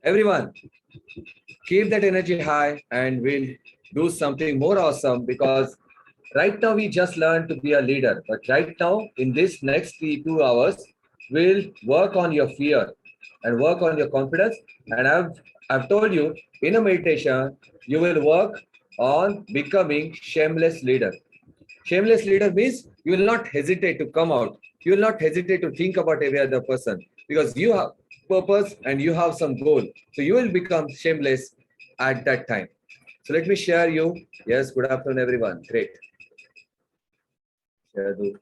Everyone, keep that energy high and we'll do something more awesome because right now we just learned to be a leader. But right now, in this next 2 hours, we'll work on your fear and work on your confidence. And I've told you in a meditation, you will work on becoming shameless leader. Shameless leader means you will not hesitate to come out. You will not hesitate to think about every other person because you have purpose and you have some goal. So you will become shameless at that time. So let me share you. Yes, good afternoon, everyone. Great. Share the.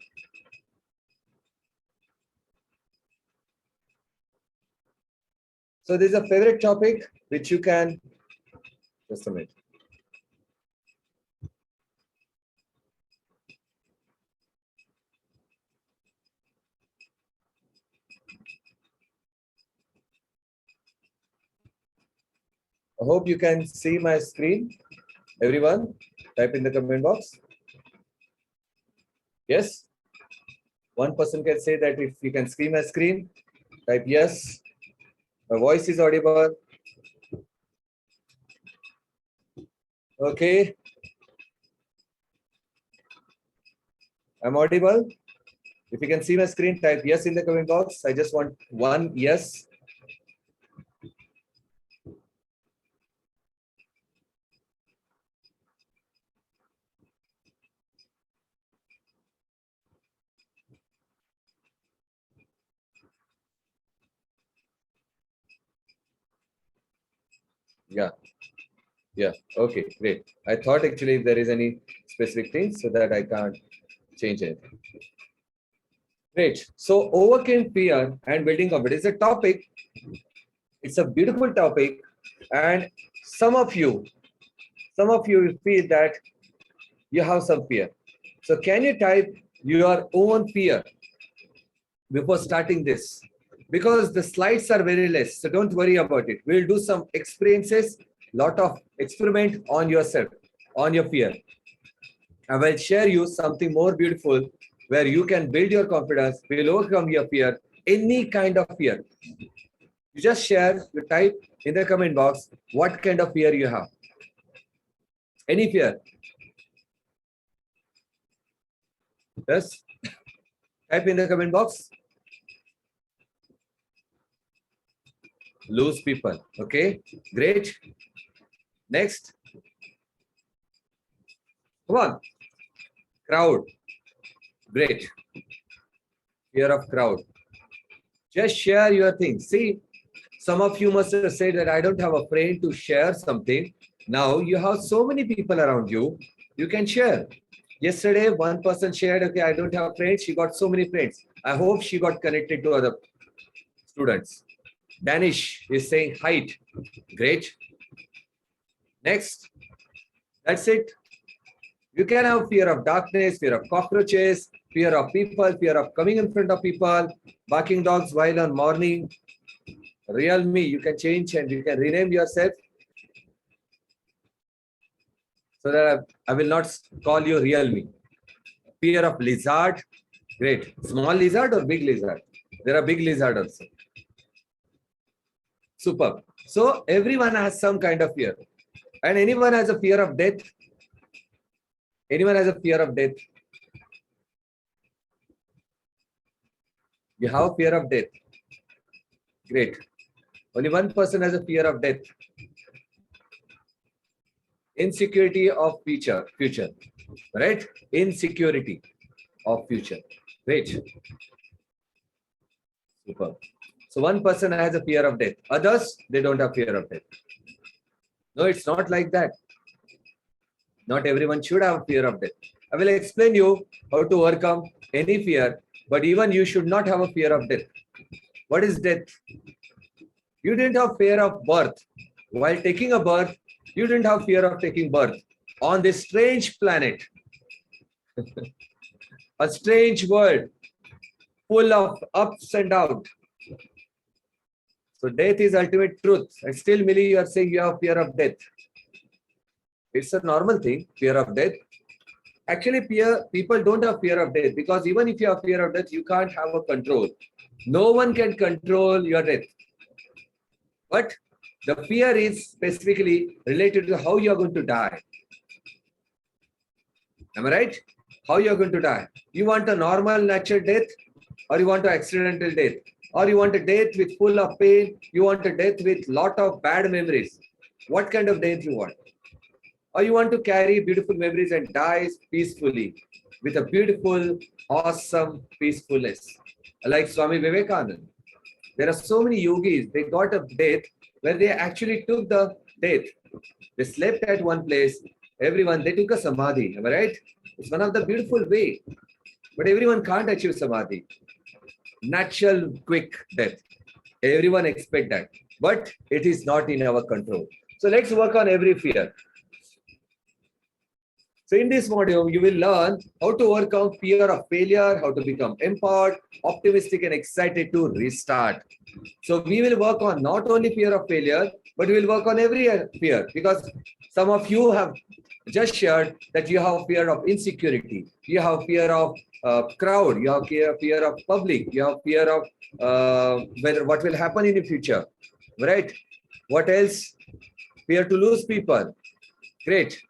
So this is a favorite topic which you can, just a minute. I hope you can see my screen. Everyone, type in the comment box. Yes. One person can say that if you can see my screen, type yes. My voice is audible. Okay. I'm audible. If you can see my screen, type yes in the comment box. I just want one yes. Yeah. Yeah. Okay, great. I thought actually if there is any specific thing so that I can't change it. Great. So overcome fear and building confidence is a topic. It's a beautiful topic. And some of you feel that you have some fear. So can you type your own fear before starting this? Because the slides are very less. So don't worry about it. We'll do some experiences, lot of experiment on yourself, on your fear. I will share you something more beautiful where you can build your confidence, will overcome your fear, any kind of fear. You just share, you type in the comment box what kind of fear you have. Any fear. Yes. Type in the comment box. Lose people. Okay. Great. Next. Come on. Crowd. Great. Fear of crowd. Just share your things. See, some of you must have said that I don't have a friend to share something. Now you have so many people around you. You can share. Yesterday, one person shared, okay, I don't have friends. She got so many friends. I hope she got connected to other students. Danish is saying height. Great. Next. That's it. You can have fear of darkness, fear of cockroaches, fear of people, fear of coming in front of people, barking dogs while on morning. Real me, you can change and you can rename yourself. So that I will not call you real me. Fear of lizard. Great. Small lizard or big lizard? There are big lizard also. Superb. So everyone has some kind of fear. And anyone has a fear of death? Anyone has a fear of death? You have fear of death. Great. Only one person has a fear of death. Insecurity of future. Right? Insecurity of future. Great. Super. So one person has a fear of death. Others, they don't have fear of death. No, it's not like that. Not everyone should have fear of death. I will explain you how to overcome any fear, but even you should not have a fear of death. What is death? You didn't have fear of birth. While taking a birth, you didn't have fear of taking birth on this strange planet. A strange world full of ups and downs. So death is ultimate truth. And still, Millie, you are saying you have fear of death. It's a normal thing, fear of death. Actually, people don't have fear of death because even if you have fear of death, you can't have a control. No one can control your death. But The fear is specifically related to how you are going to die. Am I right? How you are going to die? You want a normal natural death, or you want an accidental death, or you want a death with full of pain, you want a death with lot of bad memories. What kind of death you want? Or you want to carry beautiful memories and die peacefully with a beautiful, awesome peacefulness. Like Swami Vivekananda. There are so many yogis, they got a death where they actually took the death. They slept at one place, everyone, they took a samadhi, am I right? It's one of the beautiful way, but everyone can't achieve samadhi. Natural, quick death. Everyone expect that, but it is not in our control. So let's work on every fear. So in this module, you will learn how to overcome fear of failure, how to become empowered, optimistic, and excited to restart. So we will work on not only fear of failure, but we will work on every fear, because some of you have just shared that you have fear of insecurity, you have fear of crowd, you have fear of public, you have fear of whether what will happen in the future, right? What else? Fear to lose people. Great.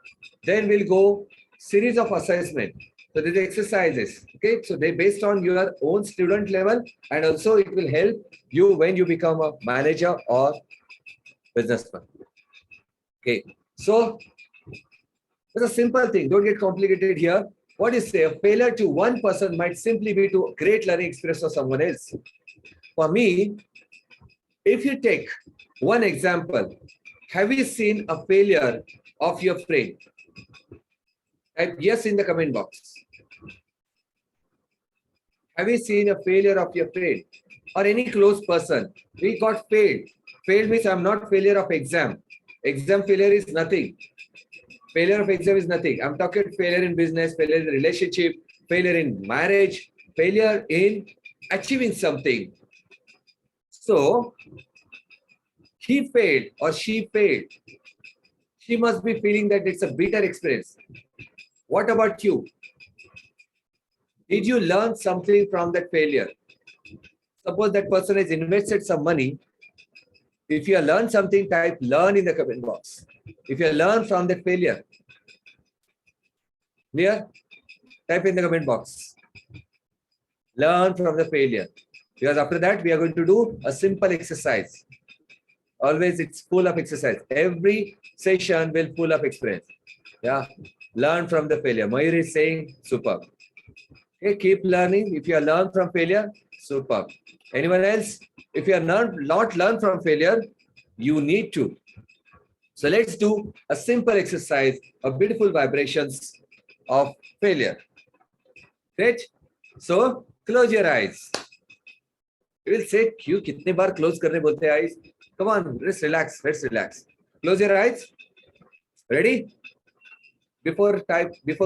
Then we'll go series of assessment. So these exercises, okay? So they based on your own student level, and also it will help you when you become a manager or businessman. Okay. So it's a simple thing. Don't get complicated here. What is say? A failure to one person might simply be to great learning experience for someone else. For me, if you take one example, have you seen a failure of your friend? Type yes in the comment box. Have you seen a failure of your friend or any close person? We got failed. Failed means I'm not failure of exam. Exam failure is nothing. Failure of exam is nothing. I'm talking failure in business, failure in relationship, failure in marriage, failure in achieving something. So he failed or she failed. She must be feeling that it's a bitter experience. What about you? Did you learn something from that failure? Suppose that person has invested some money. If you learn something, type learn in the comment box. If you learn from that failure, clear? Type in the comment box. Learn from the failure. Because after that, we are going to do a simple exercise. Always it's full of exercise. Every session will full of experience. Yeah. Learn from the failure. Mayur is saying superb. Okay, keep learning. If you learn from failure, superb. Anyone else? If you are not learn from failure, you need to. So let's do a simple exercise of beautiful vibrations of failure. Great. So close your eyes. You will say, "Kyun kitne baar close karne bolte eyes?" Come on, let's relax. Let's relax. Close your eyes. Ready? Before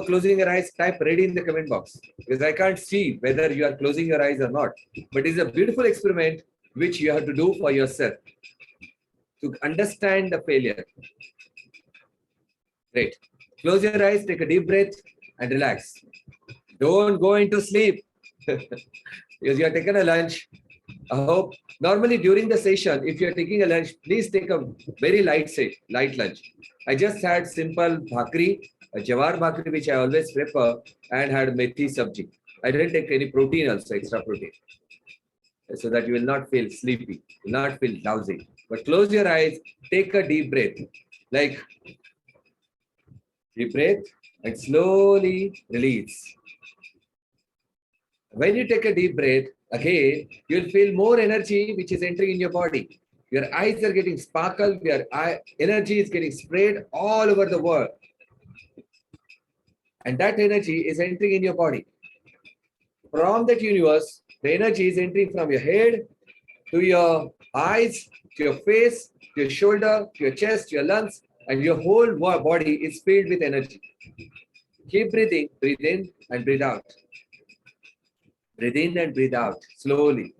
closing your eyes, type ready in the comment box, because I can't see whether you are closing your eyes or not. But it's a beautiful experiment which you have to do for yourself to understand the failure. Great. Close your eyes, take a deep breath and relax. Don't go into sleep because you are taking a lunch. I hope normally during the session, if you are taking a lunch, please take a very light lunch. I just had simple bhakri, a jawar bhakri, which I always prefer, and had methi sabji. I didn't take any protein also, extra protein, so that you will not feel sleepy, will not feel lousy. But close your eyes, take a deep breath, like deep breath, and slowly release. When you take a deep breath, again, you'll feel more energy which is entering in your body. Your eyes are getting sparkle, your energy is getting spread all over the world. And that energy is entering in your body. From that universe, the energy is entering from your head to your eyes, to your face, to your shoulder, to your chest, to your lungs, and your whole body is filled with energy. Keep breathing, breathe in and breathe out. Breathe in and breathe out slowly.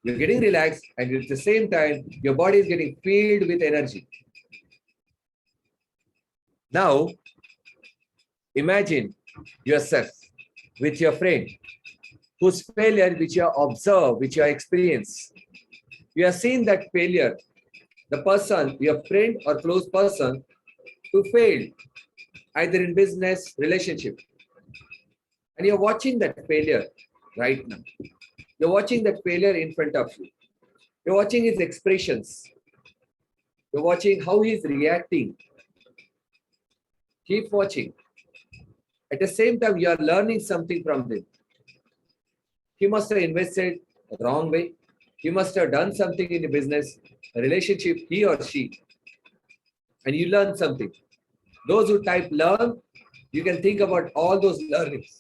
You're getting relaxed, and at the same time, your body is getting filled with energy. Now, imagine yourself with your friend whose failure which you have observed, which you have experienced. You have seen that failure the person, your friend or close person, who failed either in business, relationship, and you're watching that failure right now. You're watching that failure in front of you. You're watching his expressions. You're watching how he's reacting. Keep watching. At the same time, you are learning something from him. He must have invested the wrong way. He must have done something in the business, a relationship, he or she, and you learn something. Those who type learn, you can think about all those learnings.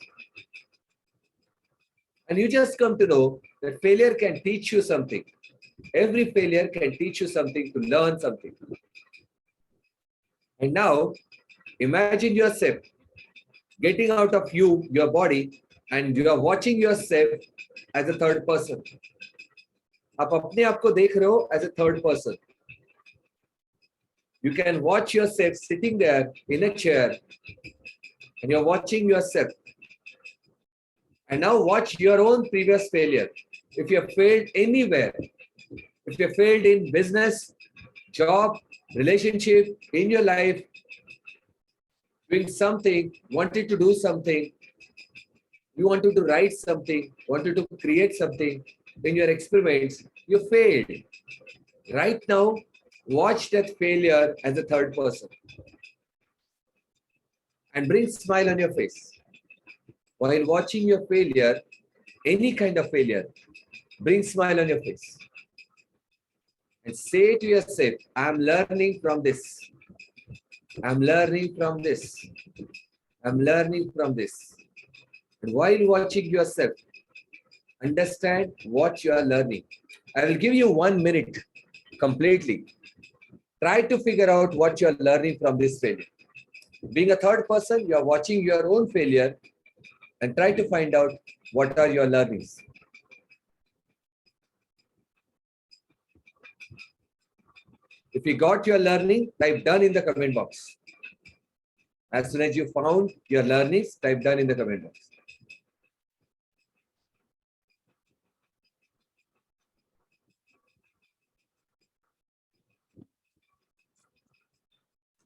And you just come to know that failure can teach you something. Every failure can teach you something to learn something. And now, imagine yourself getting out of you, your body, and you are watching yourself as a third person. आप अपने आप को देख रहे हो as a third person. You can watch yourself sitting there in a chair and you're watching yourself. And now watch your own previous failure. If you have failed anywhere, if you have failed in business, job, relationship, in your life, doing something, wanted to do something, you wanted to write something, wanted to create something, in your experiments, you failed. Right now, watch that failure as a third person and bring smile on your face. While watching your failure, any kind of failure, bring smile on your face. And say to yourself, I'm learning from this. I'm learning from this. I'm learning from this. And while watching yourself, understand what you are learning. I will give you 1 minute completely. Try to figure out what you are learning from this failure. Being a third person, you are watching your own failure and try to find out what are your learnings. If you got your learning, type done in the comment box. As soon as you found your learnings, type done in the comment box.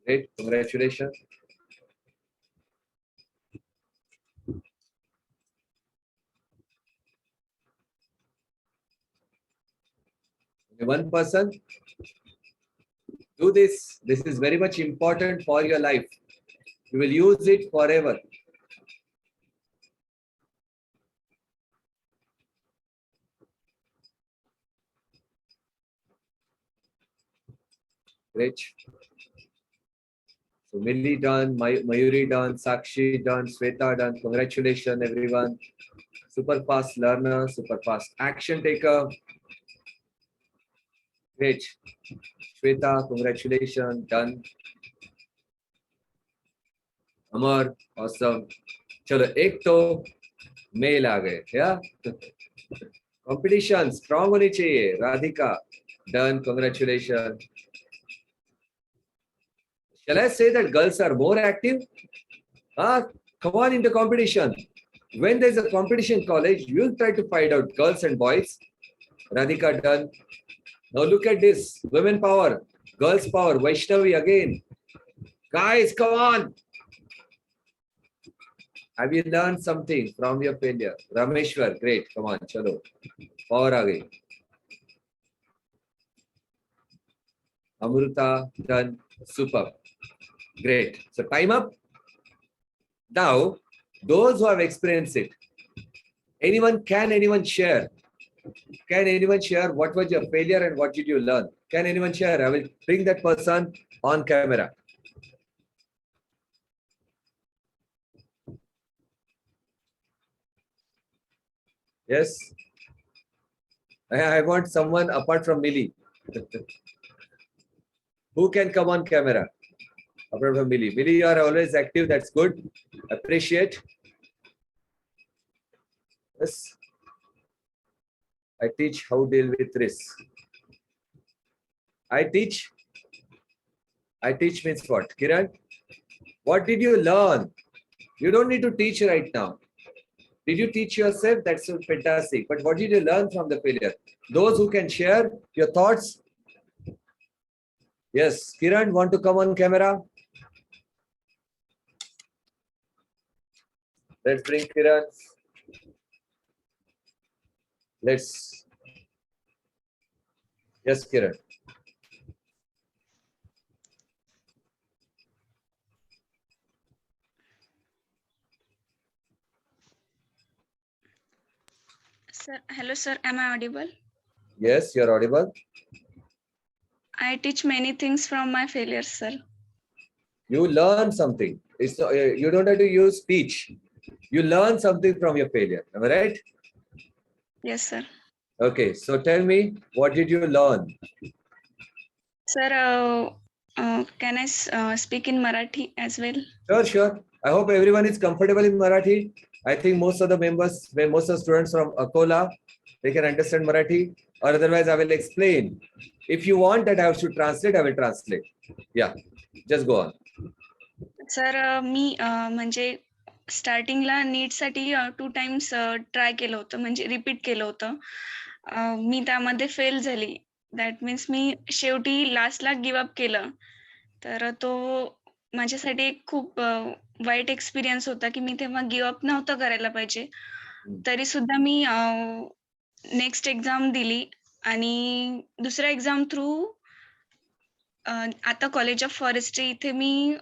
Great, congratulations. One person, do this. This is very much important for your life. You will use it forever. Great. So Millie done, Mayuri done, Sakshi done, Sweta done. Congratulations, everyone. Super fast learner, super fast action taker. Great. Sweta, congratulations, done. Amar, awesome. चलो एक तो mail आ गए क्या competition strong होनी चाहिए Radhika done congratulation shall I say that girls are more active come on in the competition when there is a competition college you will try to find out girls and boys Radhika done now look at this women power girls power Vaishnavi again guys come on have you learned something from your failure Rameshwar great come on chalo power aa gayi Amruta done super great so time up now those who have experienced it can anyone share what was your failure and what did you learn can anyone share I will bring that person on camera yes I want someone apart from Millie who can come on camera apart from Millie Millie you are always active that's good appreciate yes I teach how to deal with risk I teach means what Kiran what did you learn you don't need to teach right now did you teach yourself that's so fantastic but what did you learn from the failure those who can share your thoughts Yes, Kiran, want to come on camera? Let's bring Kiran. Let's. Yes, Kiran. Sir, hello sir, am I audible? Yes, you're audible. I teach many things from my failures, sir. You learn something. It's not, you don't have to use speech. You learn something from your failure. Am I right? Yes, sir. Okay, so tell me, what did you learn? Sir, can I speak in Marathi as well? Sure, sure. I hope everyone is comfortable in Marathi. I think most of the members, most of the students from Akola, they can understand Marathi. Or otherwise, I will explain. If you want that I should translate, I will translate. Yeah, just go on. Sir मी म्हणजे स्टार्टिंगला नीटसाठी 2 times try केलं होतं, म्हणजे repeat केलं होतं. मी त्यामध्ये fail झाली. दॅट मीन्स मी शेवटी लास्टला गिव्ह अप केलं. तर तो माझ्यासाठी एक खूप वाईट एक्सपिरियन्स होता, की मी तेव्हा गिव्ह अप नव्हतं करायला पाहिजे. तरीसुद्धा मी नेक्स्ट एक्झाम दिली आणि दुसऱ्या एक्झाम थ्रू आता कॉलेज ऑफ फॉरेस्ट्री इथे मी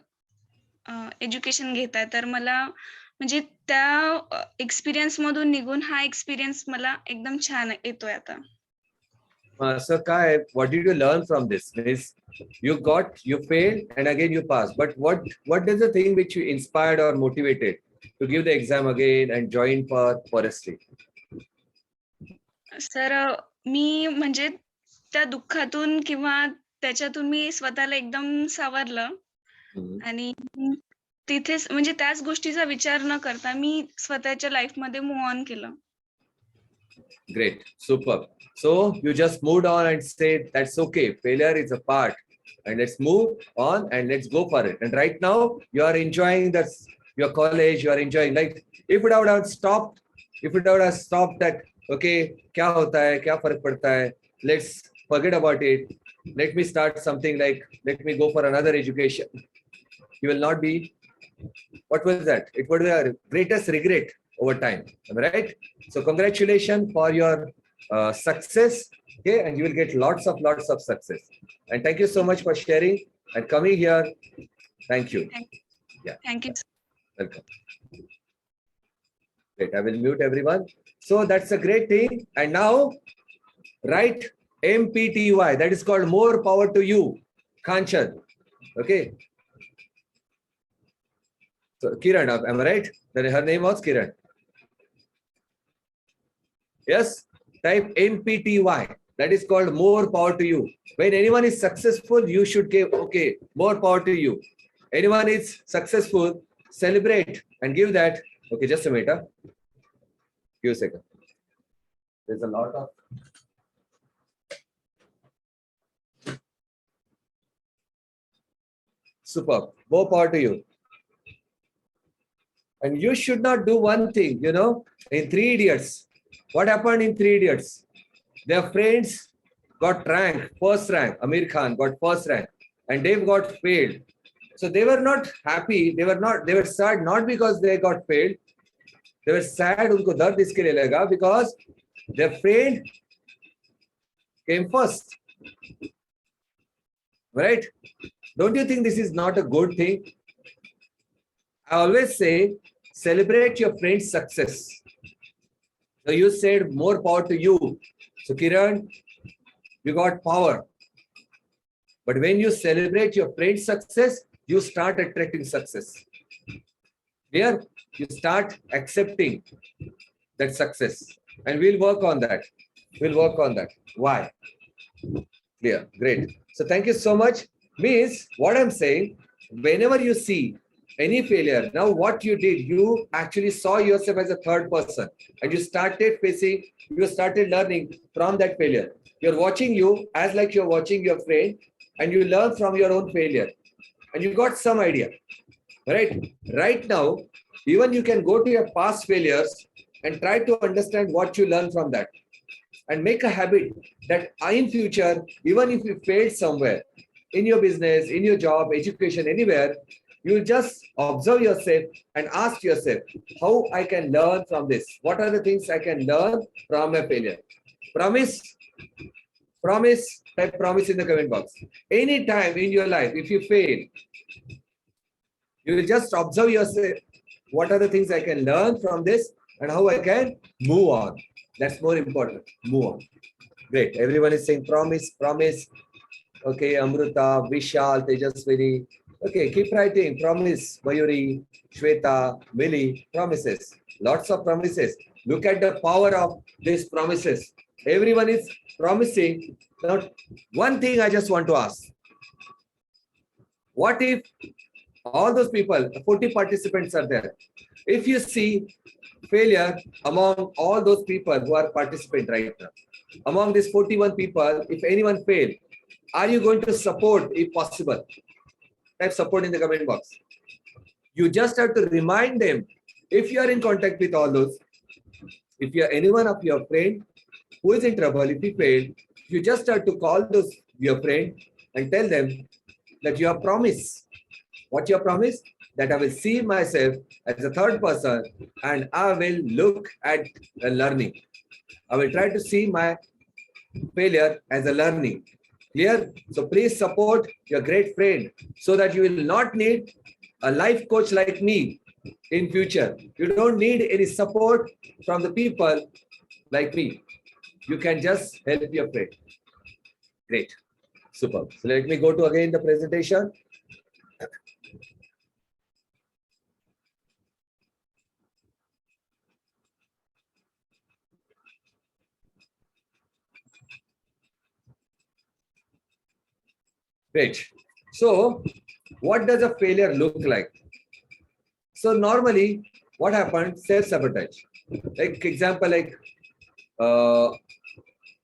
एज्युकेशन घेत आहे. तर मला म्हणजे त्या एक्सपिरियन्समधून निघून हा एक्सपिरियन्स मला एकदम छान येतोय आता. So Kai, what did you learn from this? Means you failed and again you passed. But what is the thing which you inspired or motivated to give the exam again and join for forestry? Sir मी म्हणजे त्या दुःखातून किंवा त्याच्यातून मी स्वतःला एकदम सावरलं आणि तिथेच म्हणजे त्याच गोष्टीचा विचार न करता मी स्वतःच्या लाईफमध्ये मूव्ह ऑन केलं. Great, superb. So you just moved on and said that's okay. Failure is a part, and let's move on and let's go for it. And right now you are enjoying your college. You are enjoying. Like if it would have stopped, if it would have stopped that, okay, क्या होता है, क्या फर्क पड़ता है? Let's forget about it. Let me start something like let me go for another education. You will not be. What was that? It would be our greatest regret over time. Am I right? So congratulations for your success. Okay, and you will get lots of success. And thank you so much for sharing and coming here. Thank you. Yeah. Thank you. Welcome. Great. I will mute everyone. So that's a great thing. And now, write MPTY. That is called more power to you, Kanchan. Okay. So Kiran, am I right? That her name was Kiran. Yes, type MPTY. That is called more power to you. When anyone is successful, you should give, okay, more power to you. Anyone is successful, celebrate and give that. Okay, just a minute. Few seconds. There's a lot of. Superb. More power to you. And you should not do one thing, you know, in 3 Idiots. What happened in 3 Idiots? Their friends got rank, first rank. Amir Khan got first rank, and Dave got failed. So they were not happy. They were sad not because they got failed. They were sad unko dard iske liye laga because their friend came first. Right? Don't you think this is not a good thing? I always say, celebrate your friend's success. So you said more power to you. So Kiran, you got power. But when you celebrate your friend's success, you start attracting success. Here, you start accepting that success. And we'll work on that. We'll work on that. Why? Clear. Great. So thank you so much. Means what I'm saying, whenever you see any failure, now what you did, you actually saw yourself as a third person and you started facing, you started learning from that failure. You're watching you as like you're watching your friend and you learn from your own failure and you got some idea, right? Right now, even you can go to your past failures and try to understand what you learn from that. And make a habit that in future, even if you failed somewhere, in your business, in your job, education, anywhere, you just observe yourself and ask yourself, how I can learn from this? What are the things I can learn from a failure? Promise, promise, type promise in the comment box. Any time in your life, if you fail, you will just observe yourself. What are the things I can learn from this and how I can move on? That's more important. Move on. Great. Everyone is saying promise, promise. Okay, Amruta, Vishal, Tejaswini. Okay, keep writing. Promise, Mayuri, Shweta, Millie. Promises. Lots of promises. Look at the power of these promises. Everyone is promising. Now, one thing I just want to ask. What if all those people, 40 participants are there? If you see failure among all those people who are participating right now, among these 41 people, if anyone failed, are you going to support if possible? Type support in the comment box. You just have to remind them, if you are in contact with all those, if you are anyone of your friend who is in trouble, if he failed, you just have to call those your friend and tell them that you have promised. What you have promised? That I will see myself as a third person and I will look at the learning. I will try to see my failure as a learning. Clear? So please support your great friend so that you will not need a life coach like me in future. You don't need any support from the people like me. You can just help your friend. Great. Super. So let me go to again the presentation. Great. So what does a failure look like? So normally what happens? Self-sabotage. Like example, like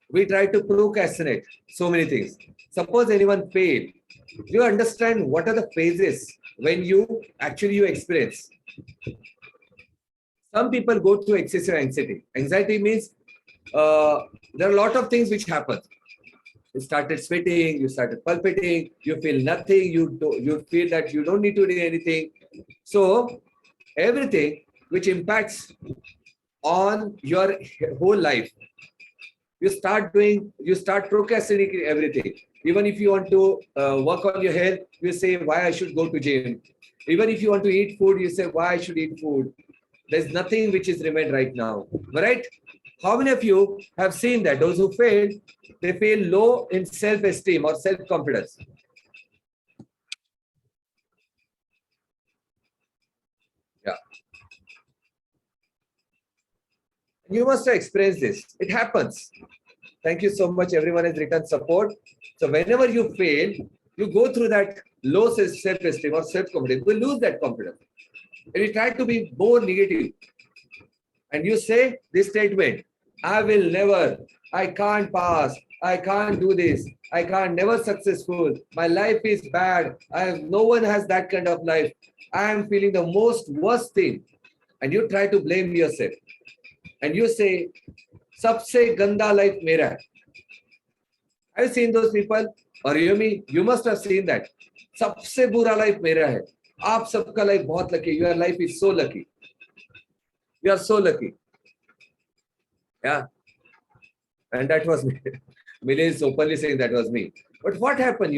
we try to procrastinate so many things. Suppose anyone failed. You understand what are the phases when you experience. Some people go through excessive anxiety. Anxiety means there are a lot of things which happen. You started sweating, you started palpitating, you feel nothing, you feel that you don't need to do anything. So everything which impacts on your whole life, you start procrastinating everything. Even if you want to work on your health, you say why I should go to gym. Even if you want to eat food, you say why I should eat food. There's nothing which is remained right now, right? How many of you have seen that those who failed, they feel low in self-esteem or self-confidence? Yeah. You must have experienced this. It happens. Thank you so much. Everyone has written support. So whenever you fail, you go through that low self-esteem or self-confidence. You lose that confidence. And you try to be more negative. And you say this statement, I will never, I can't pass, I can't do this, I can't, never successful, my life is bad, no one has that kind of life, I am feeling the most worst thing. And you try to blame yourself. And you say, sabse ganda life mera hai. Have you seen those people? Or you must have seen that. Sabse bura life mera hai. Aap sabka life bahut lucky. Your life is so lucky. You are so lucky. Yeah. And that was me. Millie is openly saying that was me. But what happened,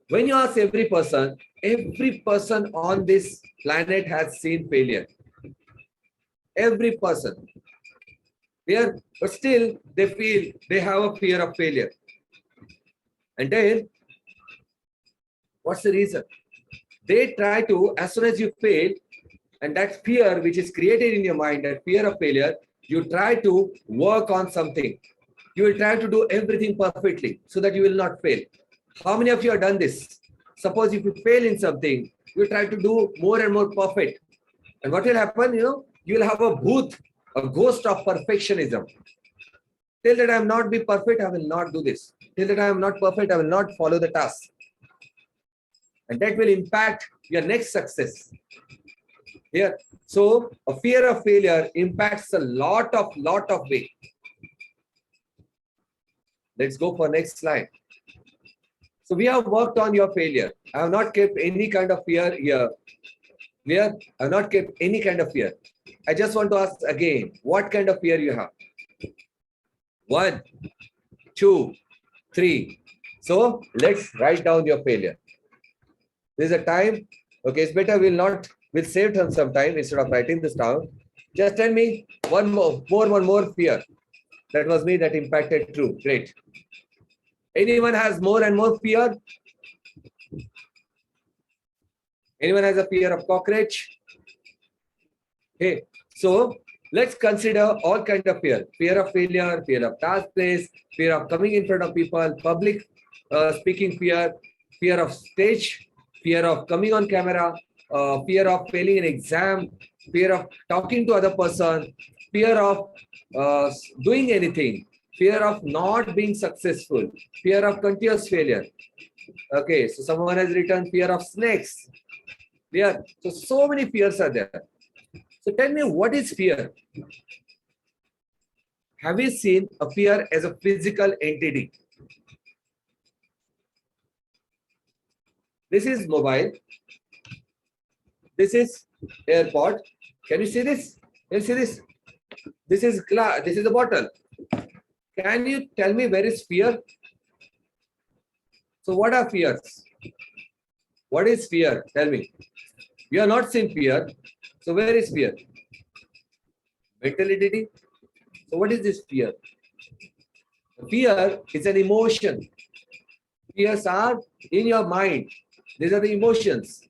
when you ask every person on this planet has seen failure. Every person. But still, they feel they have a fear of failure. And then, what's the reason? They try to, as soon as you fail, and that fear which is created in your mind, that fear of failure, you try to work on something. You will try to do everything perfectly so that you will not fail. How many of you have done this? Suppose if you fail in something, you try to do more and more perfect. And what will happen? You will have a booth, a ghost of perfectionism. Till that I am not be perfect, I will not do this. Till that I am not perfect, I will not follow the task. And that will impact your next success. Here, so a fear of failure impacts a lot of way. Let's go for next slide. So we have worked on your failure. I have not kept any kind of fear here. Clear? I have not kept any kind of fear. I just want to ask again, what kind of fear you have? 1, 2, 3. So let's write down your failure. There's a time. Okay, it's better we'll save some time instead of writing this down. Just tell me one more fear. That was me that impacted true. Great. Anyone has more and more fear? Anyone has a fear of cockroach? Hey, so let's consider all kind of fear. Fear of failure, fear of task place, fear of coming in front of people, public speaking fear, fear of stage, fear of coming on camera, fear of failing an exam, fear of talking to other person, fear of doing anything, fear of not being successful, fear of continuous failure. Okay, so someone has written fear of snakes. Clear? So many fears are there. So tell me, what is fear? Have you seen a fear as a physical entity? This is mobile. This is airport. Can you see this? Can you see this? This is glass. This is a bottle. Can you tell me where is fear? So what are fears? What is fear? Tell me. You are not seen fear. So where is fear? Mental entity. So what is this fear? Fear is an emotion. Fears are in your mind. These are the emotions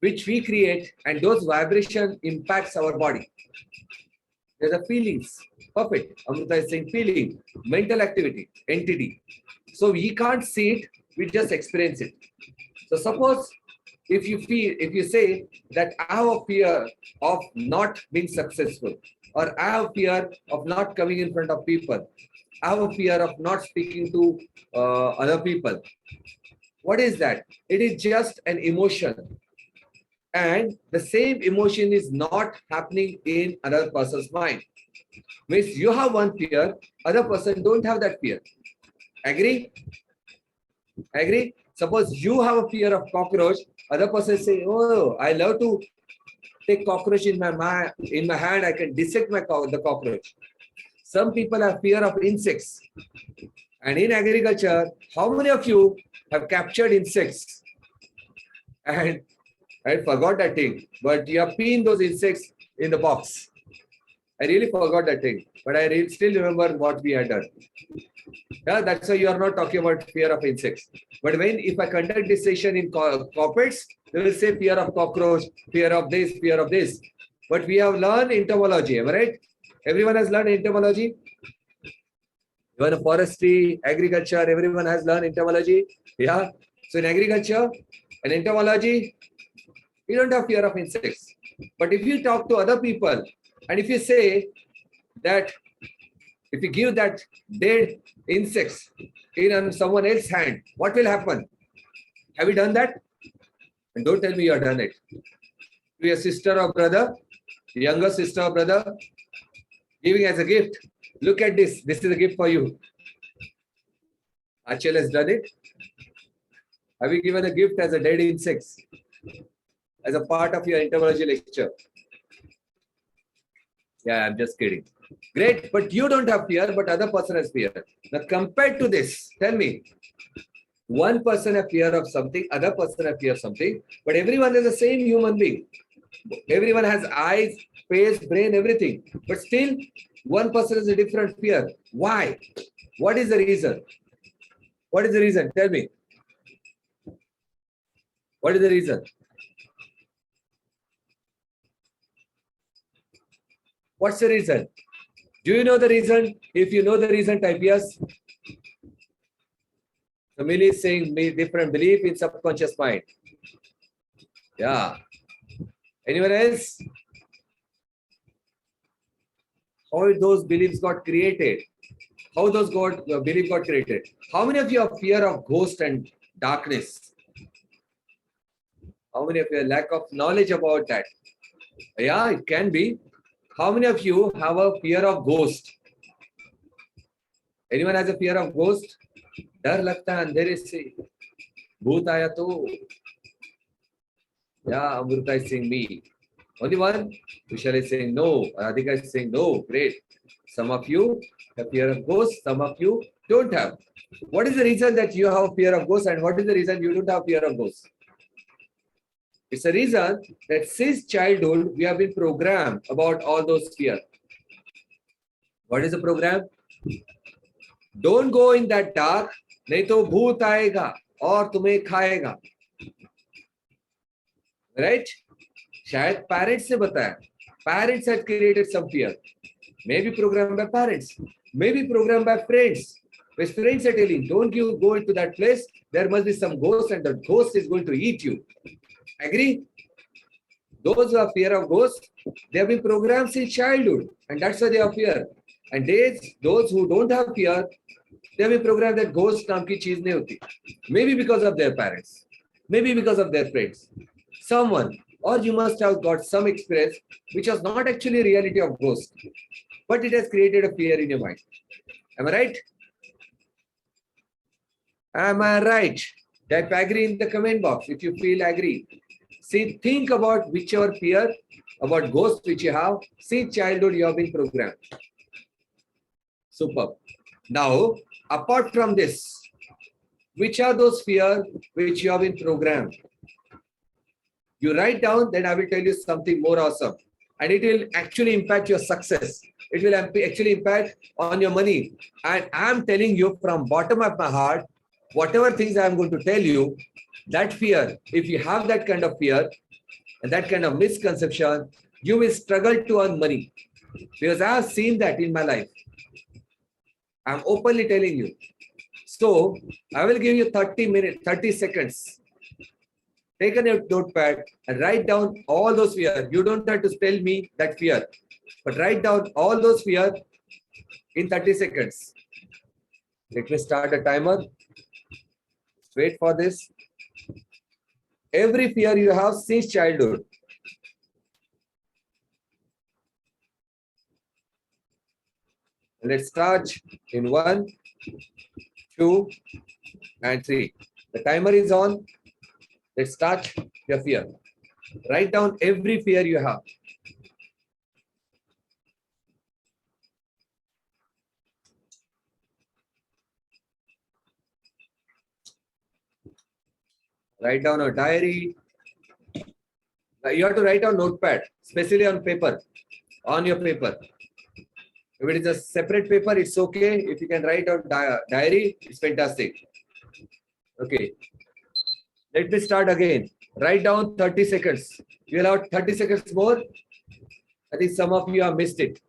which we create, and those vibration impacts our body. There are feelings. Perfect. Amrita is saying feeling, mental activity, entity. So we can't see it, we just experience it. So suppose if you say that I have a fear of not being successful, or I have fear of not coming in front of people, I have a fear of not speaking to other people. What is that? It is just an emotion. And the same emotion is not happening in another person's mind. Means you have one fear, other person don't have that fear. Agree? Agree? Suppose you have a fear of cockroach, other person say, oh, I love to take cockroach in my hand, I can dissect the cockroach. Some people have fear of insects. And in agriculture, how many of you have captured insects? And I forgot that thing, but you have pinned those insects in the box. I really forgot that thing, but I still remember what we had done. Yeah, that's why you are not talking about fear of insects. But if I conduct this session in corporates, they will say fear of cockroach, fear of this, fear of this. But we have learned entomology, am I right? Everyone has learned entomology. Even forestry, agriculture, everyone has learned entomology. Yeah. So in agriculture and entomology, we don't have fear of insects. But if you talk to other people, and if you say that, if you give that dead insects in someone else's hand, what will happen? Have you done that? And don't tell me you have done it. To your sister or brother, younger sister or brother, giving as a gift. Look at this. This is a gift for you. Achal has done it. Have you given a gift as a dead insects? As a part of your entomology lecture? Yeah, I'm just kidding. Great, but you don't have fear, but other person has fear. Now compared to this, tell me, one person has fear of something, other person has fear of something, but everyone is the same human being. Everyone has eyes, face, brain, everything. But still, one person has a different fear. Why? What is the reason? What is the reason? Tell me. What is the reason? What's the reason? Do you know the reason? If you know the reason, type yes. Family is saying different belief in subconscious mind. Yeah. Anyone else? How those beliefs got created? How those belief got created? How many of you have fear of ghost and darkness? How many of you have lack of knowledge about that? Yeah, it can be. How many of you have a fear of ghost? Anyone has a fear of ghost? डर लगता है अंधेरे से. Bhoot aaya to. Yeah, Amrita is saying me. Only one? Vishal is saying no. Radhika is saying no. Great. Some of you have fear of ghosts, some of you don't have. What is the reason that you have fear of ghosts and what is the reason you don't have fear of ghosts? It's a reason that since childhood we have been programmed about all those fear. What is the program? Don't go in that dark, नहीं तो भूत आएगा और तुम्हें खाएगा. Right? शायद parents ने बताया. Parents had created some fear. Maybe programmed by parents. Maybe programmed by friends. His friends are telling, don't you go into that place. There must be some ghost and the ghost is going to eat you. Agree? Those who have fear of ghosts, they have been programmed since childhood. And that's why they have fear. And those who don't have fear, they have been programmed that ghost naam ki cheez nahi hoti. Maybe because of their parents. Maybe because of their friends. Someone, or you must have got some experience which was not actually reality of ghost. But it has created a fear in your mind. Am I right? Am I right? Type agree in the comment box if you feel agree. See, think about whichever fear about ghosts which you have. Since childhood you have been programmed. Superb. Now, apart from this, which are those fears which you have been programmed? You write down, then I will tell you something more awesome. And it will actually impact your success. It will actually impact on your money. And I'm telling you from bottom of my heart, whatever things I'm going to tell you, that fear, if you have that kind of fear and that kind of misconception, you will struggle to earn money. Because I have seen that in my life. I'm openly telling you. So I will give you 30 seconds. Take a notepad and write down all those fears. You don't have to tell me that fear, but write down all those fears in 30 seconds. Let me start a timer. Wait for this. Every fear you have since childhood. Let's start in 1, 2, and 3. The timer is on. Let's start your fear. Write down every fear you have. Write down a diary. You have to write on notepad, especially on paper, on your paper. If it is a separate paper, it's okay. If you can write on diary, it's fantastic. Okay. Let me start again. Write down 30 seconds. You allow 30 seconds more. I think some of you have missed it.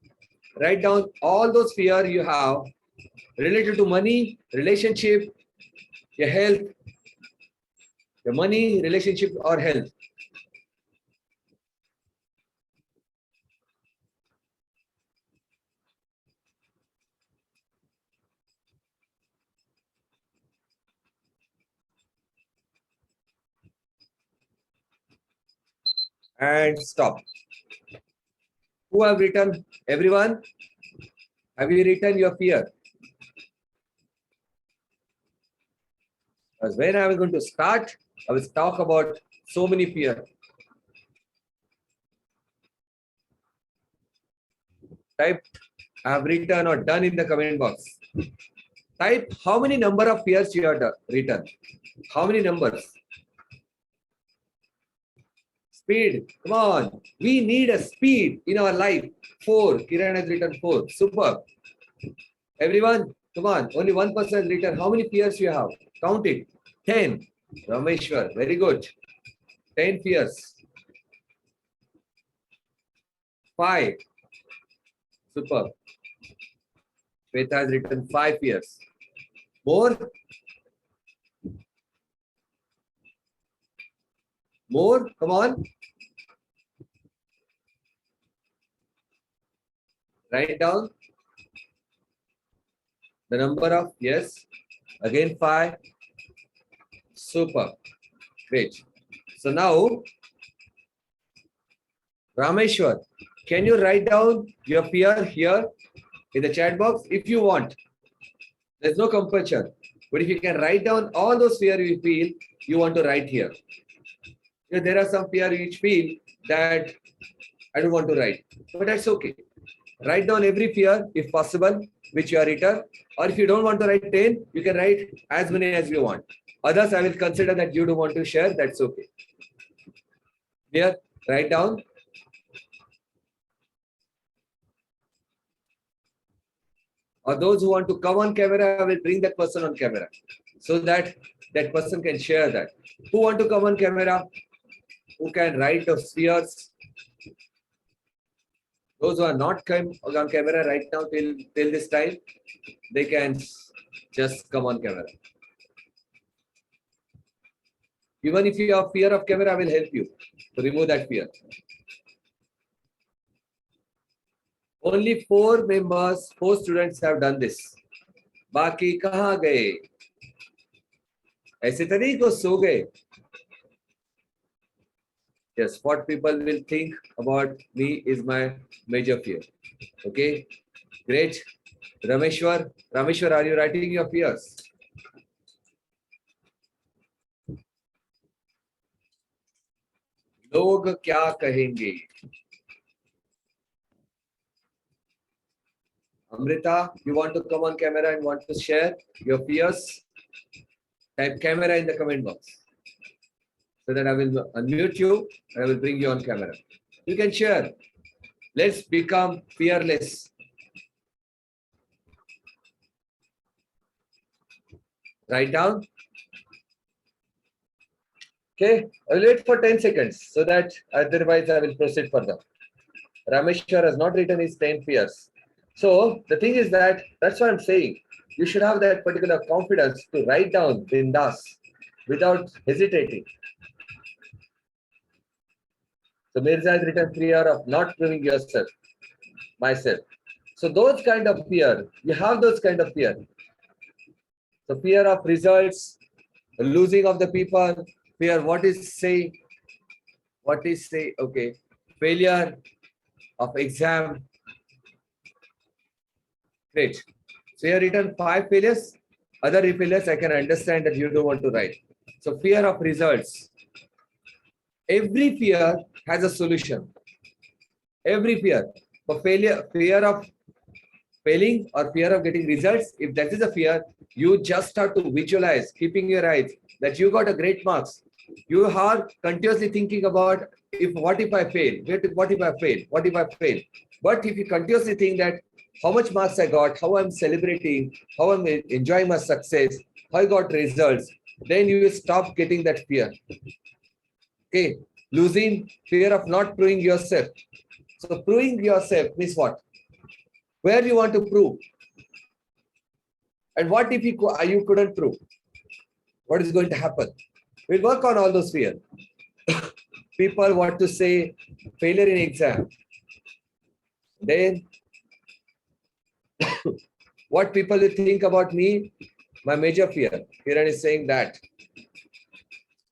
Write down all those fears you have related to money, relationship, your health, your money, relationship, or health. And stop. Who have written? Everyone? Have you written your fear? Because when I was going to start, I will talk about so many fear. Type I have written or done in the comment box. Type how many number of fears you have written. How many numbers? Speed. Come on. We need a speed in our life. 4. Kiran has written 4. Super. Everyone, come on. Only one person has written. How many fears you have? Count it. 10. Rameshwar. Very good. 10 fears. 5. Super. Shweta has written 5 fears. More? More? Come on. Write down the number of, yes. Again 5. Super. Great. So now, Rameshwar, can you write down your fear here in the chat box if you want? There's no compulsion. But if you can write down all those fear you feel, you want to write here. There are some fear you feel that I don't want to write, but that's okay. Write down every fear if possible, which you are written. Or if you don't want to write 10, you can write as many as you want. Others, I will consider that you don't want to share, that's okay. Here, write down. Or those who want to come on camera, I will bring that person on camera so that that person can share that. Who want to come on camera? Who can write those fears? Those who are not come on camera right now till this time, they can just come on camera. Even if you have fear of camera, I will help you to remove that fear. Only 4 members, 4 students have done this. बाकी कहाँ गए? ऐसे तो नहीं को सो गए. Yes, what people will think about me is my major fear. Okay, great. Rameshwar, are you writing your fears? लोग क्या कहेंगे? Amrita, you want to come on camera and want to share your fears? Type camera in the comment box so that I will unmute you and I will bring you on camera. You can share. Let's become fearless. Write down. Okay, I will wait for 10 seconds so that otherwise I will proceed further. Rameshwar has not written his 10 fears. So the thing is that's what I'm saying. You should have that particular confidence to write down bindas without hesitating. So Mirza has written fear of not proving yourself, myself. So those kind of fear, you have those kind of fear. So fear of results, losing of the people, fear what is say, okay, failure of exam. Great. So you have written 5 failures. Other failures, I can understand that you don't want to write. So fear of results. Every fear has a solution. Every fear. For failure, fear of failing or fear of getting results, if that is a fear, you just have to visualize, keeping your eyes, that you got a great marks. You are continuously thinking about what if I fail? What if I fail? What if I fail? But if you continuously think that how much marks I got, how I'm celebrating, how I'm enjoying my success, how I got results, then you will stop getting that fear. Okay, losing, fear of not proving yourself. So proving yourself means what? Where you want to prove? And what if you couldn't prove? What is going to happen? We'll work on all those fears. People want to say failure in exam. Then what people will think about me? My major fear. Kiran is saying that.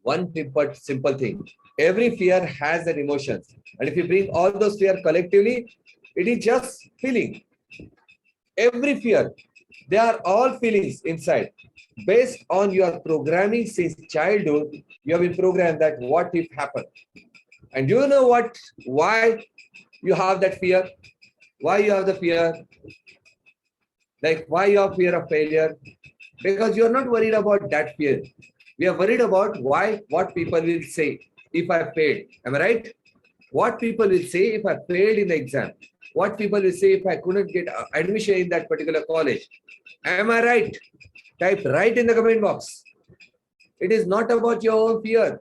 One simple thing. Every fear has an emotion. And if you bring all those fear collectively, it is just feeling. Every fear, they are all feelings inside. Based on your programming since childhood, you have been programmed that what if happened. And do you know why you have that fear? Why you have the fear? Like why you have fear of failure? Because you are not worried about that fear. We are worried about what people will say if I failed. Am I right? What people will say if I failed in the exam. What people will say if I couldn't get admission in that particular college. Am I right? Type right in the comment box. It is not about your own fear.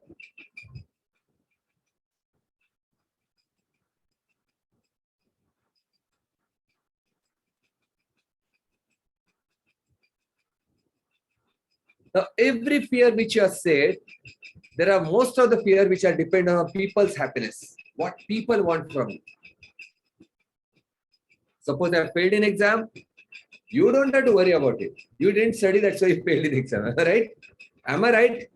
Now, every fear which you have said, there are most of the fear which are dependent on people's happiness. What people want from you. Suppose I failed in exam, you don't have to worry about it. You didn't study, that's why you failed in exam. Am I right? Am I right?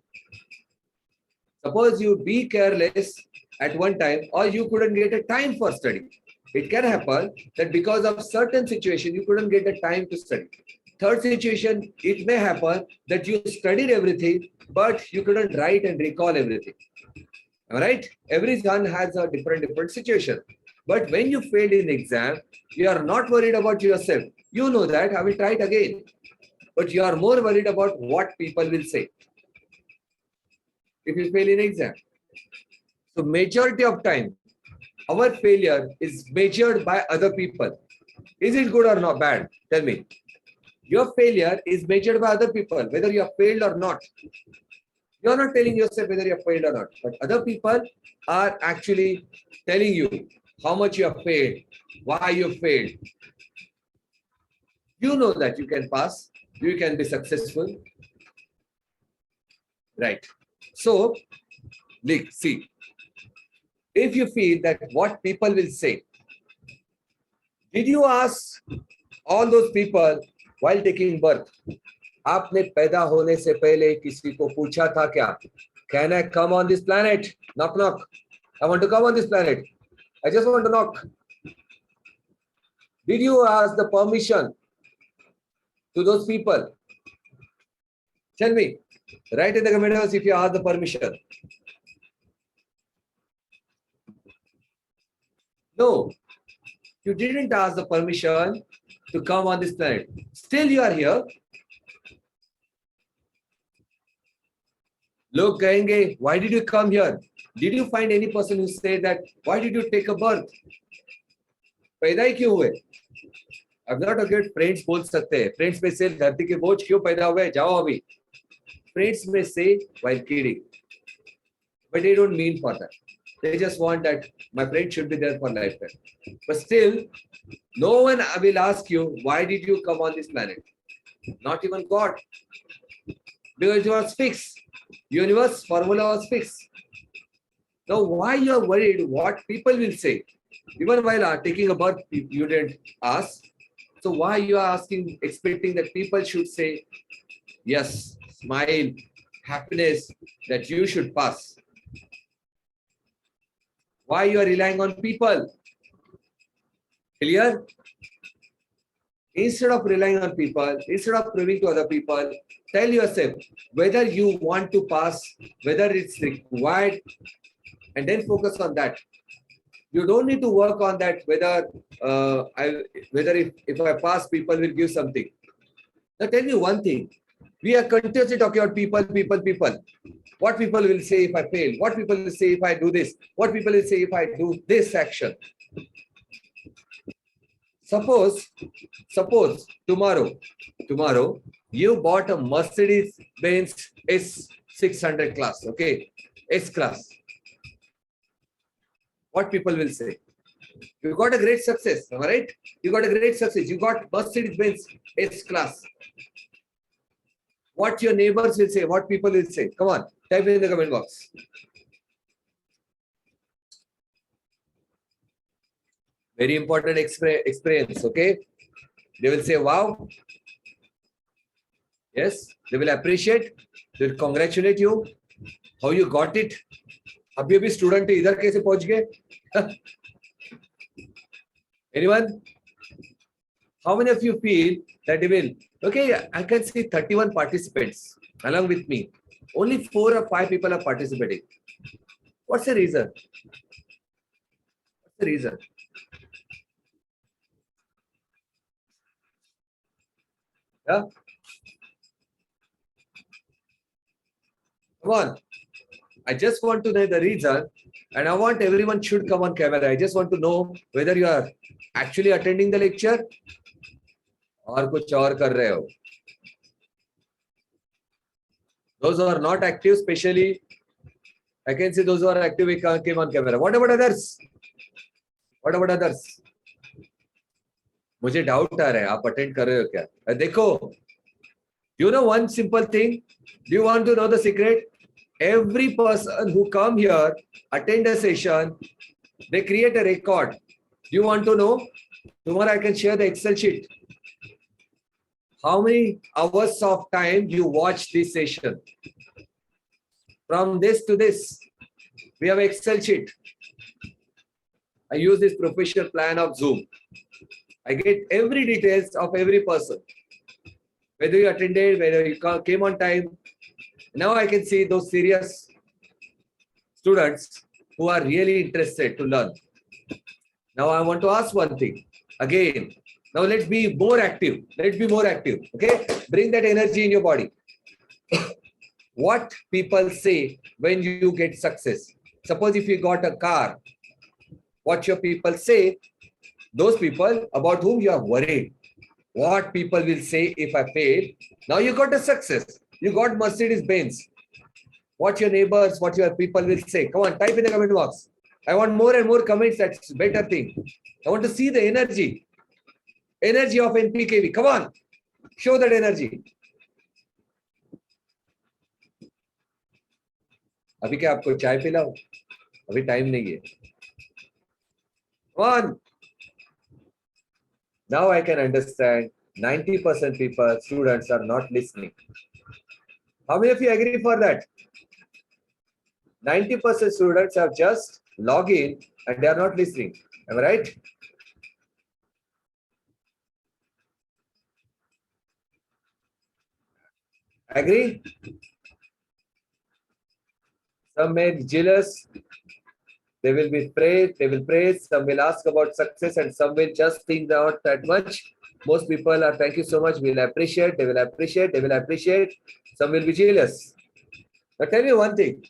Suppose you be careless at one time or you couldn't get a time for study. It can happen that because of certain situation, you couldn't get the time to study. third situation, it may happen that you studied everything, but you couldn't write and recall everything. All right? Everyone has a different situation. But when you failed in exam, you are not worried about yourself. You know that I will try it again. But you are more worried about what people will say if you fail in exam. So majority of time, our failure is measured by other people. Is it good or not bad? Tell me. Your failure is measured by other people, whether you have failed or not. You are not telling yourself whether you have failed or not, but other people are actually telling you how much you have failed, why you failed. You know that you can pass, you can be successful. Right. So, see, if you feel that what people will say, did you ask all those people while taking birth? आपने पैदा होने से पहले किसी को पूछा था क्या? Can I come on this planet? Knock knock. I want to come on this planet. I just want to knock. Did you ask the permission to those people? Tell me. Write in the comment box if you ask the permission. No, you didn't ask the permission to come on this planet. Still you are here. Look, kehenge, why did you come here? Did you find any person who said that, why did you take a birth? पैदा ही क्यों हुए? I'm not against friends बोल सकते हैं. Friends में से धरती के बोझ क्यों पैदा हुए? जाओ अभी. Friends may say while kidding, but they don't mean for that. They just want that my friend should be there for lifetime. But still, no one will ask you, why did you come on this planet? Not even God. Because it was fixed. Universe formula was fixed. Now, why you are worried what people will say? Even while taking a birth, you didn't ask. So why you are asking, expecting that people should say, yes, smile, happiness, that you should pass? Why you are relying on people? Clear? Instead of relying on people, instead of proving to other people, tell yourself whether you want to pass, whether it's required, and then focus on that. You don't need to work on that whether if I pass, people will give something. Now tell me one thing. We are continuously talking about people. What people will say if I fail? What people will say if I do this? What people will say if I do this action? Suppose tomorrow you bought a Mercedes-Benz S600 class, okay, S class. What people will say? You got a great success, am I right? You got a great success. You got Mercedes-Benz S class. What your neighbors will say, what people will say. Come on, type it in the comment box. Very important experience, okay? They will say, wow. Yes, they will appreciate, they will congratulate you, how you got it. अभी student इधर कैसे पहुंच गए? Anyone? How many of you feel that they will? Okay, I can see 31 participants along with me. Only 4 or 5 people are participating. What's the reason? What's the reason? Yeah? Come on. I just want to know the reason, and I want everyone should come on camera. I just want to know whether you are actually attending the lecture or कुछ और कर रहे हो. Those who are not active, especially, I can see those who are active came on camera. What about others? What about others? मुझे doubt आ रहा है आप attend कर रहे हो क्या? देखो, you know one simple thing. Do you want to know the secret? Every person who come here, attend a session, they create a record. Do you want to know? Tomorrow I can share the Excel sheet. How many hours of time you watch this session? From this to this, we have Excel sheet. I use this professional plan of Zoom. I get every details of every person. whether you attended, whether you came on time. Now I can see those serious students who are really interested to learn. Now I want to ask one thing again. Now let's be more active. Let's be more active. Okay, bring that energy in your body. What people say when you get success. Suppose if you got a car, what your people say, those people about whom you are worried. What people will say if I fail. Now you got a success. You got Mercedes Benz. What your neighbors, what your people will say. Come on, type in the comment box. I want more and more comments. That's a better thing. I want to see the energy. Energy of NPKV. Come on. Show that energy. अभी क्या आपको चाय पिलाओ? अभी time नहीं है. Come on. Now I can understand 90% people, students are not listening. How many of you agree for that? 90% students have just log in and they are not listening. Am I right? Agree? Some may be jealous. They will be praised. They will praise. Some will ask about success and some will just think not that much. Most people are, thank you so much. Will appreciate. They will appreciate. They will appreciate. Some will be jealous. Now tell me one thing.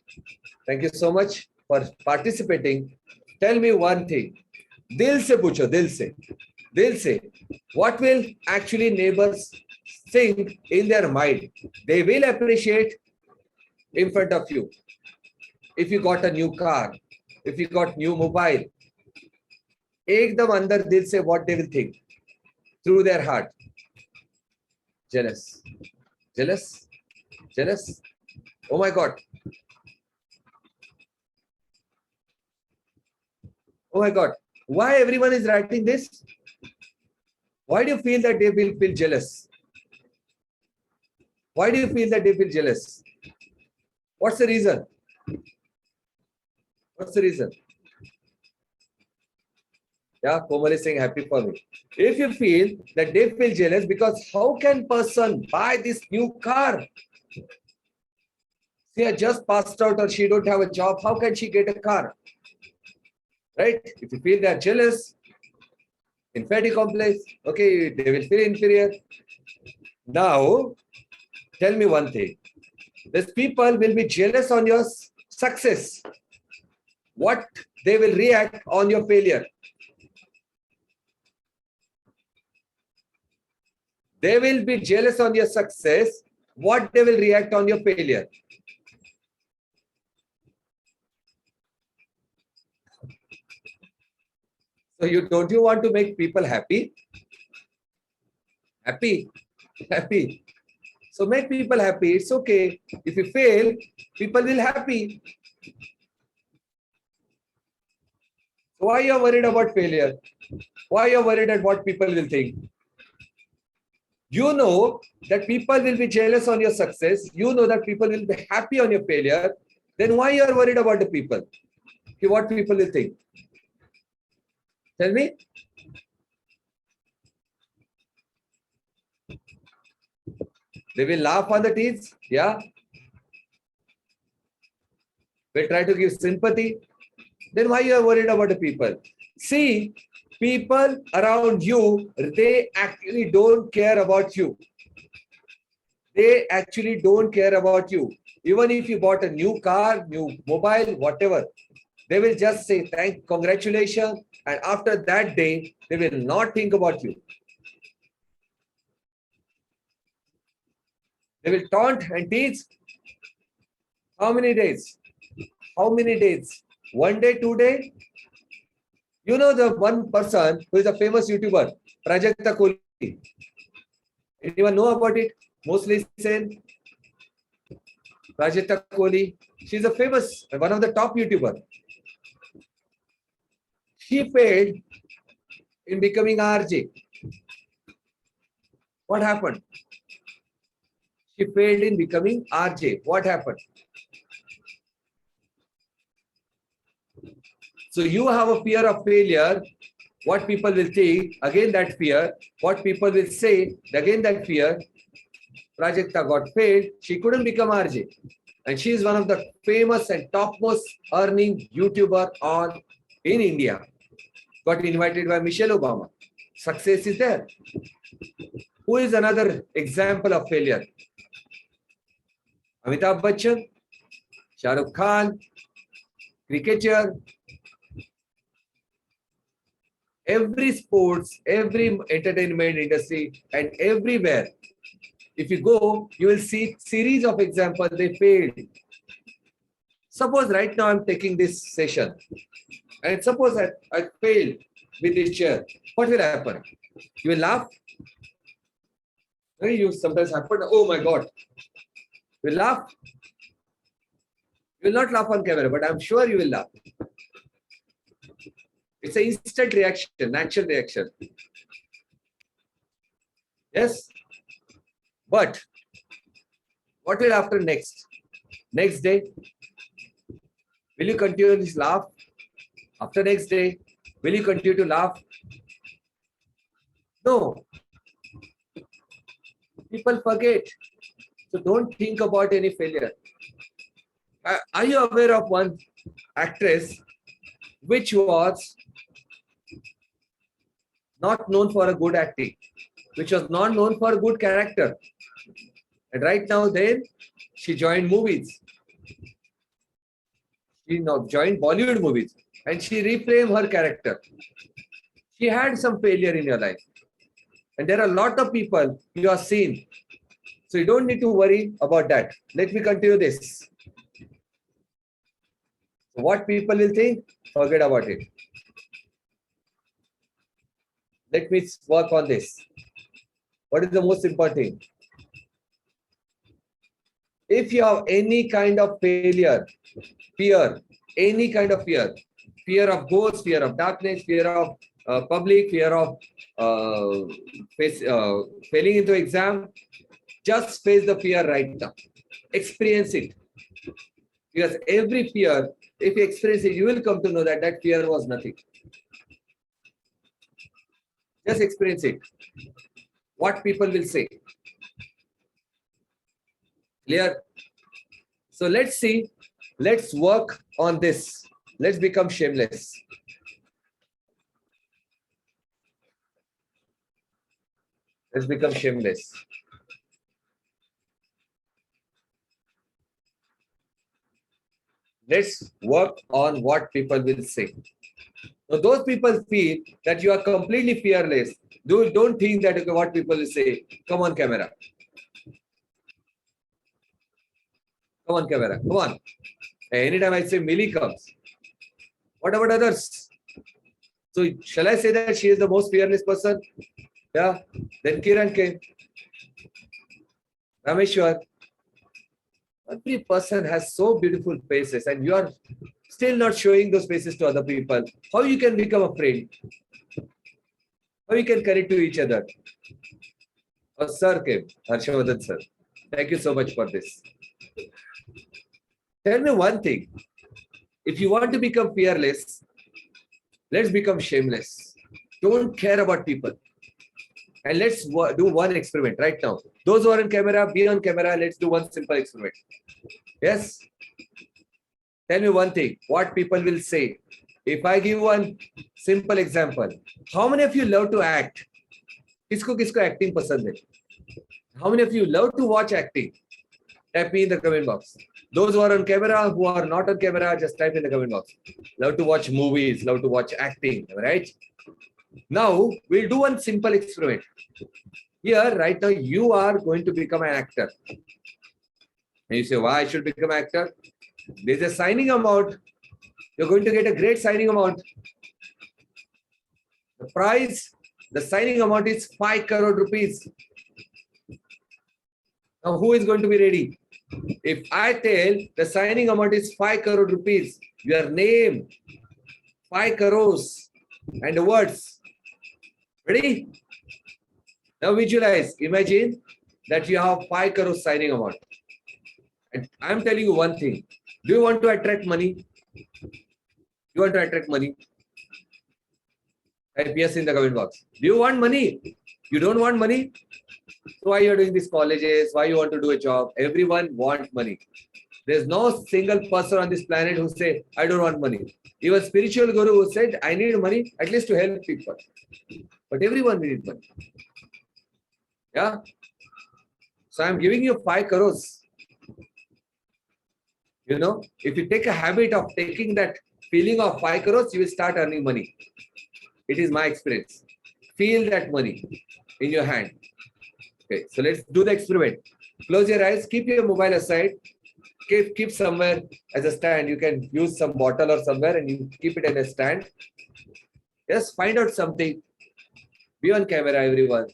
Thank you so much for participating. Tell me one thing. Dil se pucho, dil se. Dil se. What will actually neighbors think in their mind? They will appreciate in front of you. If you got a new car, if you got new mobile, ekdam andar dil se what they will think through their heart. Jealous, jealous, jealous. Oh my God. Oh my God. Why everyone is writing this? Why do you feel that they will feel jealous? Why do you feel that they feel jealous? What's the reason? What's the reason? Yeah, Komal is saying happy for me. If you feel that they feel jealous because how can person buy this new car? She has just passed out or she don't have a job. How can she get a car? Right? If you feel they are jealous, inferiority complex, okay, they will feel inferior. Now, tell me one thing. These people will be jealous on your success. What they will react on your failure. They will be jealous on your success. What they will react on your failure. So don't you want to make people happy? Happy, happy. So make people happy. It's okay. If you fail, people will happy. Why you are worried about failure? Why you are worried at what people will think? You know that people will be jealous on your success. You know that people will be happy on your failure. Then why you are worried about the people? Okay, what people will think? Tell me. They will laugh on the teeth. Yeah. They try to give sympathy. Then why you are worried about the people? See, people around you, they actually don't care about you. They actually don't care about you. Even if you bought a new car, new mobile, whatever, they will just say, congratulations. And after that day, they will not think about you. They will taunt and tease. How many days? How many days? 1 day, 2 days? You know the one person who is a famous YouTuber, Prajakta Kohli. Anyone know about it? Mostly saying Prajakta Kohli. She's a famous, one of the top YouTuber. She failed in becoming RJ. What happened? She failed in becoming RJ. What happened? So you have a fear of failure. What people will think, again that fear. What people will say, again that fear. Prajakta got failed, she couldn't become RJ. And she is one of the famous and topmost earning YouTuber in India. Got invited by Michelle Obama. Success is there. Who is another example of failure? Amitabh Bachchan, Shah Rukh Khan, cricketer. Every sports, every entertainment industry, and everywhere, if you go, you will see series of examples they failed. Suppose right now I'm taking this session, and suppose I failed with this chair. What will happen? You will laugh. You sometimes happen. Oh my God! You will laugh. You will not laugh on camera, but I'm sure you will laugh. It's an instant reaction, natural reaction. Yes. But what will happen next? Next day, will you continue to laugh? After next day, will you continue to laugh? No. People forget. So don't think about any failure. Are you aware of one actress which was not known for a good acting, which was not known for a good character? And right now then, she joined movies. She now joined Bollywood movies and she reframed her character. She had some failure in your life. And there are a lot of people you have seen. So you don't need to worry about that. Let me continue this. So what people will think, forget about it. Let me work on this. What is the most important thing? If you have any kind of failure, fear, any kind of fear of ghosts, fear of darkness, fear of public, fear of failing into exam, just face the fear right now. Experience it. Because every fear, if you experience it, you will come to know that that fear was nothing. Just experience it. What people will say. Clear? So let's see. Let's work on this. Let's become shameless. Let's become shameless. Let's work on what people will say. So those people feel that you are completely fearless. Don't think that okay, what people will say. Come on, camera. Come on, camera. Come on. Anytime I say Millie comes. What about others? So shall I say that she is the most fearless person? Yeah. Then Kiran came. Rameshwar. Every person has so beautiful faces and you are still not showing those faces to other people. How you can become a friend? How you can connect to each other? Oh, sir came. Harshavardhan sir. Thank you so much for this. Tell me one thing. If you want to become fearless, let's become shameless. Don't care about people. And let's do one experiment right now. Those who are on camera, be on camera. Let's do one simple experiment. Yes? Tell me one thing. What people will say. If I give one simple example. How many of you love to act? Kisko acting pasand hai? How many of you love to watch acting? Type me in the comment box. Those who are on camera, who are not on camera, just type in the comment box. Love to watch movies, love to watch acting, right? Now, we'll do one simple experiment. Here, right now, you are going to become an actor. And you say, why I should become an actor? There's a signing amount. You're going to get a great signing amount. The price, the signing amount is 5 crore rupees. Now, who is going to be ready? If I tell the signing amount is 5 crore rupees, your name, 5 crores, and the words. Ready? Now visualize. Imagine that you have 5 crore signing amount. And I'm telling you one thing. Do you want to attract money? You want to attract money? Type yes in the comment box. Do you want money? You don't want money? So why you are doing these colleges? Why you want to do a job? Everyone wants money. There's no single person on this planet who say, I don't want money. Even spiritual guru who said, I need money at least to help people. But everyone needs money. Yeah. So I'm giving you 5 crores. You know, if you take a habit of taking that feeling of 5 crores, you will start earning money. It is my experience. Feel that money in your hand. Okay, so let's do the experiment. Close your eyes, keep your mobile aside, keep somewhere as a stand. You can use some bottle or somewhere and you keep it in a stand. Just find out something. Be on camera, everyone.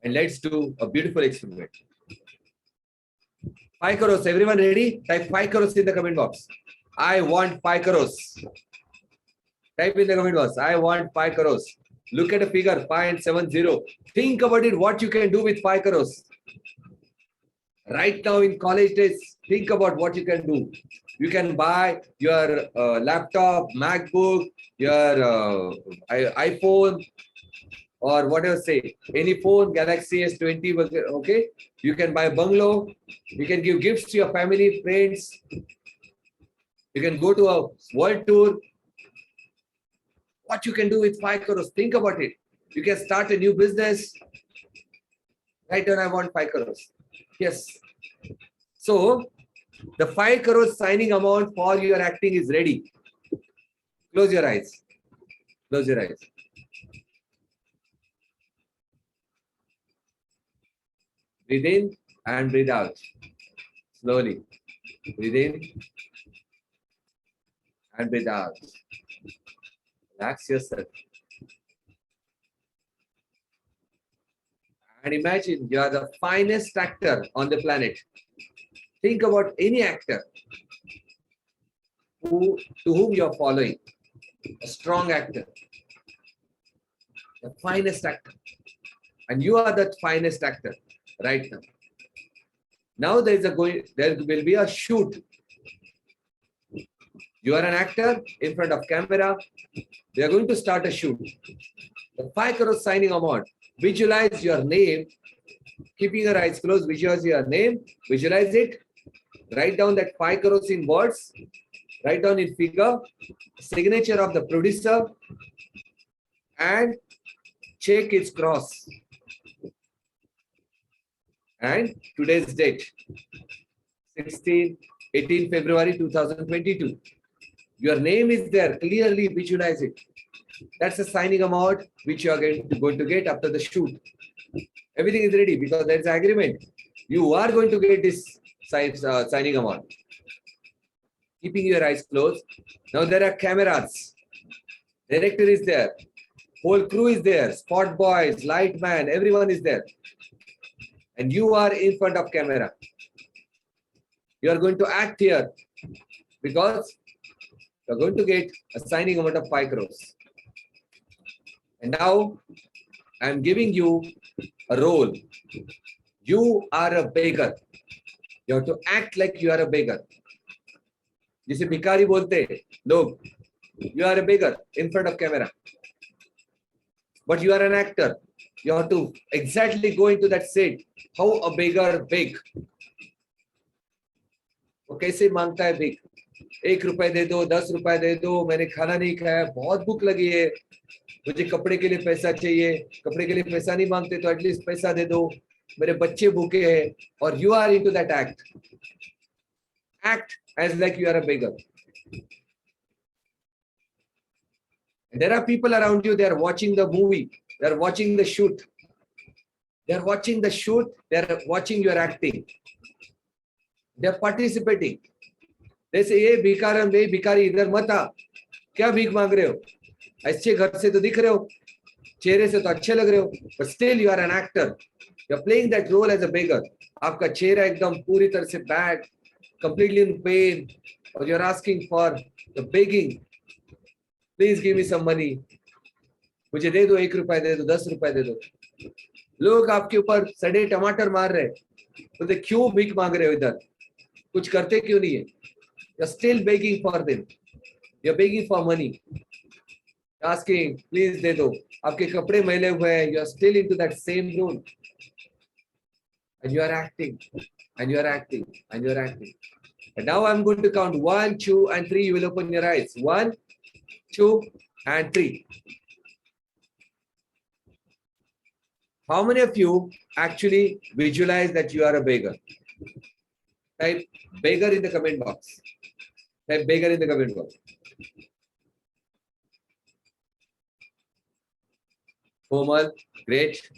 And let's do a beautiful experiment. 5 crores. Everyone ready? Type 5 crores in the comment box. I want 5 crores. Type in the comment box. I want 5 crores. Look at the figure 570. Think about it. What you can do with 5 crores. Right now in college days, think about what you can do. You can buy your laptop, MacBook, your iPhone, or whatever say, any phone, Galaxy S20, okay? You can buy a bungalow. You can give gifts to your family, friends. You can go to a world tour. What you can do with 5 crores, think about it. You can start a new business. Right now, I want 5 crores. Yes. So, the 5 crores signing amount for your acting is ready. Close your eyes. Close your eyes. Breathe in and breathe out. Slowly. Breathe in and breathe out. Relax yourself. And imagine you are the finest actor on the planet. Think about any actor to whom you are following. A strong actor. The finest actor. And you are that finest actor right now. Now there will be a shoot. You are an actor in front of camera. They are going to start a shoot. The 5 crores signing amount. Visualize your name. Keeping your eyes closed, visualize your name. Visualize it. Write down that 5 crores in words. Write down in figure. Signature of the producer. And check its cross. And today's date. 18 February 2022. Your name is there. Clearly visualize it. That's the signing amount which you are going to get after the shoot. Everything is ready because there's an agreement. You are going to get this signing amount. Keeping your eyes closed. Now there are cameras. Director is there. Whole crew is there. Spot boys, light man, everyone is there. And you are in front of camera. You are going to act here because you are going to get a signing amount of 5 crores. And now I am giving you a role. You are a beggar. You have to act like you are a beggar. जिसे भिखारी बोलते हैं लोग. You are a beggar in front of camera. But you are an actor. You have to exactly go into that set. How a beggar beg. वो कैसे मांगता है भीख. 1 रुपए दे दो, 10 रुपए दे दो, मैंने खाना नहीं खाया, बहुत भूख लगी है, मुझे कपड़े के लिए पैसा चाहिए, कपड़े के लिए पैसा नहीं मांगते तो एटलीस्ट पैसा दे दो, मेरे बच्चे भूखे हैं. और you are into that act. Act as like you are a beggar. And there are people around you, they are watching the movie, they are watching the shoot. They are watching the shoot, they are watching your acting. They are participating. They say, ये भिखारी इधर मत आ, क्या भीख मांग रहे हो, अच्छे घर से तो दिख रहे हो, चेहरे से तो अच्छे लग रहे हो, but still you are an actor. You are playing that role as a beggar. आपका चेहरा एकदम पूरी तरह से bad, completely in pain, or you are asking for the begging. Please give me some money. मुझे दे दो, 1 रुपए दे दो, 10 रुपए दे दो. लोग आपके ऊपर सड़े टमाटर मार रहे. बोलते क्यों भीख मांग रहे हो इधर, कुछ करते क्यों नहीं है? You're still begging for them. You're begging for money. Asking, please दे दो. आपके कपड़े मैले हुए हैं. You're still into that same role. And you are acting. And you are acting. And you are acting. And now I'm going to count 1, 2, and 3. You will open your eyes. 1, 2, and 3. How many of you actually visualize that you are a beggar? Type beggar in the comment box. Type beggar in the comment box. Komal, great.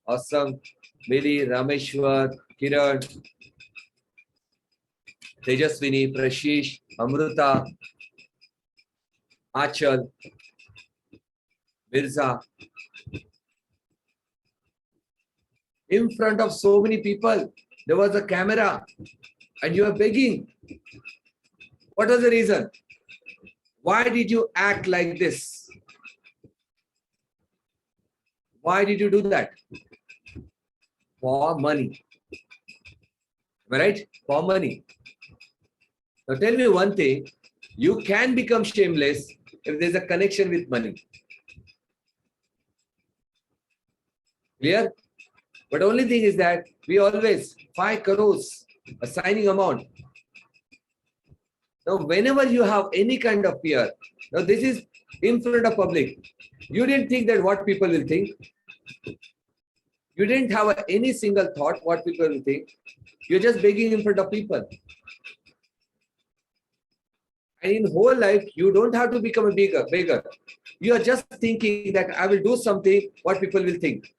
Awesome. Mili, Rameshwar, Kiran, Tejaswini, Prashish, Amruta, Achal, Mirza. In front of so many people, there was a camera and you are begging. What was the reason? Why did you act like this? Why did you do that? For money. Am I right? For money. Now tell me one thing, you can become shameless if there's a connection with money. Clear? But only thing is that we always 5 crores, a signing amount. Now, whenever you have any kind of fear, now this is in front of public. You didn't think that what people will think. You didn't have any single thought what people will think. You're just begging in front of people. And in whole life, you don't have to become a beggar. You are just thinking that I will do something, what people will think.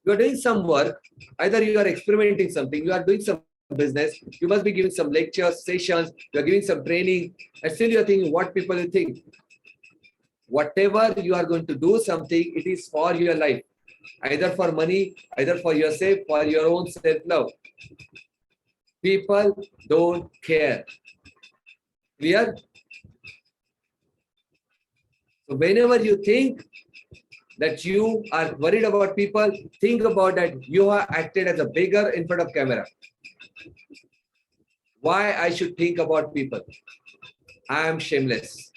You are doing some work, either you are experimenting something, you are doing some business, you must be giving some lectures, sessions, you are giving some training, and still you are thinking what people will think. Whatever you are going to do something, it is for your life, either for money, either for yourself, for your own self-love. People don't care. Clear? So whenever you think that you are worried about people, think about that you are acted as a beggar in front of camera. Why I should think about people? I am shameless.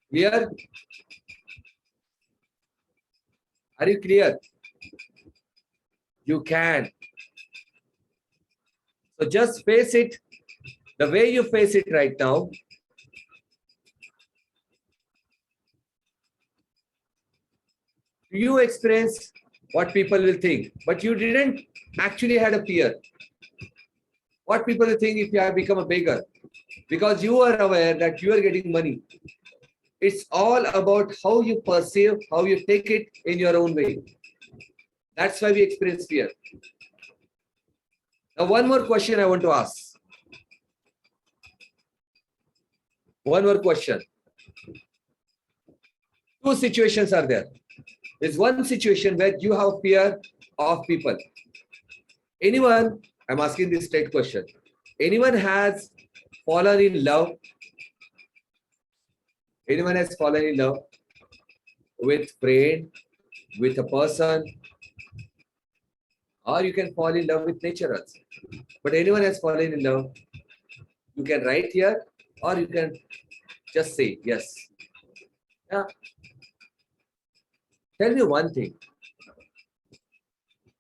Clear? Are you clear? You can. So just face it the way you face it right now. You experience what people will think, but you didn't actually had a fear. What people will think if you have become a beggar, because you are aware that you are getting money. It's all about how you perceive, how you take it in your own way. That's why we experience fear. Now, one more question I want to ask. One more question. Two situations are there. There's one situation where you have fear of people. Anyone, I'm asking this straight question. Anyone has fallen in love? Anyone has fallen in love with friend, with a person? Or you can fall in love with nature also. But anyone has fallen in love? You can write here or you can just say yes. Yeah. Tell me one thing.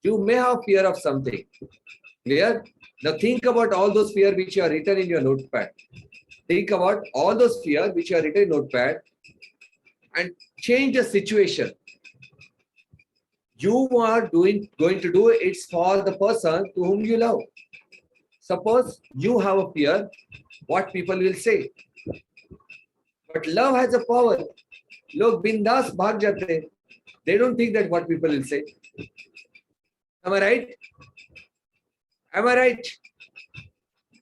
You may have fear of something. Clear? Now think about all those fears which you are written in your notepad. Think about all those fears which you are written in notepad and change the situation. You are going to do it for the person to whom you love. Suppose you have a fear, what people will say. But love has a power. Log bindas bhag jate. They don't think that what people will say. Am I right? Am I right?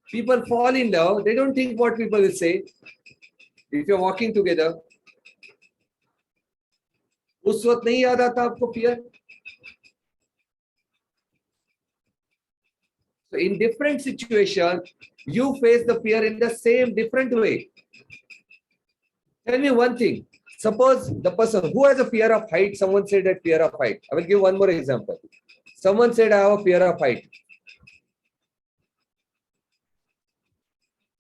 People fall in love. They don't think what people will say. If you're walking together, उस वक्त नहीं याद आता आपको fear? So in different situations, you face the fear in the same different way. Tell me one thing. Suppose the person who has a fear of height, someone said that fear of height. I will give one more example. Someone said, I have a fear of height.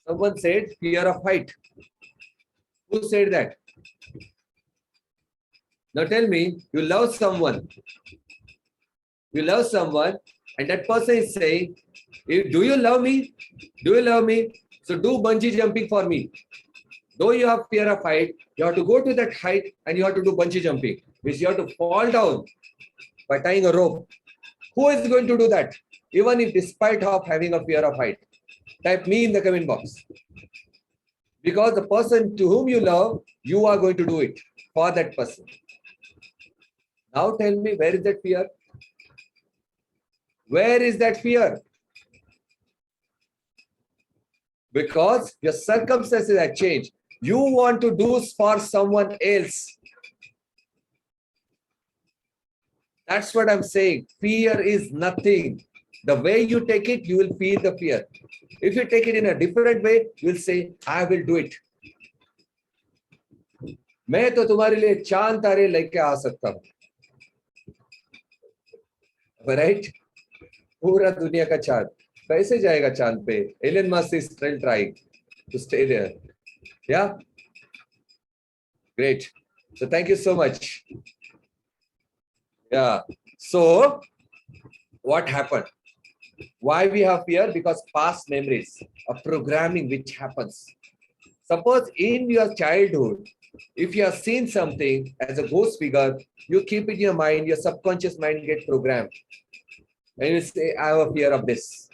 Someone said, fear of height. Who said that? Now tell me, you love someone. You love someone, and that person is saying, do you love me? Do you love me? So do bungee jumping for me. Though you have fear of height, you have to go to that height and you have to do bungee jumping, which you have to fall down by tying a rope. Who is going to do that? Even if despite of having a fear of height. Type me in the comment box. Because the person to whom you love, you are going to do it for that person. Now tell me, where is that fear? Where is that fear? Because your circumstances have changed. You want to do for someone else. That's what I'm saying. Fear is nothing. The way you take it, you will feel the fear. If you take it in a different way, you will say, I will do it. मैं तो तुम्हारे लिए चांद तारे लेके आ सकता हूं. Right? पूरा दुनिया का चांद. कैसे जाएगा चांद पे? Elon Musk is still trying to stay there. Yeah? Great. So thank you so much. Yeah. So what happened? Why we have fear? Because past memories of programming which happens. Suppose in your childhood, if you have seen something as a ghost figure, you keep it in your mind, your subconscious mind gets programmed. And you say, I have a fear of this.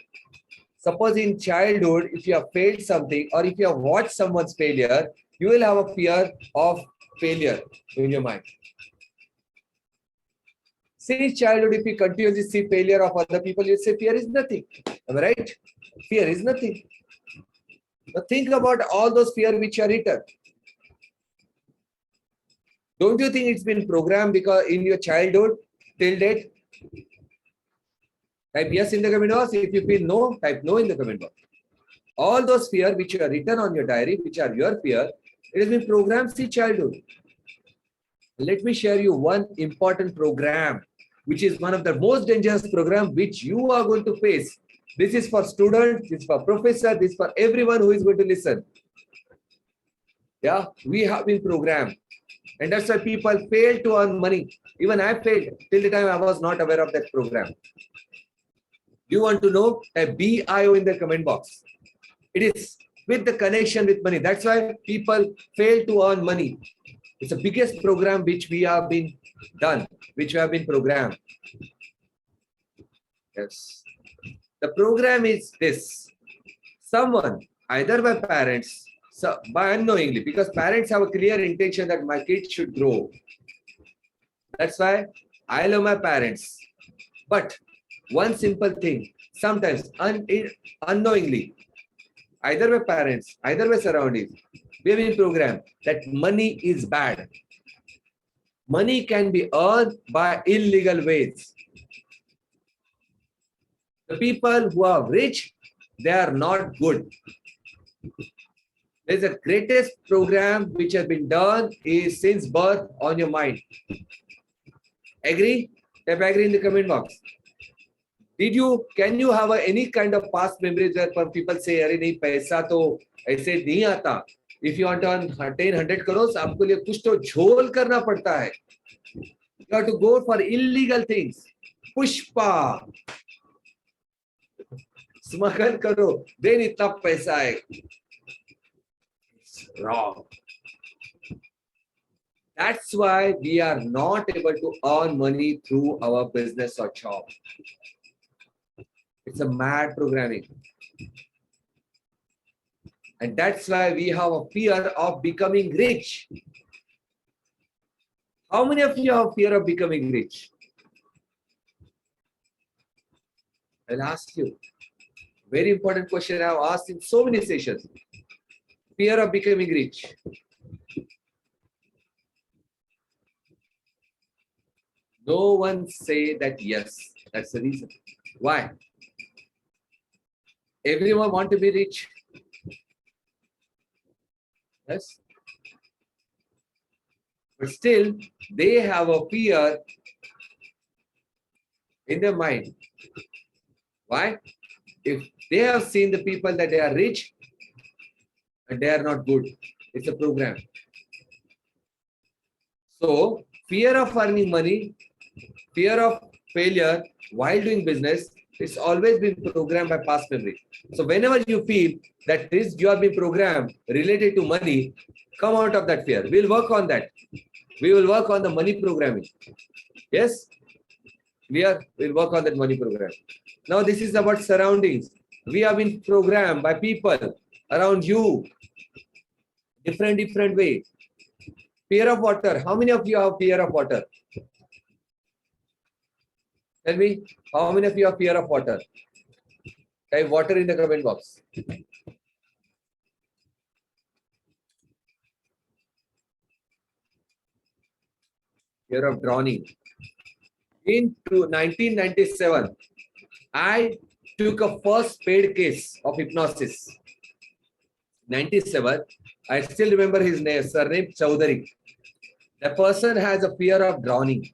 Suppose in childhood, if you have failed something or if you have watched someone's failure, you will have a fear of failure in your mind. Since childhood, if you continuously see failure of other people, you say fear is nothing. Am I right? Fear is nothing. But think about all those fear which are written. Don't you think it's been programmed because in your childhood till date? Type yes in the comment box. If you feel no, type no in the comment box. All those fear which are written on your diary, which are your fear, it has been programmed since childhood. Let me share you one important program, which is one of the most dangerous program which you are going to face. This is for students, this is for professor, this is for everyone who is going to listen. Yeah, we have been programmed. And that's why people fail to earn money. Even I failed till the time I was not aware of that program. You want to know? Type BIO in the comment box. It is with the connection with money. That's why people fail to earn money. It's the biggest program which we have been done, which we have been programmed. Yes. The program is this. Someone, either by parents, so by unknowingly, because parents have a clear intention that my kid should grow. That's why I love my parents. But one simple thing, sometimes unknowingly, either by parents, either by surroundings, we have been programmed that money is bad. Money can be earned by illegal ways. The people who are rich, they are not good. There's the greatest program which has been done is since birth on your mind. Agree? Type agree in the comment box. Can you have any kind of past memories where people say, अरे नहीं पैसा तो ऐसे नहीं आता. If you want to earn 100 crores, आपको लिए कुछ तो झोल करना पड़ता है. You have to go for illegal things. Pushpa. Smuggle करो, then इतना पैसा आएगा. Wrong. That's why we are not able to earn money through our business or job. It's a mad programming. And that's why we have a fear of becoming rich. How many of you have fear of becoming rich? I'll ask you. Very important question I have asked in so many sessions. Fear of becoming rich. No one say that yes. That's the reason. Why? Everyone want to be rich. Yes. But still, they have a fear. in their mind. Why? If they have seen the people that they are rich and they are not good, it's a program. So fear of earning money, fear of failure while doing business, it's always been programmed by past memory. So whenever you feel that this you have been programmed related to money, come out of that fear. We'll work on that. We will work on the money programming. Yes? We'll work on that money program. Now this is about surroundings. We have been programmed by people around you, different ways. Fear of water. How many of you have fear of water? Tell me, how many of you have fear of water? Type water in the comment box. Fear of drowning. In 1997, I took a first paid case of hypnosis. 97, I still remember his name, surname Chowdhury. The person has a fear of drowning.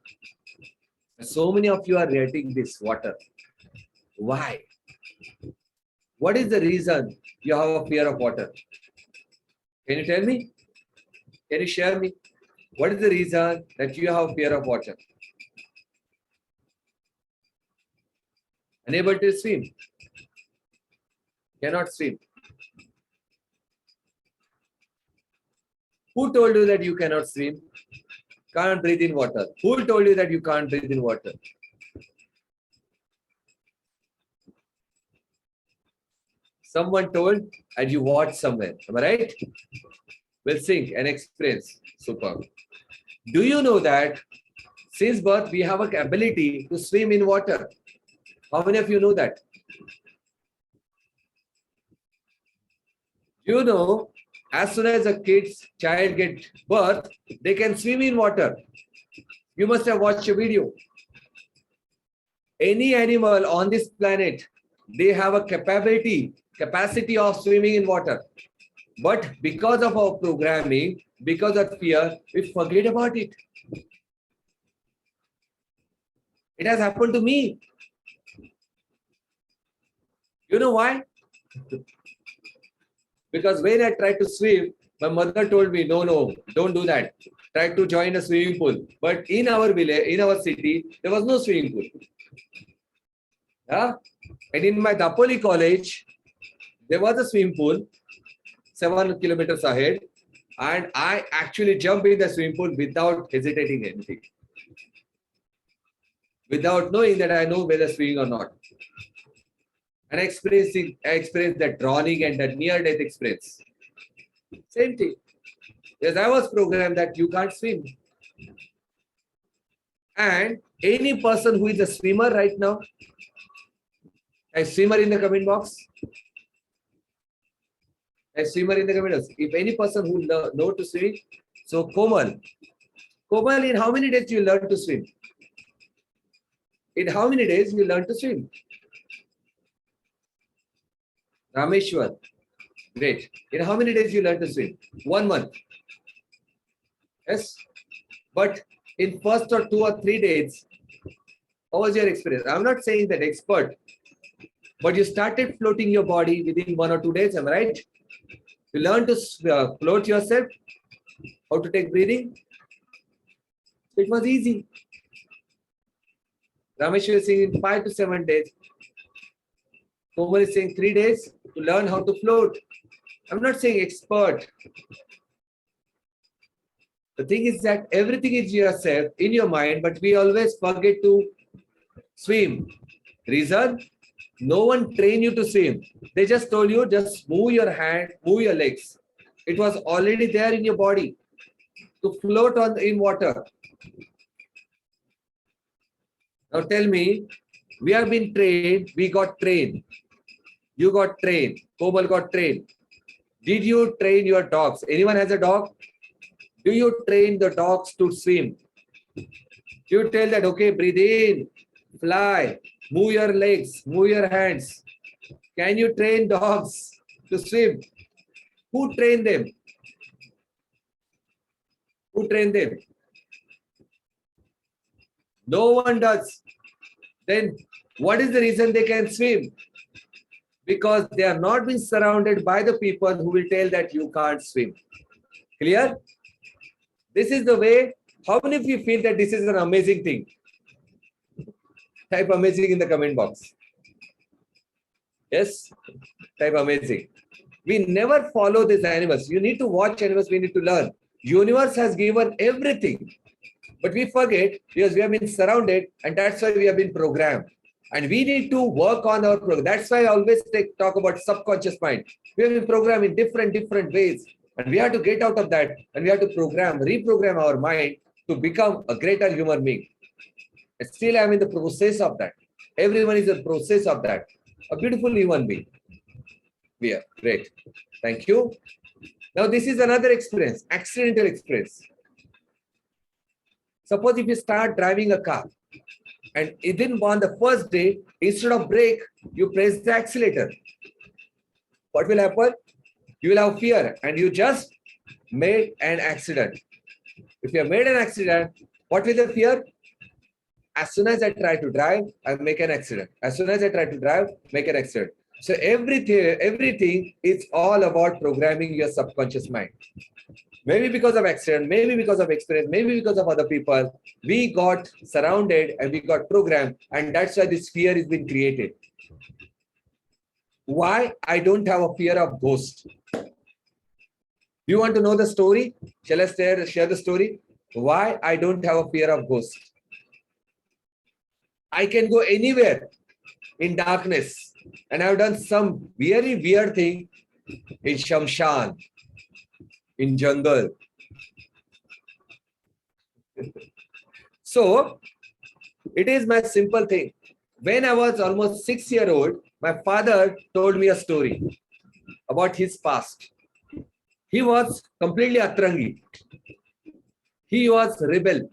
So many of you are rating this water. Why? What is the reason you have a fear of water? Can you tell me? Can you share me? What is the reason that you have fear of water? Unable to swim. Cannot swim. Who told you that you cannot swim? Can't breathe in water. Who told you that you can't breathe in water? Someone told and you watched somewhere. Am I right? We'll sing and experience. Superb. Do you know that since birth we have an ability to swim in water? How many of you know that? You know, as soon as a child gets birth, they can swim in water. You must have watched a video. Any animal on this planet, they have a capacity of swimming in water. But because of our programming, because of fear, we forget about it. It has happened to me. You know why? Because when I tried to swim, my mother told me, no, don't do that. Try to join a swimming pool. But in our village, in our city, there was no swimming pool. Yeah? And in my Dapoli college, there was a swimming pool 7 kilometers ahead. And I actually jumped in the swimming pool without hesitating anything. Without knowing that I know whether swimming or not. And I experienced that drowning and that near-death experience. Same thing. Yes, I was programmed that you can't swim. And any person who is a swimmer right now, a swimmer in the comment box. A swimmer in the comment box. If any person who know to swim, so Komal, in how many days you learn to swim? In how many days you learn to swim? Rameshwar, great. In how many days you learn to swim? 1 month. Yes. But in first or 2 or 3 days, how was your experience? I'm not saying that expert, but you started floating your body within 1 or 2 days, am I right? You learn to float yourself, how to take breathing. It was easy. Rameshwar is saying in 5 to 7 days. Komal is saying 3 days to learn how to float. I'm not saying expert. The thing is that everything is yourself in your mind, but we always forget to swim. Reason? No one trained you to swim. They just told you just move your hand, move your legs. It was already there in your body to float in water. Now tell me, we have been trained, we got trained. You got trained. Komal got trained. Did you train your dogs? Anyone has a dog? Do you train the dogs to swim? Do you tell that, okay, breathe in, fly, move your legs, move your hands? Can you train dogs to swim? Who trained them? Who trained them? No one does. Then what is the reason they can swim? Because they are not being surrounded by the people who will tell that you can't swim. Clear? This is the way. How many of you feel that this is an amazing thing? Type amazing in the comment box. Yes? Type amazing. We never follow these animals. You need to watch animals. We need to learn. Universe has given everything. But we forget because we have been surrounded, and that's why we have been programmed. And we need to work on our program. That's why I always talk about subconscious mind. We have been programmed in different ways. And we have to get out of that. And we have to reprogram our mind to become a greater human being. And still, I'm in the process of that. Everyone is in the process of that. A beautiful human being. We are great. Thank you. Now, this is another experience, accidental experience. Suppose if you start driving a car and it didn't on the first day, instead of brake, you press the accelerator. What will happen? You will have fear and you just made an accident. If you have made an accident, what will the fear? As soon as I try to drive, I make an accident. As soon as I try to drive, make an accident. So everything is all about programming your subconscious mind. Maybe because of accident, maybe because of experience, maybe because of other people, we got surrounded and we got programmed, and that's why this fear has been created. Why I don't have a fear of ghosts? Do you want to know the story? Shall I share the story? Why I don't have a fear of ghosts? I can go anywhere in darkness, and I've done some very weird thing in Shamshan, in jungle. So it is my simple thing. When I was almost 6 years old, my father told me a story about his past. He was completely atrangi. He was rebel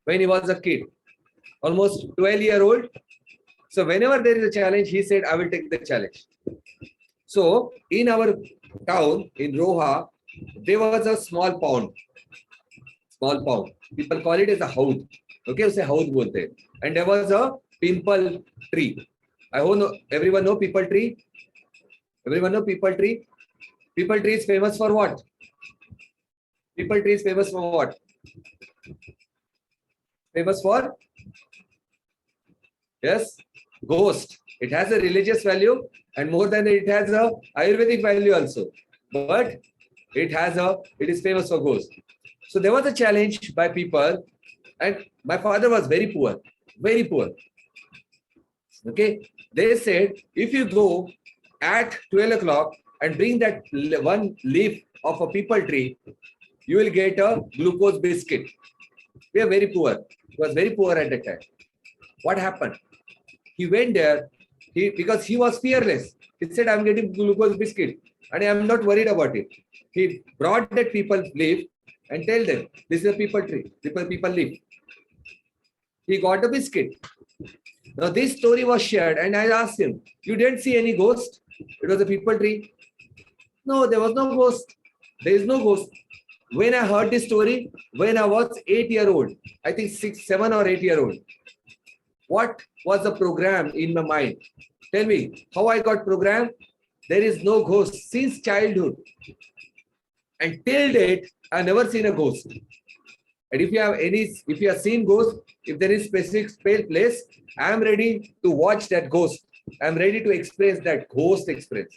when he was a kid, almost 12-year-old. So whenever there is a challenge, he said, I will take the challenge. So in our town, in Roha, there was a small pond. Small pond. People call it as a houd. Okay, say houd bolte. And there was a pimple tree. I hope everyone know people tree. Everyone know people tree. People tree is famous for what? People tree is famous for what? Famous for? Yes, ghost. It has a religious value, and more than it has a Ayurvedic value also. But it is famous for ghost. So there was a challenge by people, and my father was very poor, very poor. Okay, they said if you go at 12 o'clock and bring that one leaf of a people tree, you will get a glucose biscuit. We are very poor. He was very poor at that time. What happened? He went there because he was fearless. He said, I'm getting glucose biscuit and I'm not worried about it. He brought that people leaf and tell them, this is a people tree, people leaf. He got a biscuit. Now this story was shared and I asked him, you didn't see any ghost? It was a people tree. No, there was no ghost. There is no ghost. When I heard this story, when I was 8-year-old, I think 7 or 8-year-old, what was the program in my mind? Tell me, how I got programmed? There is no ghost since childhood. And till date, I've never seen a ghost. And if you have seen ghost, if there is specific place, I am ready to watch that ghost. I am ready to experience that ghost experience.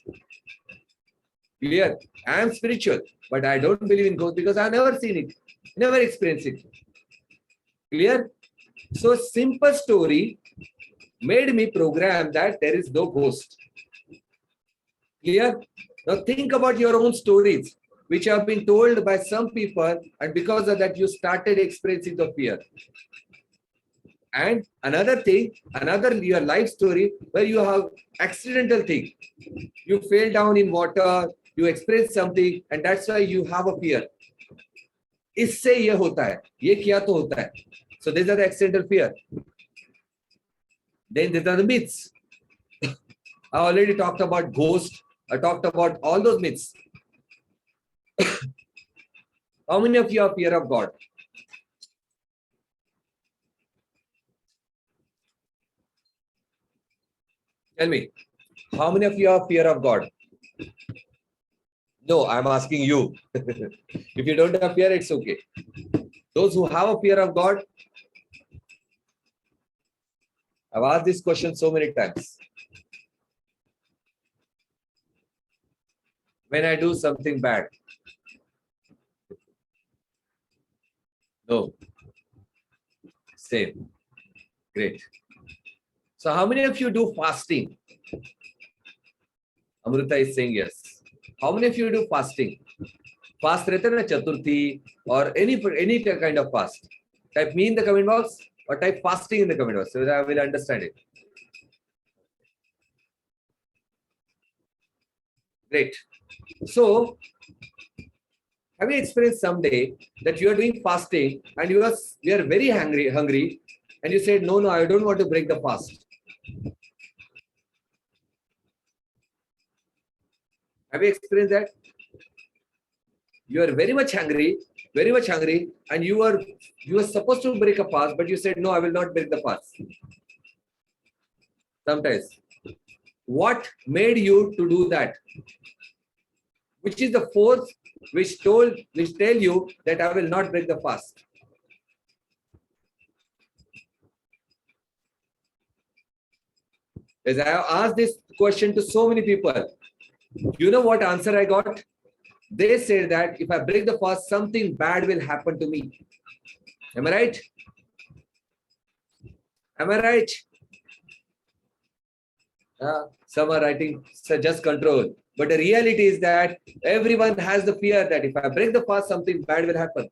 Clear? I am spiritual, but I don't believe in ghost because I've never seen it, never experienced it. Clear? So simple story made me program that there is no ghost. Clear? Now think about your own stories, which have been told by some people, and because of that, you started experiencing the fear. And another thing, your life story where you have accidental thing. You fell down in water, you experienced something, and that's why you have a fear. इससे ये होता है, ये किया तो होता है. So these are the accidental fear. Then these are the myths. I already talked about ghost. I talked about all those myths. How many of you have fear of God? Tell me, how many of you have fear of God? No, I'm asking you. If you don't have fear, it's okay. Those who have a fear of God, I've asked this question so many times. When I do something bad, no, same, great. So how many of you do fasting? Amrita is saying yes. How many of you do fasting? Fast रहते हैं ना चतुर्थी or any kind of fast. Type me in the comment box or type fasting in the comment box so that I will understand it. Great. So have you experienced someday that you are doing fasting and you are very hungry and you said, no, I don't want to break the fast. Have you experienced that? You are very much hungry, and you are supposed to break a fast, but you said, no, I will not break the fast. Sometimes. What made you to do that? Which is the force which tell you that I will not break the fast? As I have asked this question to so many people, you know what answer I got? They said that if I break the fast, something bad will happen to me. Am I right? Am I right? Some are writing, so just control. But the reality is that everyone has the fear that if I break the fast, something bad will happen.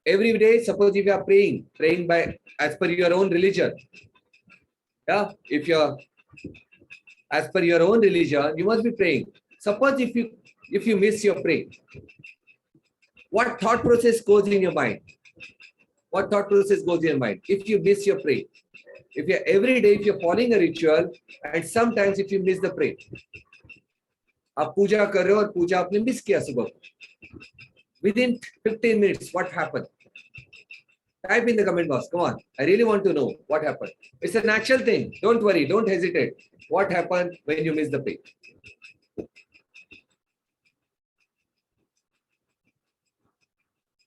Every day, suppose if you are praying by as per your own religion. Yeah, if you're as per your own religion, you must be praying. Suppose if you miss your prayer, what thought process goes in your mind? What thought process goes in your mind? If you miss your prayer, if you're every day, if you're following a ritual, and sometimes if you miss the prayer, आप पूजा कर रहे हो और पूजा आपने miss किया सुबह, within 15 minutes, what happened? Type in the comment box. Come on. I really want to know what happened. It's a natural thing. Don't worry. Don't hesitate. What happened when you miss the prayer?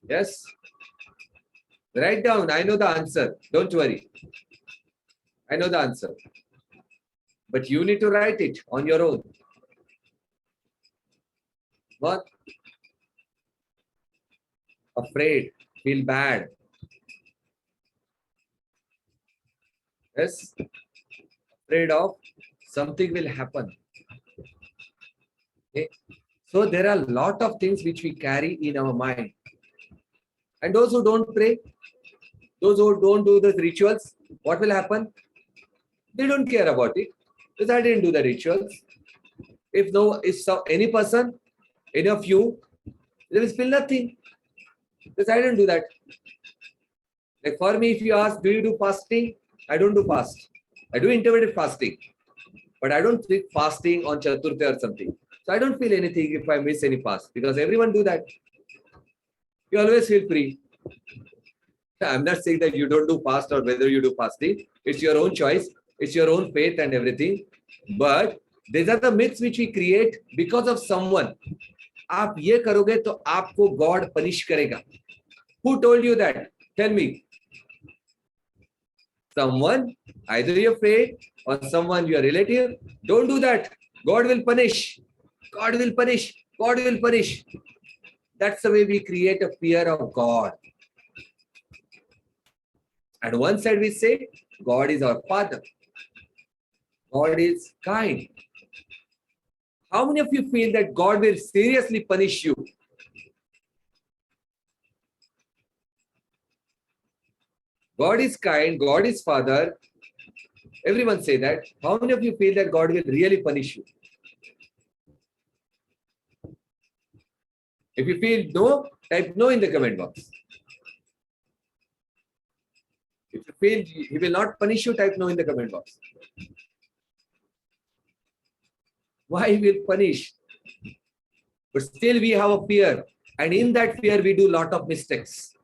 Yes? Write down. I know the answer. Don't worry. I know the answer. But you need to write it on your own. What? Afraid. Feel bad. Yes? Afraid of something will happen. Okay? So there are a lot of things which we carry in our mind. And those who don't pray, those who don't do the rituals, what will happen? They don't care about it. Because I didn't do the rituals. If any person, any of you, there will spill nothing. Because I didn't do that. Like for me, if you ask, do you do fasting? I don't do fast. I do intermittent fasting. But I don't take fasting on Chaturthi or something. So I don't feel anything if I miss any fast. Because everyone do that. You always feel free. I'm not saying that you don't do fast or whether you do fasting. It's your own choice. It's your own faith and everything. But these are the myths which we create because of someone. आप ये करोगे तो आपको God punish करेगा. Who told you that? Tell me. Someone, either your faith or someone, your relative. Don't do that. God will punish. God will punish. God will punish. That's the way we create a fear of God. And one side we say, God is our Father. God is kind. How many of you feel that God will seriously punish you? God is kind, God is Father. Everyone say that. How many of you feel that God will really punish you? If you feel no, type no in the comment box. If you feel He will not punish you, type no in the comment box. Why He will punish? But still we have a fear. And in that fear, we do a lot of mistakes.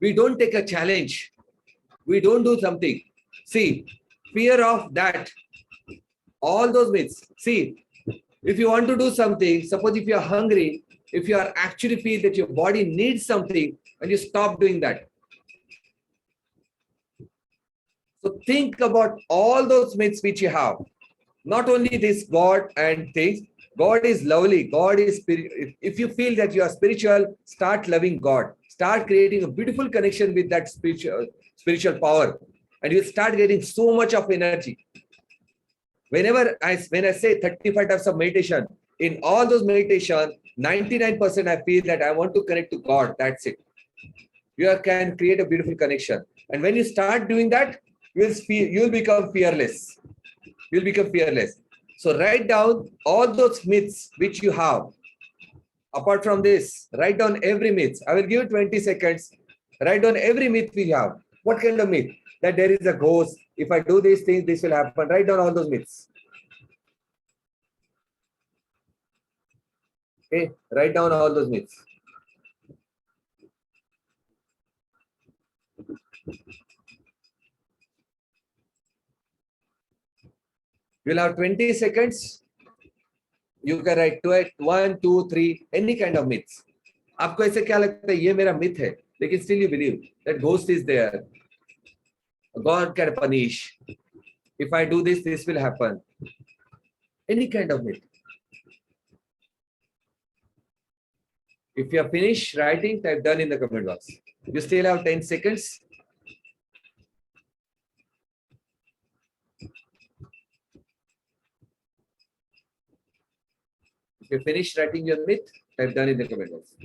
We don't take a challenge. We don't do something. See, fear of that all those myths. See, if you want to do something, suppose if you are hungry, if you are actually feel that your body needs something and you stop doing that. So think about all those myths which you have. Not only this God and things, God is lovely. God is spirit. If you feel that you are spiritual, start loving God. Start creating a beautiful connection with that spiritual power. And you start getting so much of energy. When I say 35 types of meditation, in all those meditation, 99% I feel that I want to connect to God. That's it. You can create a beautiful connection. And when you start doing that, you'll become fearless. You'll become fearless. So write down all those myths which you have. Apart from this, write down every myth. I will give you 20 seconds. Write down every myth we have. What kind of myth? That there is a ghost. If I do these things, this will happen. Write down all those myths. Okay, write down all those myths. You'll have 20 seconds. You can write 1, 2, 3, any kind of myths. आपको ऐसे क्या लगता है ये मेरा myth है, लेकिन still you believe that ghost is there. God can punish. If I do this, this will happen. Any kind of myth. If you have finished writing, type done in the comment box. You still have 10 seconds. If you finish writing your myth, type done in the comment box.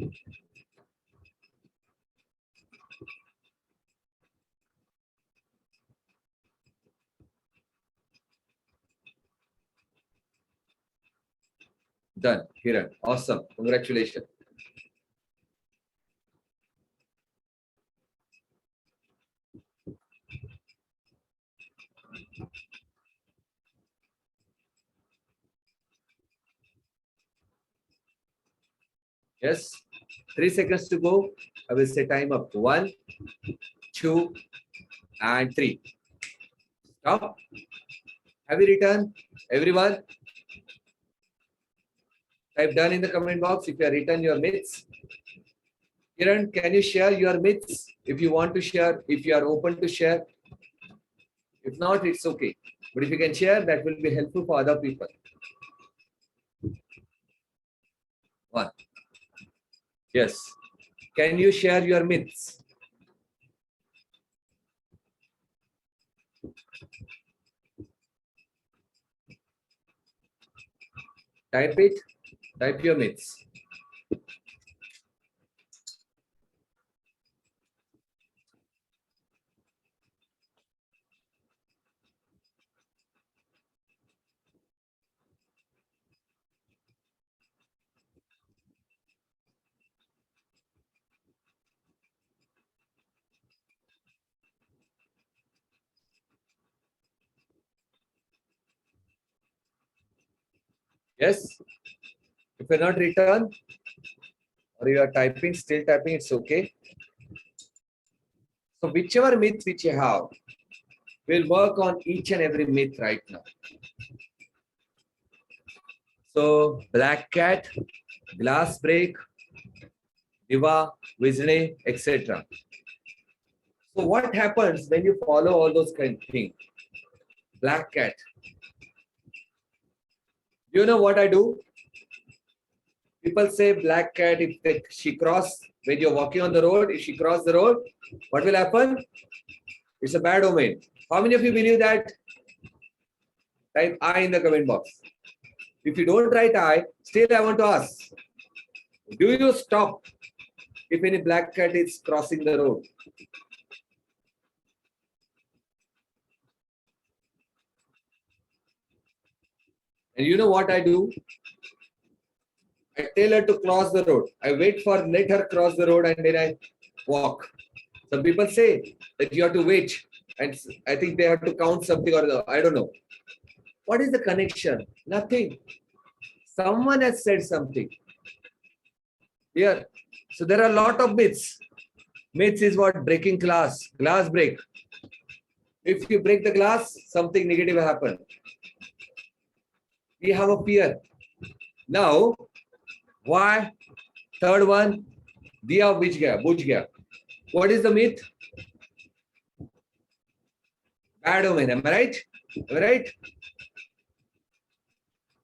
Done, Kiran. Awesome. Congratulations. Yes. 3 seconds to go. I will say time up. 1, 2, and 3. Stop. Have you written? Everyone? Type done in the comment box if you have written your myths. Kiran, can you share your myths if you want to share, if you are open to share? If not, it's okay. But if you can share, that will be helpful for other people. 1. Yes. Can you share your myths? Type it. Type your myths. Yes. If you're not written or you are typing, still typing, it's okay. So whichever myth which you have, we'll work on each and every myth right now. So black cat, glass break, diva, Wisney, etc. So what happens when you follow all those kind of things? Black cat. You know what I do? People say black cat, if she cross, when you're walking on the road, if she cross the road, what will happen? It's a bad omen. How many of you believe that? Type I in the comment box. If you don't write I, still I want to ask, do you stop if any black cat is crossing the road? And you know what I do? I tell her to cross the road. I wait for let her cross the road and then I walk. Some people say that you have to wait, and I think they have to count something or the, I don't know. What is the connection? Nothing. Someone has said something. Here. So there are a lot of myths. Myths is what? Breaking glass break. If you break the glass, something negative will happen. We have a fear. Now, why? Third one, diya buj gaya. What is the myth? Bad omen, am I right? Am I right?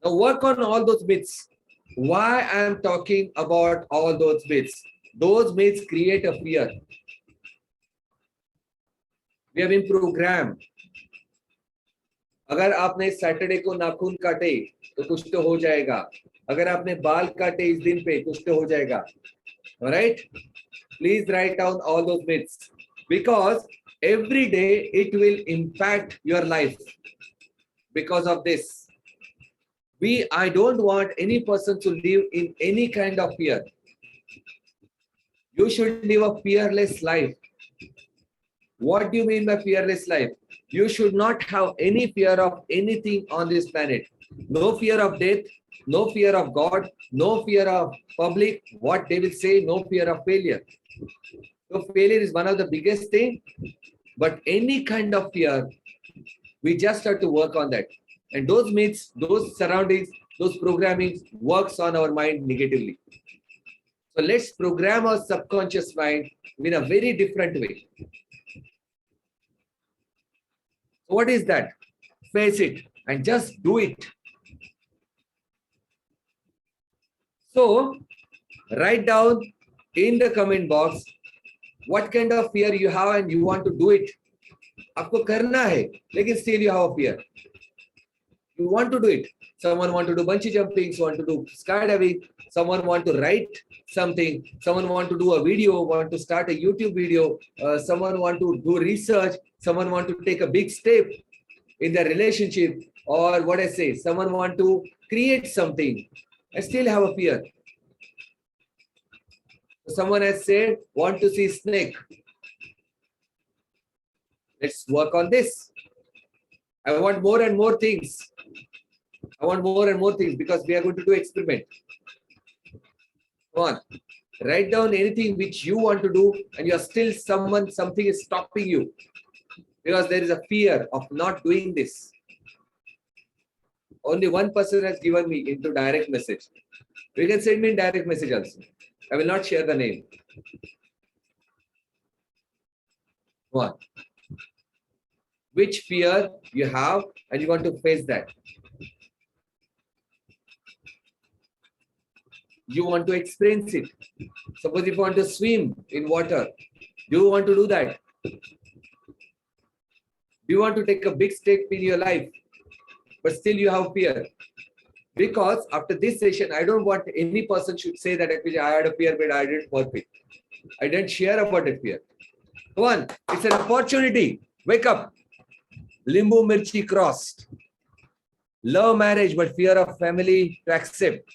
Now work on all those myths. Why I am talking about all those myths? Those myths create a fear. We have been programmed. अगर आपने Saturday को नाखून काटे तो कुछ तो हो जाएगा. अगर आपने बाल काटे इस दिन पे कुछ तो हो जाएगा. Alright? Please write down all those myths because every day it will impact your life because of this. I don't want any person to live in any kind of fear. You should live a fearless life. What do you mean by fearless life? You should not have any fear of anything on this planet. No fear of death, no fear of God, no fear of public, what they will say, no fear of failure. So failure is one of the biggest thing, but any kind of fear, we just have to work on that. And those myths, those surroundings, those programming works on our mind negatively. So let's program our subconscious mind in a very different way. What is that? Face it and just do it. So write down in the comment box what kind of fear you have and you want to do it. आपको करना है, लेकिन still you have a fear. You want to do it. Someone want to do bungee jumping, someone want to do skydiving, someone want to write something, someone want to do a video, want to start a YouTube video, someone want to do research, someone want to take a big step in their relationship, or what I say, someone want to create something. I still have a fear. Someone has said, want to see snake. Let's work on this. I want more and more things. I want more and more things because we are going to do experiment. Come on. Write down anything which you want to do and you are still something is stopping you because there is a fear of not doing this. Only one person has given me into direct message. You can send me in direct message also. I will not share the name. Come on. Which fear you have and you want to face that. You want to experience it. Suppose if you want to swim in water, do you want to do that? Do you want to take a big step in your life, but still you have fear? Because after this session, I don't want any person should say that I had a fear, but I didn't work it. I didn't share about that fear. Come on, it's an opportunity. Wake up. Limbu Mirchi crossed. Love marriage, but fear of family to accept.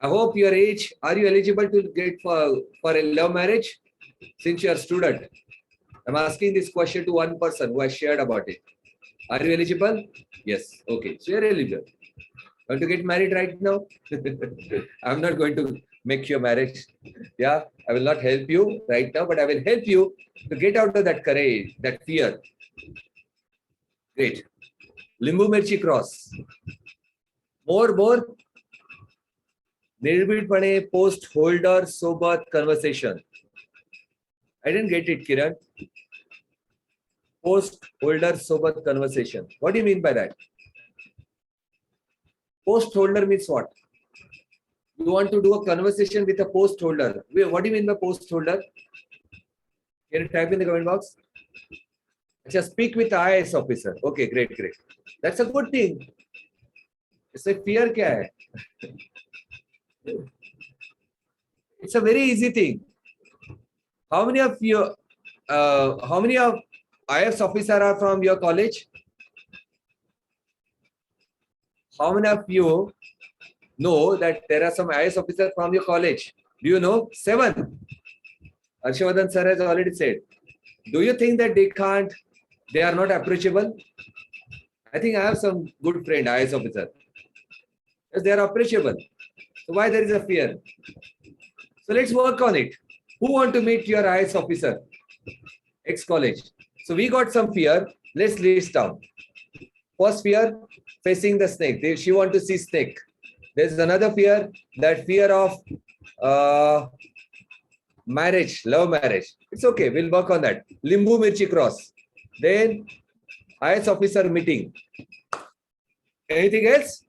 I hope your age, are you eligible to get for a love marriage since you are a student? I'm asking this question to one person who has shared about it. Are you eligible? Yes. Okay. So you're eligible. Want to get married right now? I'm not going to make your marriage. Yeah. I will not help you right now, but I will help you to get out of that courage, that fear. Great. Limbu Mirchi cross. More. Nirbhidpane post holder sobat conversation. I didn't get it, Kiran. Post holder sobat conversation. What do you mean by that? Post holder means what? You want to do a conversation with a post holder. What do you mean by post holder? Can you type in the comment box? Just speak with IAS officer. Okay, great. That's a good thing. It's a fear kya hai? It's a very easy thing. How many of IAS officer are from your college? How many of you know that there are some IAS officers from your college? Do you know? 7. Harshavardhan sir has already said. Do you think that they are not approachable? I think I have some good friend, IAS officer. Yes, they are approachable. So why there is a fear? So let's work on it. Who want to meet your IAS officer? Ex-college. So we got some fear. Let's list down. first fear, facing the snake. She want to see snake. There's another fear, that fear of marriage, love marriage. It's okay. We'll work on that. Limbu Mirchi cross. Then IS officer meeting. Anything else?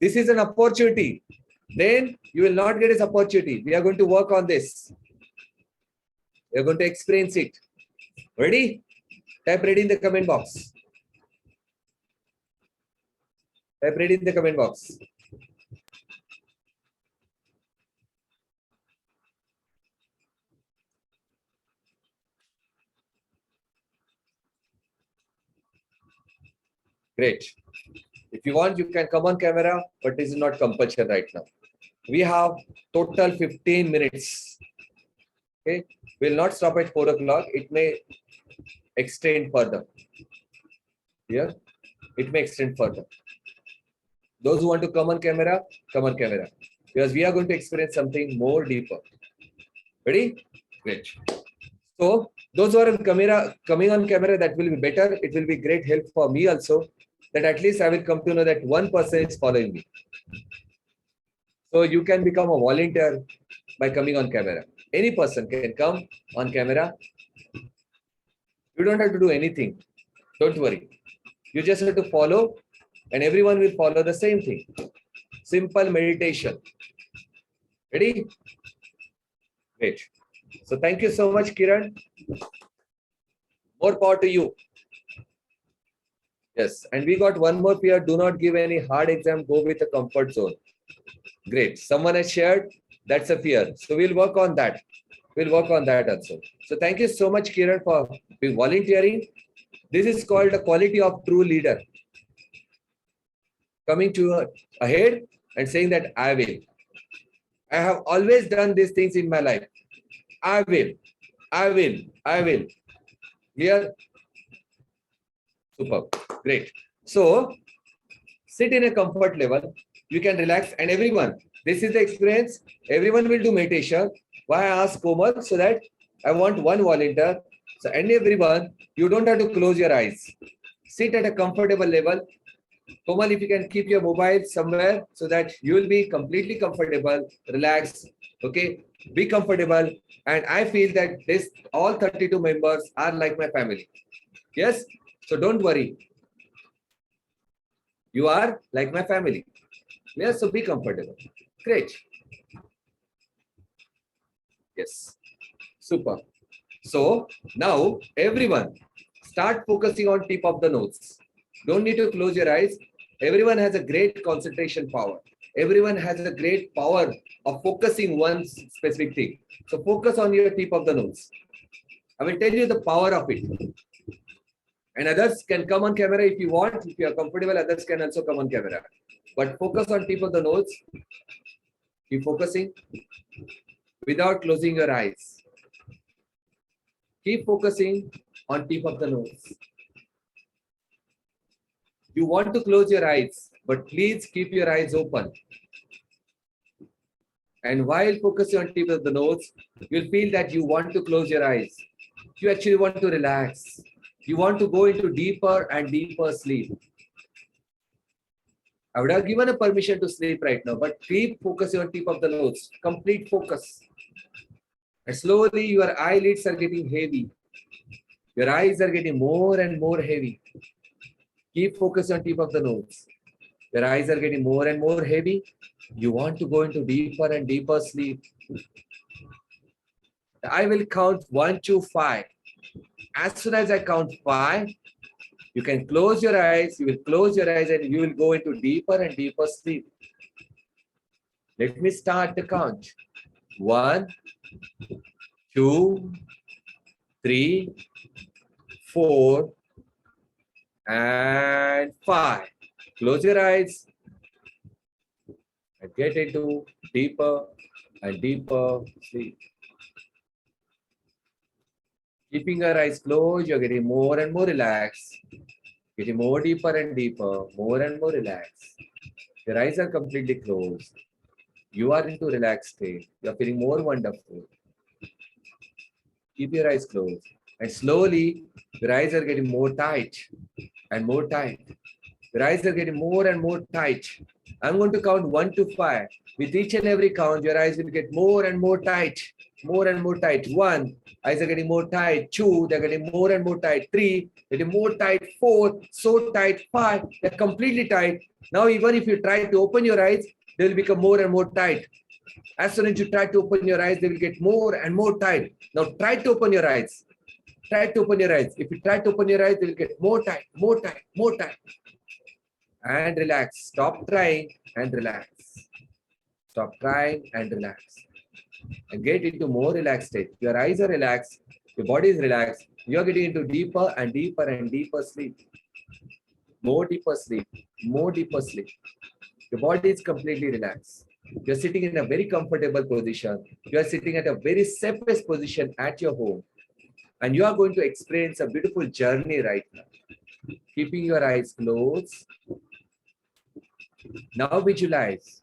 This is an opportunity. Then you will not get this opportunity. We are going to work on this. We are going to experience it. Ready? Type ready in the comment box. Type ready in the comment box. Great. If you want, you can come on camera, but this is not compulsion right now. We have total 15 minutes. Okay. We'll not stop at 4 o'clock. It may extend further. Here, it may extend further. Those who want to come on camera, come on camera. Because we are going to experience something more deeper. Ready? Great. So those who are on camera, coming on camera, that will be better. It will be great help for me also. That at least I will come to know that one person is following me. So you can become a volunteer by coming on camera. Any person can come on camera. You don't have to do anything. Don't worry. You just have to follow, and everyone will follow the same thing. Simple meditation. Ready? Great. So thank you so much, Kiran. More power to you. Yes, and we got one more fear. Do not give any hard exam. Go with a comfort zone. Great. Someone has shared. That's a fear. So we'll work on that. We'll work on that also. So thank you so much, Kiran, for volunteering. This is called the quality of true leader. Coming to ahead and saying that I will. I have always done these things in my life. I will. I will. I will. Clear? Super. Great. So sit in a comfort level. You can relax, and everyone, this is the experience. Everyone will do meditation. Why I ask Komal? So that I want one volunteer. So, and everyone, you don't have to close your eyes. Sit at a comfortable level. Komal, if you can keep your mobile somewhere so that you will be completely comfortable, relax. Okay, be comfortable. And I feel that this all 32 members are like my family. Yes. So don't worry. You are like my family. Yes. So be comfortable. Great. Yes. Super. So now everyone start focusing on tip of the nose. Don't need to close your eyes. Everyone has a great concentration power. Everyone has a great power of focusing one specific thing. So focus on your tip of the nose. I will tell you the power of it. And others can come on camera if you want. If you are comfortable, others can also come on camera. But focus on tip of the nose. Keep focusing without closing your eyes. Keep focusing on tip of the nose. You want to close your eyes, but please keep your eyes open. And while focusing on tip of the nose, you'll feel that you want to close your eyes. You actually want to relax. You want to go into deeper and deeper sleep. I would have given a permission to sleep right now, but keep focusing on tip of the nose. Complete focus. And slowly your eyelids are getting heavy. Your eyes are getting more and more heavy. Keep focusing on tip of the nose. Your eyes are getting more and more heavy. You want to go into deeper and deeper sleep. I will count 1 to 5. As soon as I count 5, you can close your eyes. You will close your eyes and you will go into deeper and deeper sleep. Let me start the count. 1, 2, 3, 4, and 5. Close your eyes and get into deeper and deeper sleep. Keeping your eyes closed, you're getting more and more relaxed. Getting more deeper and deeper, more and more relaxed. Your eyes are completely closed. You are into relaxed state. You're feeling more wonderful. Keep your eyes closed. And slowly, your eyes are getting more tight and more tight. Your eyes are getting more and more tight. I'm going to count 1 to 5. With each and every count, your eyes will get more and more tight. More and more tight. 1, eyes are getting more tight. 2, they're getting more and more tight. 3, getting more tight. 4, so tight. 5, they're completely tight. Now, even if you try to open your eyes, they will become more and more tight. As soon as you try to open your eyes, they will get more and more tight. Now, try to open your eyes. Try to open your eyes. If you try to open your eyes, they will get more tight, more tight, more tight. And relax. Stop trying and relax. Stop trying and relax. And get into more relaxed state. Your eyes are relaxed. Your body is relaxed. You are getting into deeper and deeper and deeper sleep. More deeper sleep. More deeper sleep. Your body is completely relaxed. You're sitting in a very comfortable position. You are sitting at a very safest position at your home. And you are going to experience a beautiful journey right now. Keeping your eyes closed. Now visualize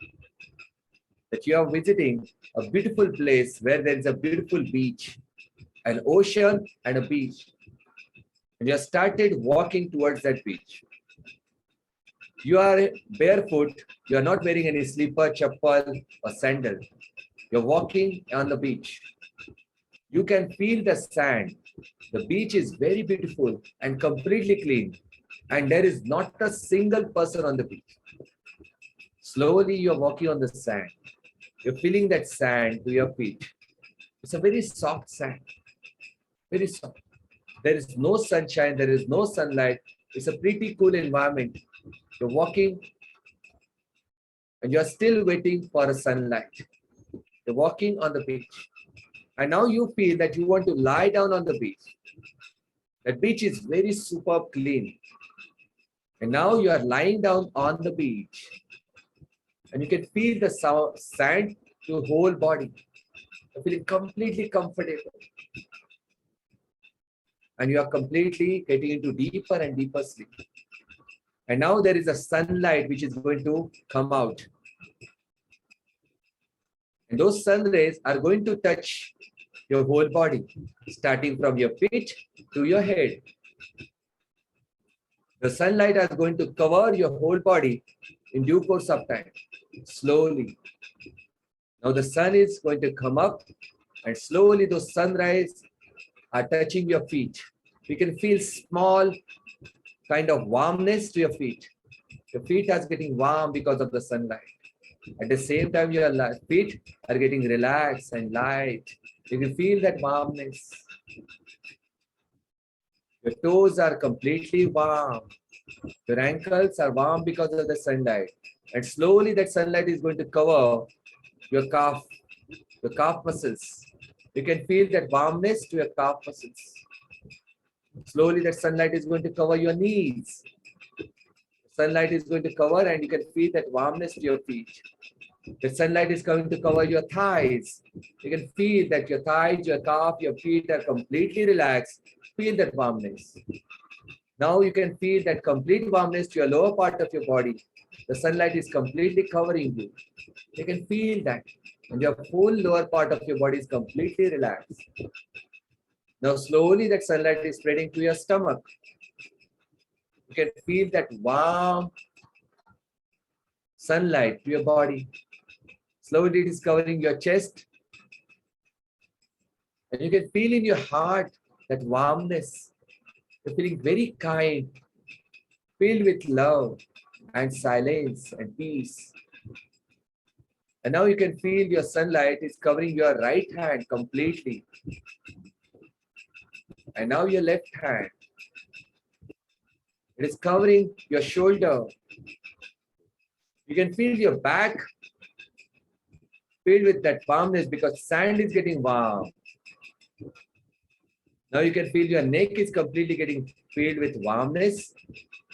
that you are visiting a beautiful place where there is a beautiful beach, an ocean and a beach. And you have started walking towards that beach. You are barefoot. You are not wearing any slipper, chappal or sandal. You're walking on the beach. You can feel the sand. The beach is very beautiful and completely clean. And there is not a single person on the beach. Slowly, you're walking on the sand. You're feeling that sand to your feet. It's a very soft sand. Very soft. There is no sunshine. There is no sunlight. It's a pretty cool environment. You're walking and you're still waiting for a sunlight. You're walking on the beach. And now you feel that you want to lie down on the beach. That beach is very superb clean. And now you are lying down on the beach. And you can feel the sand to your whole body. You're feeling completely comfortable. And you are completely getting into deeper and deeper sleep. And now there is a sunlight which is going to come out. And those sun rays are going to touch your whole body, starting from your feet to your head. The sunlight is going to cover your whole body in due course of time, slowly. Now the sun is going to come up and slowly those sun rays are touching your feet. You can feel small kind of warmness to your feet. Your feet are getting warm because of the sunlight. At the same time, your feet are getting relaxed and light. You can feel that warmness. Your toes are completely warm. Your ankles are warm because of the sunlight. And slowly that sunlight is going to cover your calf muscles. You can feel that warmness to your calf muscles. Slowly that sunlight is going to cover your knees. Sunlight is going to cover and you can feel that warmness to your feet. The sunlight is going to cover your thighs. You can feel that your thighs, your calf, your feet are completely relaxed. Feel that warmness. Now you can feel that complete warmness to your lower part of your body. The sunlight is completely covering you. You can feel that. And your whole lower part of your body is completely relaxed. Now slowly that sunlight is spreading to your stomach. You can feel that warm sunlight to your body. Slowly it is covering your chest. And you can feel in your heart that warmness. You're feeling very kind, filled with love and silence and peace. And now you can feel your sunlight is covering your right hand completely. And now your left hand. It is covering your shoulder. You can feel your back filled with that warmness because sand is getting warm. Now you can feel your neck is completely getting filled with warmness.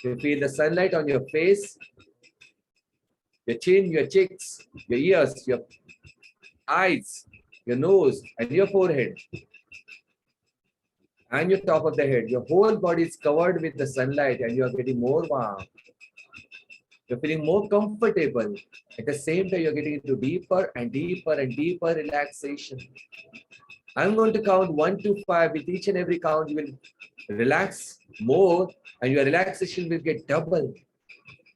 You feel the sunlight on your face, your chin, your cheeks, your ears, your eyes, your nose, and your forehead. And your top of the head. Your whole body is covered with the sunlight and you are getting more warm. You're feeling more comfortable. At the same time, you're getting into deeper and deeper and deeper relaxation. I'm going to count 1 to 5. With each and every count, you will relax more and your relaxation will get double.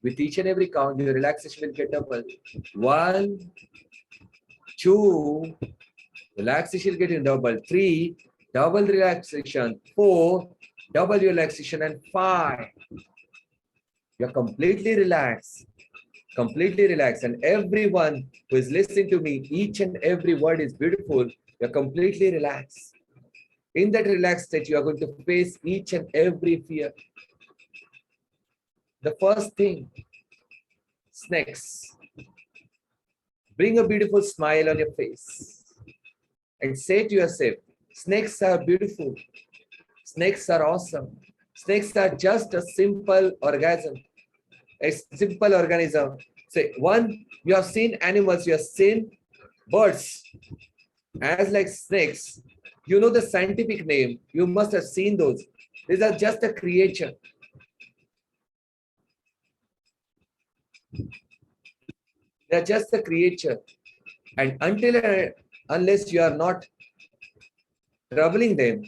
With each and every count, your relaxation will get double. 1, 2, relaxation getting double. 3, double relaxation. 4, double relaxation. And 5, you're completely relaxed. Completely relaxed. And everyone who is listening to me, each and every word is beautiful. You're completely relaxed. In that relaxed state, you are going to face each and every fear. The first thing, snakes. Bring a beautiful smile on your face and say to yourself, snakes are beautiful. Snakes are awesome. Snakes are just a simple organism. A simple organism. Say, one, you have seen animals, you have seen birds. As like snakes, you know the scientific name. You must have seen those. These are just a creature. They are just a creature. And unless you are not troubling them,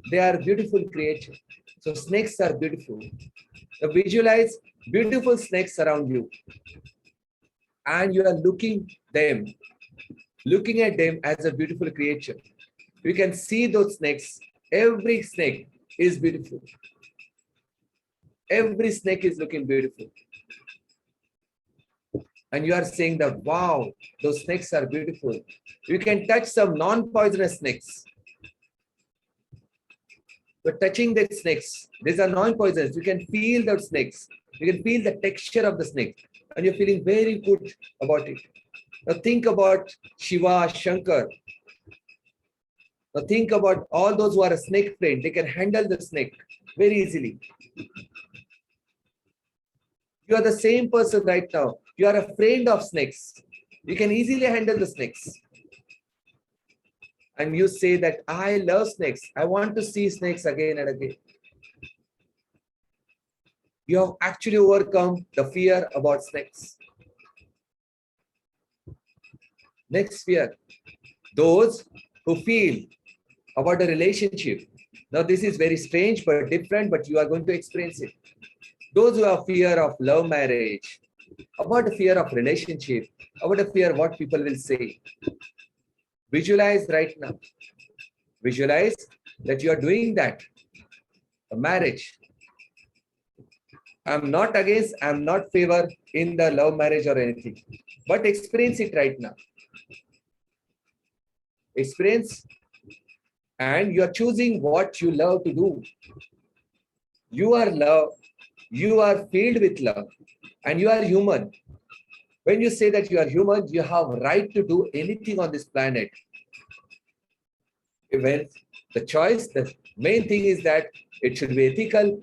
they are beautiful creatures. So snakes are beautiful. So visualize beautiful snakes around you. And you are looking at them as a beautiful creature. You can see those snakes. Every snake is beautiful. Every snake is looking beautiful. And you are saying that, wow, those snakes are beautiful. You can touch some non-poisonous snakes. You're touching the snakes. These are non-poisonous. You can feel those snakes. You can feel the texture of the snake. And you're feeling very good about it. Now think about Shiva, Shankar. Now think about all those who are a snake friend. They can handle the snake very easily. You are the same person right now. You are a friend of snakes. You can easily handle the snakes. And you say that, I love snakes. I want to see snakes again and again. You have actually overcome the fear about snakes. Next fear, those who feel about a relationship. Now this is very strange but different, but you are going to experience it. Those who have fear of love marriage, about the fear of relationship, about the fear of what people will say. Visualize right now. Visualize that you are doing that. A marriage. I'm not against, I'm not favor in the love marriage or anything. But experience it right now. Experience, and you are choosing what you love to do. You are love. You are filled with love. And you are human. When you say that you are human, you have right to do anything on this planet. When the choice, the main thing is that it should be ethical.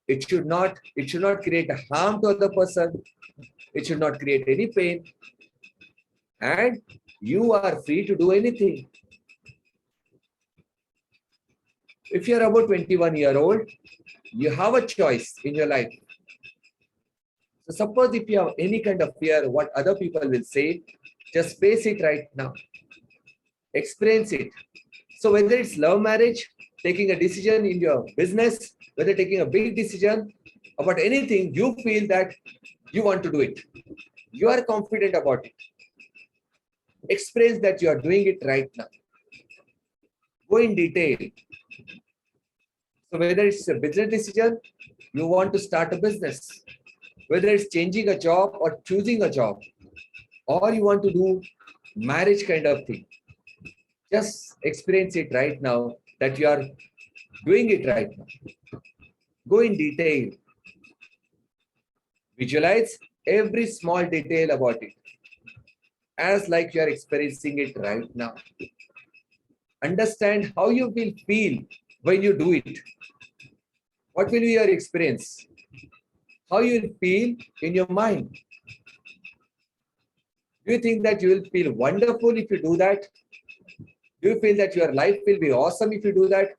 It should not create a harm to other person. It should not create any pain. And you are free to do anything. If you are about 21-year-old, you have a choice in your life. So suppose if you have any kind of fear, what other people will say, just face it right now. Experience it. So whether it's love marriage, taking a decision in your business, whether taking a big decision about anything, you feel that you want to do it. You are confident about it. Experience that you are doing it right now. Go in detail. So whether it's a business decision, you want to start a business, whether it's changing a job or choosing a job, or you want to do marriage kind of thing, just experience it right now that you are doing it right now. Go in detail. Visualize every small detail about it as like you are experiencing it right now. Understand how you will feel when you do it. What will be your experience? How you will feel in your mind? Do you think that you will feel wonderful if you do that? Do you feel that your life will be awesome if you do that?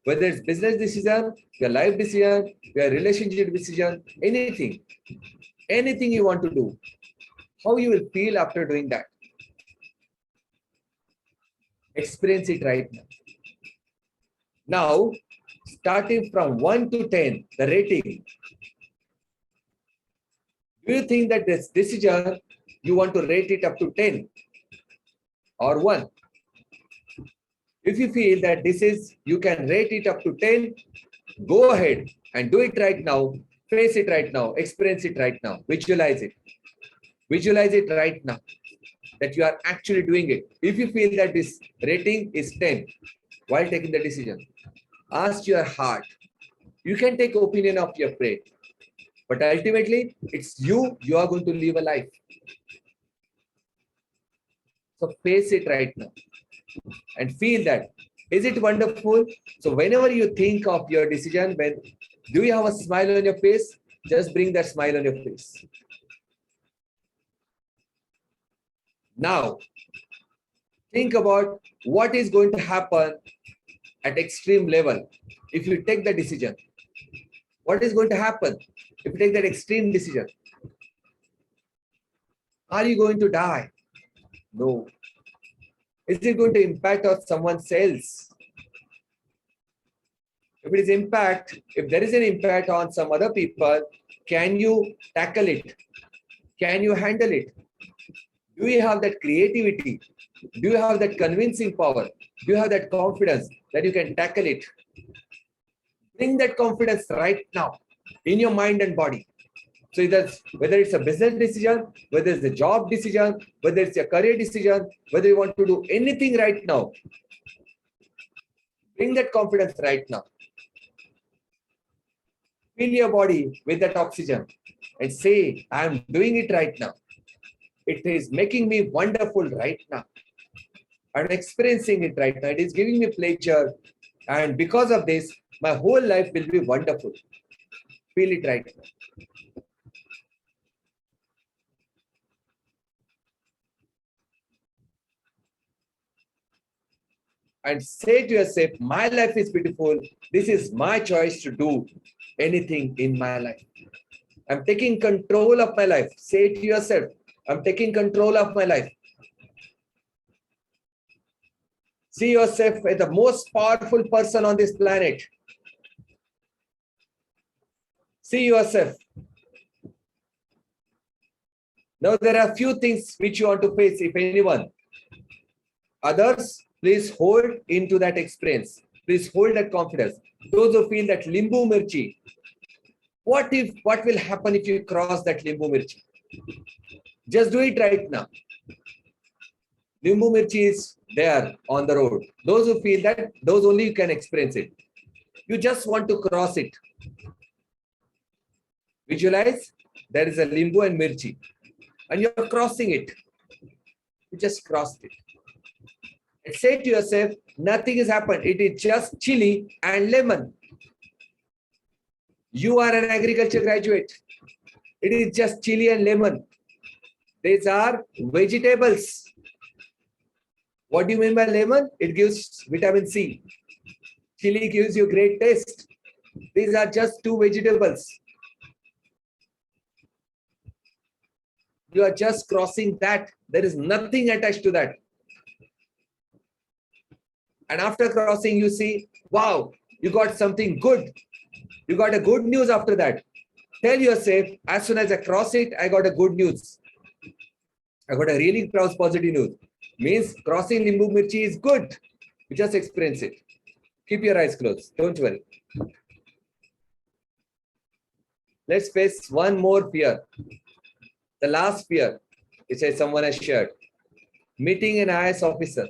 Whether it's business decision, your life decision, your relationship decision, anything you want to do, how you will feel after doing that? Experience it right now. Now, starting from 1 to 10, the rating. Do you think that this decision, you want to rate it up to 10 or 1? If you feel that you can rate it up to 10, go ahead and do it right now. Face it right now. Experience it right now. Visualize it. Visualize it right now that you are actually doing it. If you feel that this rating is 10 while taking the decision, ask your heart. You can take opinion of your brain, but ultimately it's you are going to live a life. So face it right now and feel that. Is it wonderful? So whenever you think of your decision, do you have a smile on your face? Just bring that smile on your face. Now, think about what is going to happen at extreme level if you take the decision. What is going to happen if you take that extreme decision? Are you going to die? No. Is it going to impact on someone else? If it is if there is an impact on some other people, can you tackle it? Can you handle it? Do you have that creativity? Do you have that convincing power? Do you have that confidence that you can tackle it? Bring that confidence right now in your mind and body. So whether it's a business decision, whether it's a job decision, whether it's a career decision, whether you want to do anything right now, bring that confidence right now. Fill your body with that oxygen and say, I'm doing it right now. It is making me wonderful right now. I'm experiencing it right now. It is giving me pleasure. And because of this, my whole life will be wonderful. Feel it right now. And say to yourself, my life is beautiful. This is my choice to do anything in my life. I'm taking control of my life. Say to yourself, I'm taking control of my life. See yourself as the most powerful person on this planet. See yourself. Now there are a few things which you want to face, if anyone. Others, please hold into that experience. Please hold that confidence. Those who feel that limbu mirchi, what will happen if you cross that limbu mirchi? Just do it right now. Limbu mirchi is there on the road. Those who feel that, those only you can experience it. You just want to cross it. Visualize there is a limbu and mirchi, and you're crossing it. You just crossed it. And say to yourself, nothing has happened. It is just chili and lemon. You are an agriculture graduate. It is just chili and lemon. These are vegetables. What do you mean by lemon? It gives vitamin C. Chili gives you great taste. These are just two vegetables. You are just crossing that. There is nothing attached to that. And after crossing, you see, wow, you got something good. You got a good news after that. Tell yourself, as soon as I cross it, I got a good news. I got a really positive news. Means crossing limbu mirchi is good. You just experience it. Keep your eyes closed. Don't worry. Let's face one more fear. The last fear, which someone has shared. Meeting an IAS officer.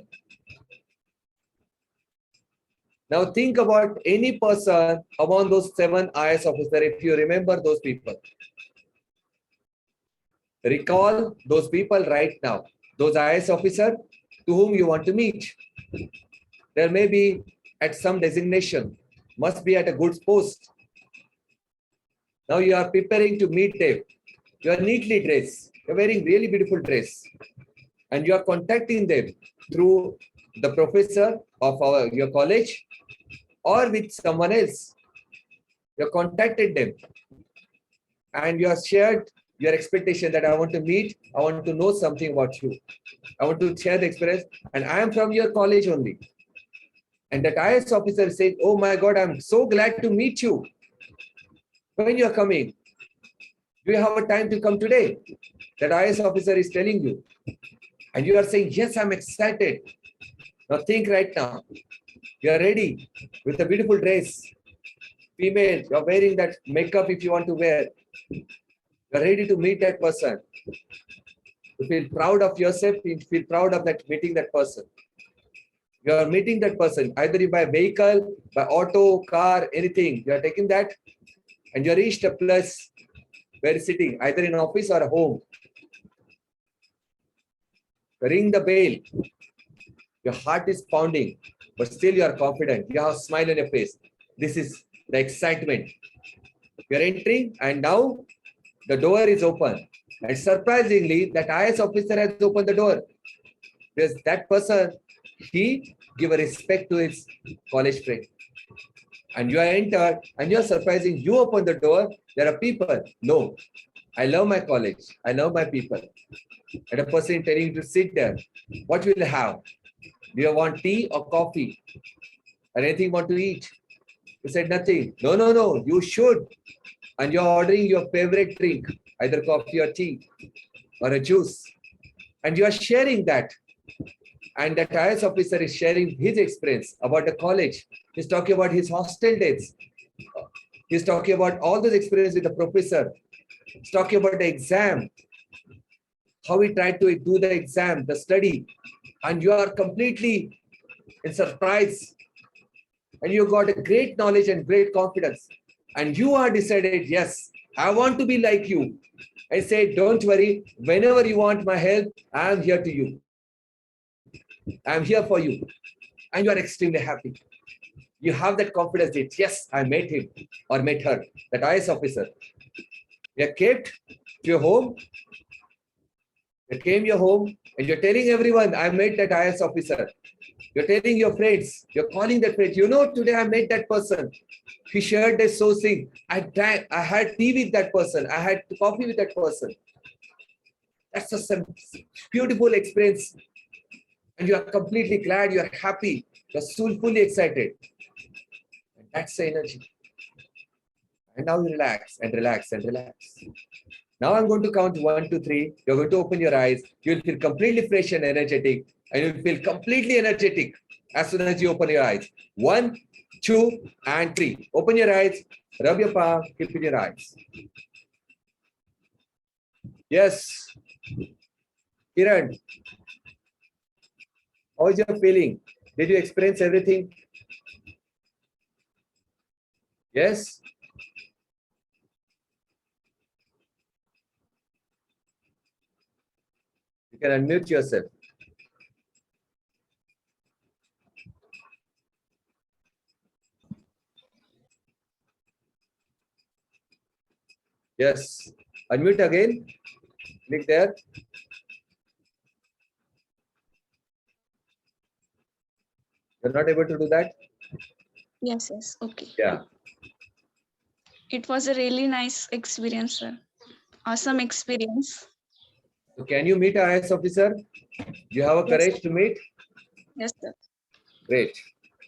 Now think about any person among those 7 IAS officers, if you remember those people. Recall those people right now. Those IAS officers to whom you want to meet. There may be at some designation, must be at a good post. Now you are preparing to meet them. You are neatly dressed. You are wearing really beautiful dress. And you are contacting them through the professor of your college or with someone else. You have contacted them. And you have shared your expectation that I want to meet, I want to know something about you. I want to share the experience, and I am from your college only. And that IAS officer said, oh my God, I'm so glad to meet you. When you are coming, Do you have a time to come today? That IS officer is telling you. And you are saying, yes, I'm excited. Now think right now. You are ready with a beautiful dress. Female, you're wearing that makeup if you want to wear. You're ready to meet that person. You feel proud of yourself, you feel proud of that meeting that person. You are meeting that person, either by vehicle, by auto, car, anything. You are taking that and you reached a place where you're sitting, either in office or home. Ring the bell. Your heart is pounding, but still you are confident. You have a smile on your face. This is the excitement. You're entering and now the door is open. And surprisingly, that IS officer has opened the door. Because that person, he give a respect to his college friend. And you are entered and you are surprising. You open the door. There are people. No, I love my college. I love my people. And a person telling you to sit there. What will you have? Do you want tea or coffee? Or anything you want to eat? You said nothing. No, no, no. You should. And you're ordering your favorite drink, either coffee or tea or a juice. And you are sharing that. And that IS officer is sharing his experience about the college. He's talking about his hostel days. He's talking about all those experience with the professor. He's talking about the exam, how he tried to do the exam, the study. And you are completely in surprise. And you got a great knowledge and great confidence. And you are decided, yes, I want to be like you. I say, don't worry, whenever you want my help, I am here to you. I am here for you. And you are extremely happy. You have that confidence that, yes, I met him or met her, that IS officer. You are kept to your home. You came your home and you're telling everyone, I met that IS officer. You're telling your friends, you're calling that friend, you know, today I met that person. He shared their sourcing. I had tea with that person. I had coffee with that person. That's a beautiful experience. And you are completely glad, you are happy, you're so fully excited. And that's the energy. And now you relax and relax and relax. Now I'm going to count 1, 2, 3. You're going to open your eyes. You'll feel completely fresh and energetic. And you'll feel completely energetic as soon as you open your eyes. 1, 2, and 3. Open your eyes. Rub your palm. Keep in your eyes. Yes. Kiran, how is your feeling? Did you experience everything? Yes? You can unmute yourself. Yes. Unmute again. Click there. You're not able to do that? Yes, yes. Okay. Yeah. It was a really nice experience, sir. Awesome experience. So can you meet a IS officer? You have a Yes, courage sir. to meet? Yes, sir. Great.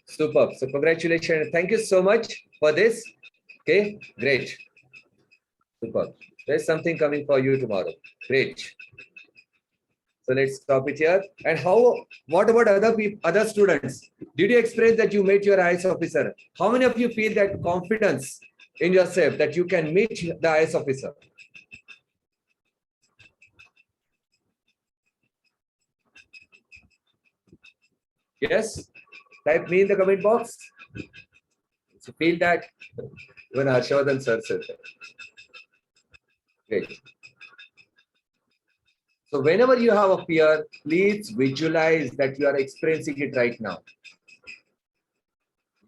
Superb. So congratulations. Thank you so much for this. Okay. Great. Superb. There's something coming for you tomorrow. Great. So let's stop it here. And what about other people, other students? Did you experience that you met your IS officer? How many of you feel that confidence in yourself that you can meet the IS officer? Yes? Type me in the comment box. So feel that even Harshavardhan sir said that. Great. So whenever you have a fear, please visualize that you are experiencing it right now.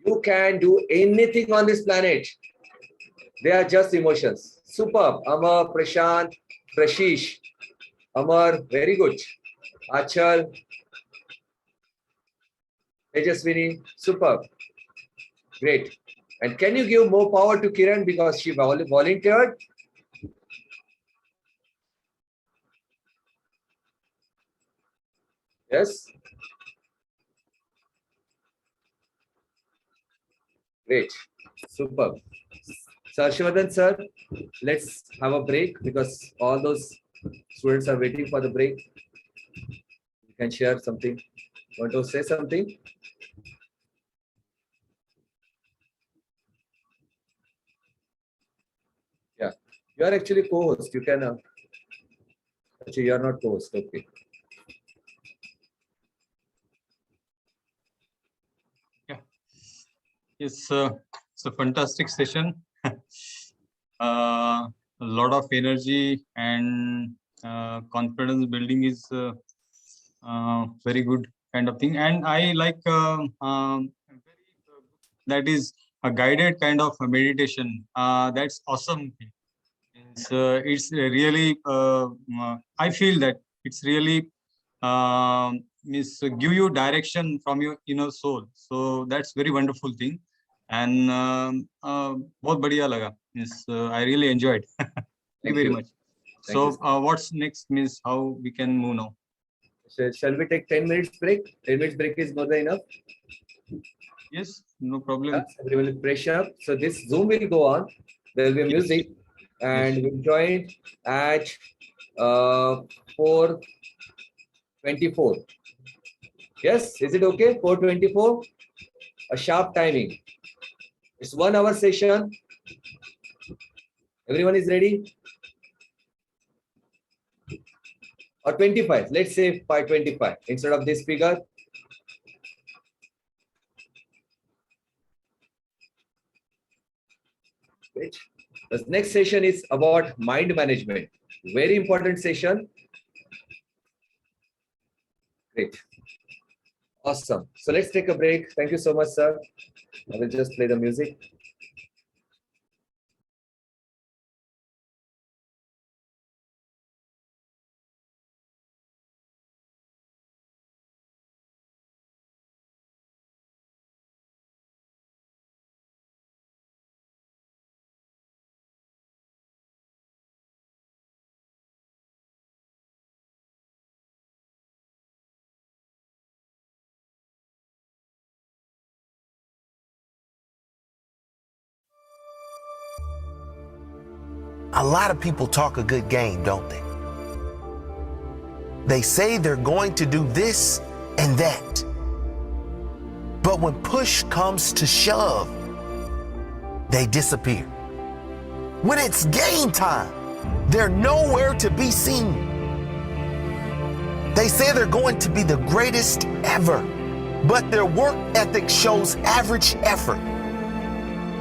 You can do anything on this planet. They are just emotions. Superb. Amar, Prashant, Prashish, Amar, very good. Achal, Tejaswini, superb. Great. And can you give more power to Kiran because she volunteered? Yes. Great. Superb. So Harshvardhan sir, let's have a break because all those students are waiting for the break. You can share something. Want to say something? Yeah, you are actually co-host. You can. Actually, you are not co-host. Okay. Yeah. It's a fantastic session. A lot of energy and confidence building is very good kind of thing. And I like that is a guided kind of a meditation. That's awesome. It's really I feel that it's really give you direction from your inner soul. So that's very wonderful thing. And बहुत बढ़िया लगा. I really enjoyed. Thank you very much. So what's next means how we can move now? Shall we take 10 minutes break? 10 minutes break is more than enough. Yes, no problem. Yes, everyone will pressure up. So this Zoom will go on. There will be music, and we'll join at 4:24. Yes, is it okay? 4:24. A sharp timing. It's 1 hour session. Everyone is ready? Or 25. Let's say 5:25 instead of this figure. Great. The next session is about mind management. Very important session. Great. Awesome. So let's take a break. Thank you so much, sir. I will just play the music. A lot of people talk a good game, don't they? They say they're going to do this and that. But when push comes to shove, they disappear. When it's game time, they're nowhere to be seen. They say they're going to be the greatest ever, but their work ethic shows average effort.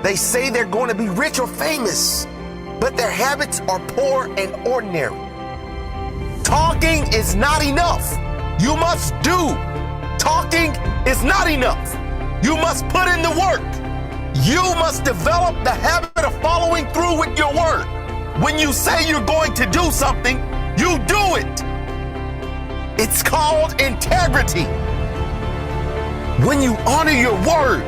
They say they're going to be rich or famous, but their habits are poor and ordinary. Talking is not enough. You must do. Talking is not enough. You must put in the work. You must develop the habit of following through with your word. When you say you're going to do something, you do it. It's called integrity. When you honor your word,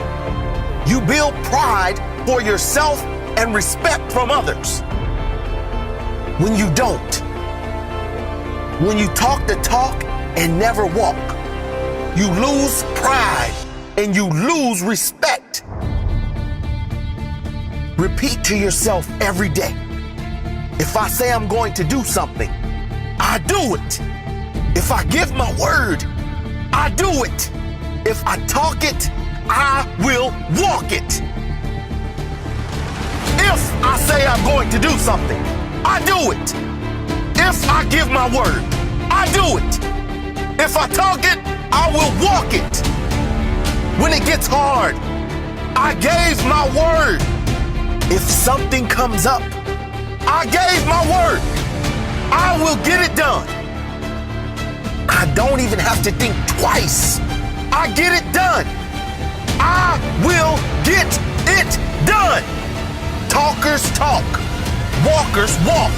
you build pride for yourself and respect from others. When you don't, when you talk the talk and never walk, you lose pride and you lose respect. Repeat to yourself every day. If I say I'm going to do something, I do it. If I give my word, I do it. If I talk it, I will walk it. If I say I'm going to do something, I do it. If I give my word, I do it. If I talk it, I will walk it. When it gets hard, I gave my word. If something comes up, I gave my word. I will get it done. I don't even have to think twice. I get it done. I will get it done. Talkers talk. Walkers walk.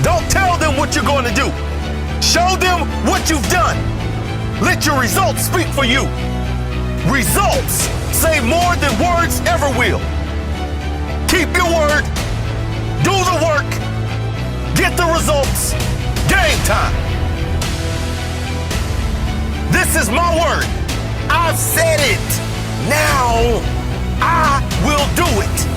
Don't tell them what you're going to do. Show them what you've done. Let your results speak for you. Results say more than words ever will. Keep your word. Do the work. Get the results. Game time. This is my word. I've said it. Now I will do it.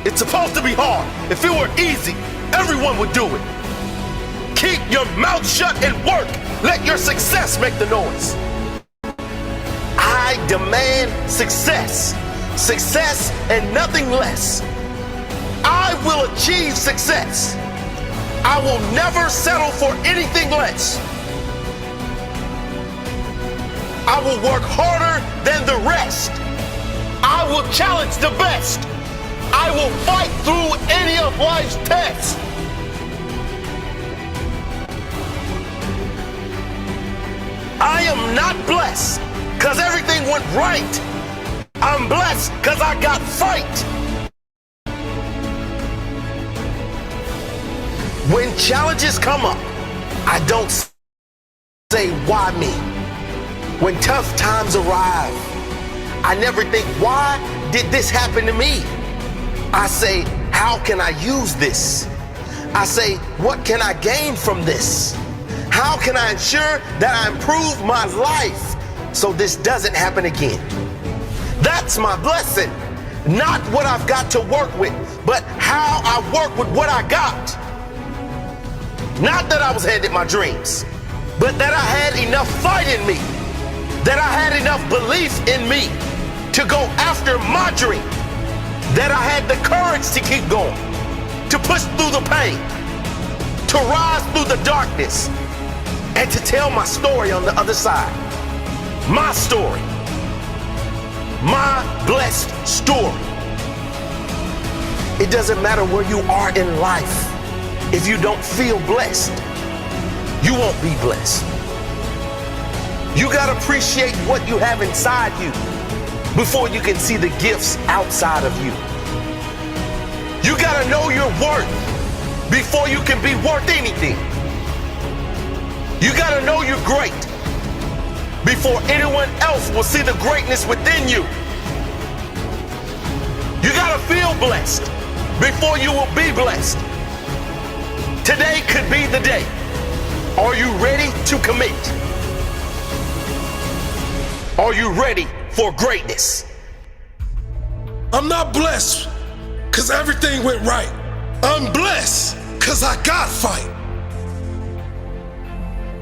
It's supposed to be hard. If it were easy, everyone would do it. Keep your mouth shut and work. Let your success make the noise. I demand success. Success and nothing less. I will achieve success. I will never settle for anything less. I will work harder than the rest. I will challenge the best. I will fight through any of life's tests. I am not blessed because everything went right. I'm blessed because I got fight. When challenges come up, I don't say, why me? When tough times arrive, I never think, why did this happen to me? I say, how can I use this? I say, what can I gain from this? How can I ensure that I improve my life so this doesn't happen again? That's my blessing. Not what I've got to work with, but how I work with what I got. Not that I was handed my dreams, but that I had enough fight in me, that I had enough belief in me to go after my dream, that I had the courage to keep going, to push through the pain, to rise through the darkness, and to tell my story on the other side. My story. My blessed story. It doesn't matter where you are in life. If you don't feel blessed, you won't be blessed. You gotta appreciate what you have inside you before you can see the gifts outside of you. You gotta know your worth before you can be worth anything. You gotta know you're great before anyone else will see the greatness within you. You gotta feel blessed before you will be blessed. Today could be the day. Are you ready to commit? Are you ready for greatness? I'm not blessed because everything went right. I'm blessed because I got fight.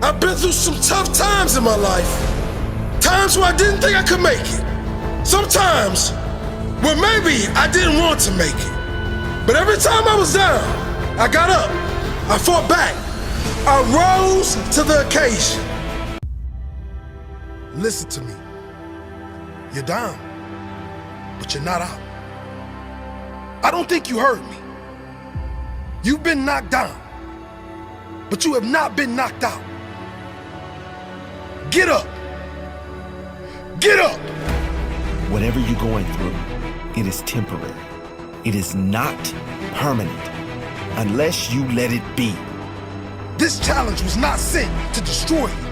I've been through some tough times in my life. Times where I didn't think I could make it. Sometimes where maybe I didn't want to make it. But every time I was down, I got up. I fought back. I rose to the occasion. Listen to me. You're down, but you're not out. I don't think you heard me. You've been knocked down, but you have not been knocked out. Get up. Get up. Whatever you're going through, it is temporary. It is not permanent unless you let it be. This challenge was not sent to destroy you.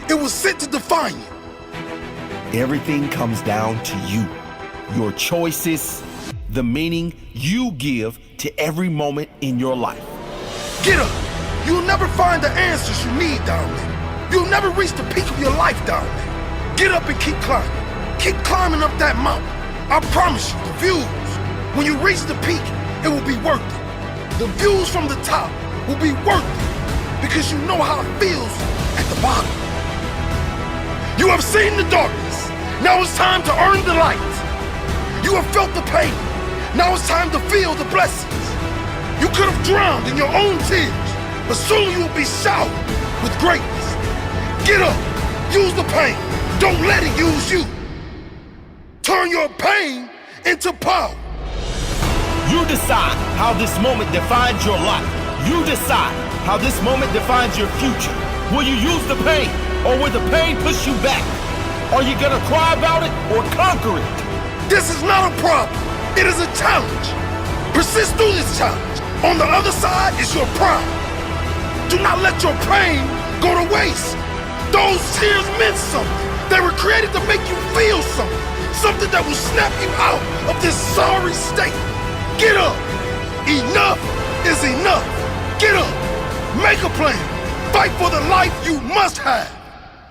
It was sent to define you. Everything comes down to you, your choices, the meaning you give to every moment in your life. Get up. You'll never find the answers you need down there. You'll never reach the peak of your life down there. Get up and keep climbing. Keep climbing up that mountain. I promise you, the views, when you reach the peak, it will be worth it. The views from the top will be worth it because you know how it feels at the bottom. You have seen the darkness. Now it's time to earn the light. You have felt the pain. Now it's time to feel the blessings. You could have drowned in your own tears, but soon you will be showered with greatness. Get up. Use the pain. Don't let it use you. Turn your pain into power. You decide how this moment defines your life. You decide how this moment defines your future. Will you use the pain, or will the pain push you back? Are you gonna cry about it or conquer it? This is not a problem. It is a challenge. Persist through this challenge. On the other side is your pride. Do not let your pain go to waste. Those tears meant something. They were created to make you feel something. Something that will snap you out of this sorry state. Get up. Enough is enough. Get up. Make a plan. Fight for the life you must have.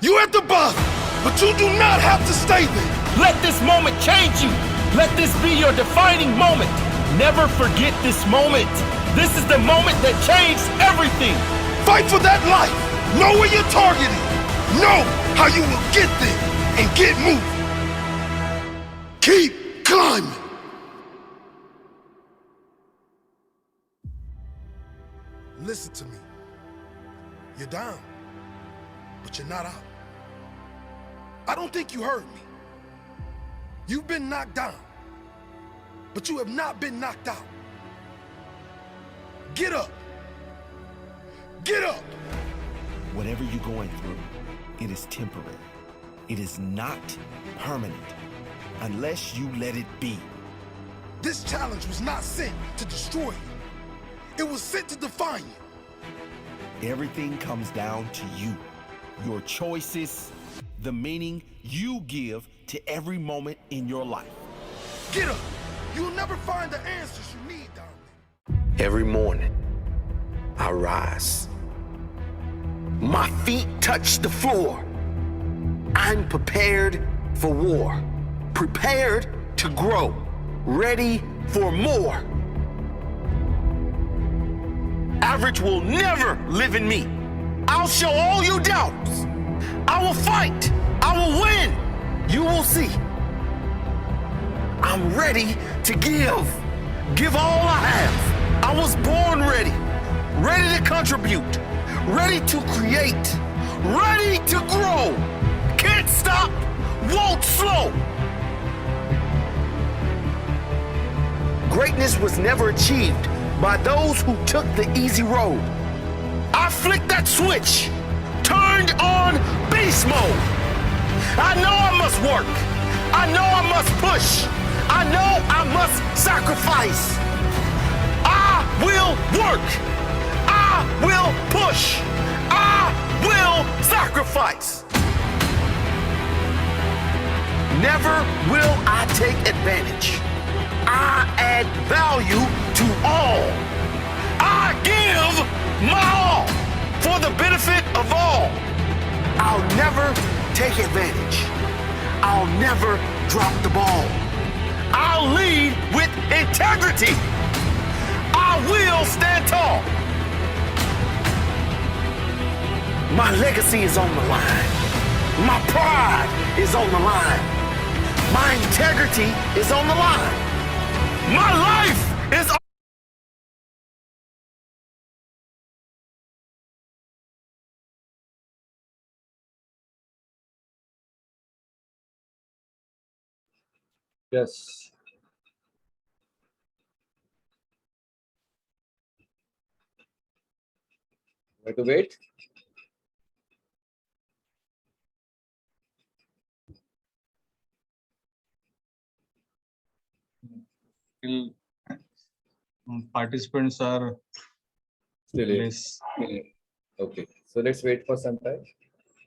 You at the bottom, but you do not have to stay there. Let this moment change you. Let this be your defining moment. Never forget this moment. This is the moment that changed everything. Fight for that life. Know where you're targeting. Know how you will get there and get moving. Keep climbing. Listen to me. You're down, but you're not out. I don't think you heard me. You've been knocked down, but you have not been knocked out. Get up. Get up. Whatever you're going through, it is temporary. It is not permanent unless you let it be. This challenge was not sent to destroy you. It was sent to define you. Everything comes down to you, your choices, the meaning you give to every moment in your life. Get up. You'll never find the answers you need down there. Every morning, I rise. My feet touch the floor. I'm prepared for war, prepared to grow, ready for more. Average will never live in me. I'll show all you doubts. I will fight. I will win. You will see. I'm ready to give all I have. I was born ready, ready to contribute, ready to create, ready to grow. Can't stop, won't slow. Greatness was never achieved by those who took the easy road. I flicked that switch, turned on beast mode. I know I must work. I know I must push. I know I must sacrifice. I will work. I will push. I will sacrifice. Never will I take advantage. I add value to all. I give my all for the benefit of all. I'll never take advantage. I'll never drop the ball. I'll lead with integrity. I will stand tall. My legacy is on the line. My pride is on the line. My integrity is on the line. My life is on. Yes. Have to wait. Still, participants are Still less. okay. So let's wait for some time.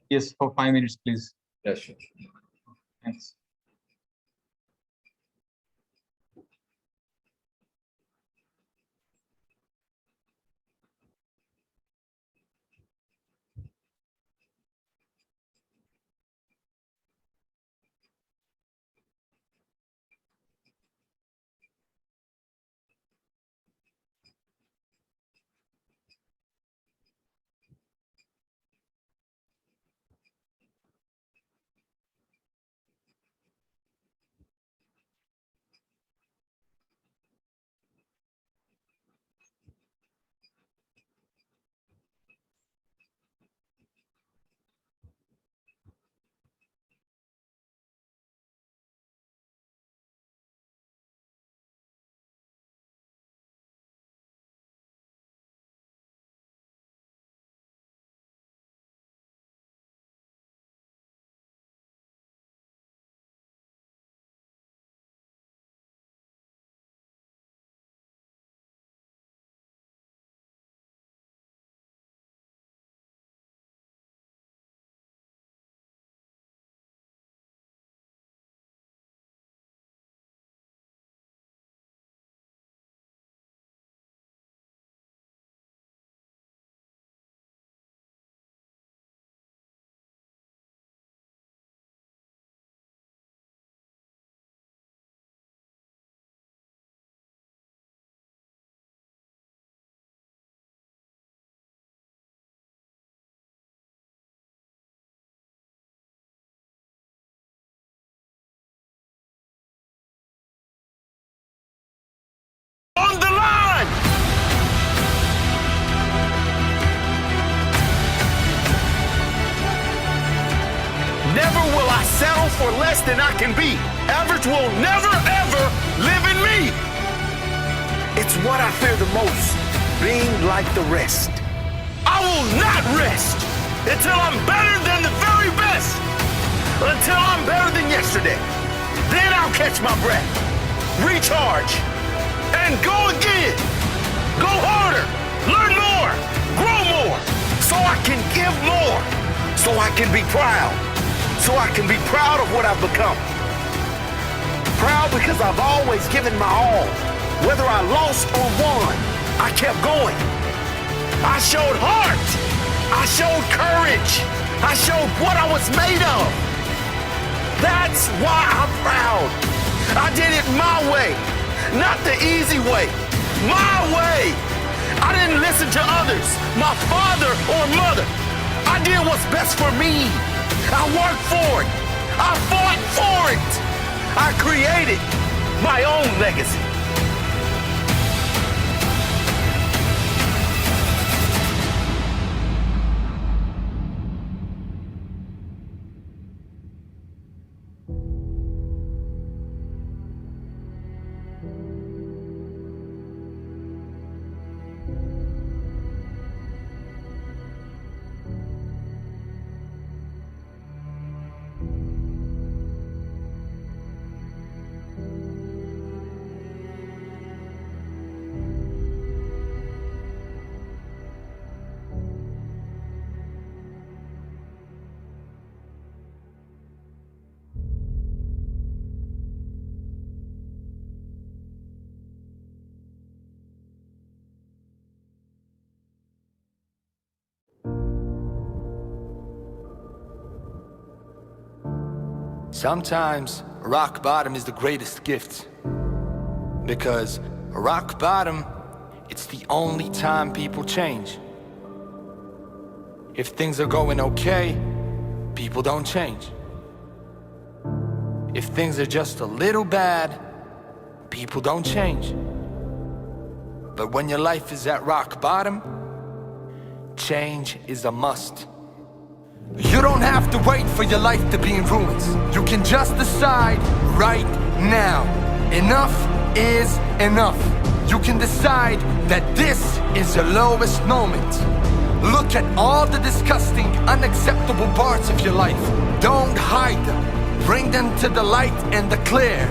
Yes, for 5 minutes, please. Yeah, sure. Thanks. I settle for less than I can be. Average will never, ever live in me. It's what I fear the most, being like the rest. I will not rest until I'm better than the very best. Until I'm better than yesterday. Then I'll catch my breath, recharge, and go again. Go harder, learn more, grow more, so I can give more, so I can be proud, so I can be proud of what I've become. Proud because I've always given my all. Whether I lost or won, I kept going. I showed heart, I showed courage, I showed what I was made of. That's why I'm proud. I did it my way, not the easy way. My way. I didn't listen to others, my father or mother. I did what's best for me. I worked for it. I fought for it. I created my own legacy. Sometimes rock bottom is the greatest gift, because rock bottom, it's the only time people change. If things are going okay, people don't change. If things are just a little bad, people don't change. But when your life is at rock bottom, change is a must. You don't have to wait for your life to be in ruins. You can just decide right now. Enough is enough. You can decide that this is your lowest moment. Look at all the disgusting, unacceptable parts of your life. Don't hide them. Bring them to the light and the clear.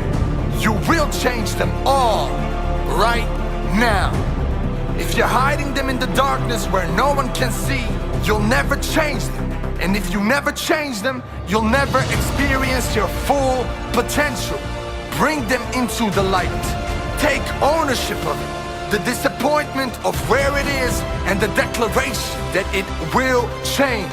You will change them all right now. If you're hiding them in the darkness where no one can see, you'll never change them. And if you never change them, you'll never experience your full potential. Bring them into the light. Take ownership of it. The disappointment of where it is and the declaration that it will change.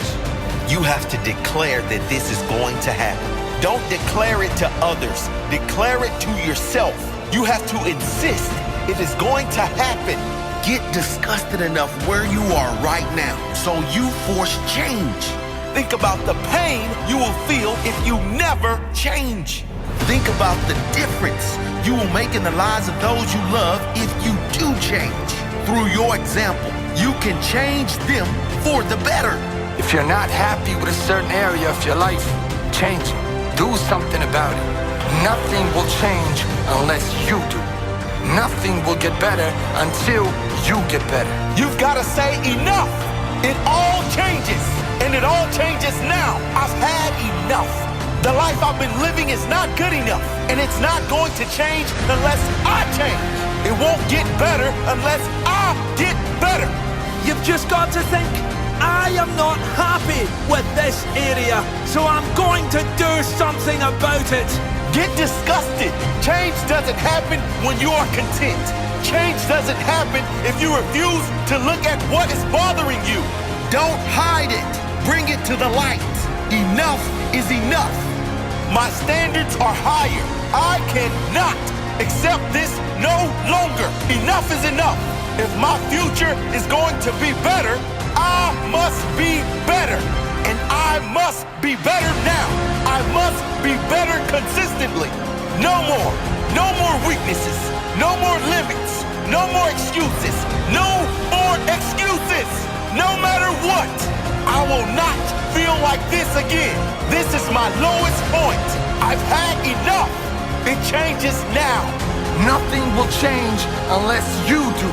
You have to declare that this is going to happen. Don't declare it to others. Declare it to yourself. You have to insist it is going to happen. Get disgusted enough where you are right now so you force change. Think about the pain you will feel if you never change. Think about the difference you will make in the lives of those you love if you do change. Through your example, you can change them for the better. If you're not happy with a certain area of your life, change it. Do something about it. Nothing will change unless you do. Nothing will get better until you get better. You've got to say enough. It all changes. And it all changes now. I've had enough. The life I've been living is not good enough. And it's not going to change unless I change. It won't get better unless I get better. You've just got to think, I am not happy with this area, so I'm going to do something about it. Get disgusted. Change doesn't happen when you are content. Change doesn't happen if you refuse to look at what is bothering you. Don't hide it. Bring it to the light. Enough is enough. My standards are higher. I cannot accept this no longer. Enough is enough. If my future is going to be better, I must be better. And I must be better now. I must be better consistently. No more. No more weaknesses. No more limits. No more excuses. No more excuses. No matter what, I will not feel down like this again. This is my lowest point. I've had enough. It changes now. Nothing will change unless you do.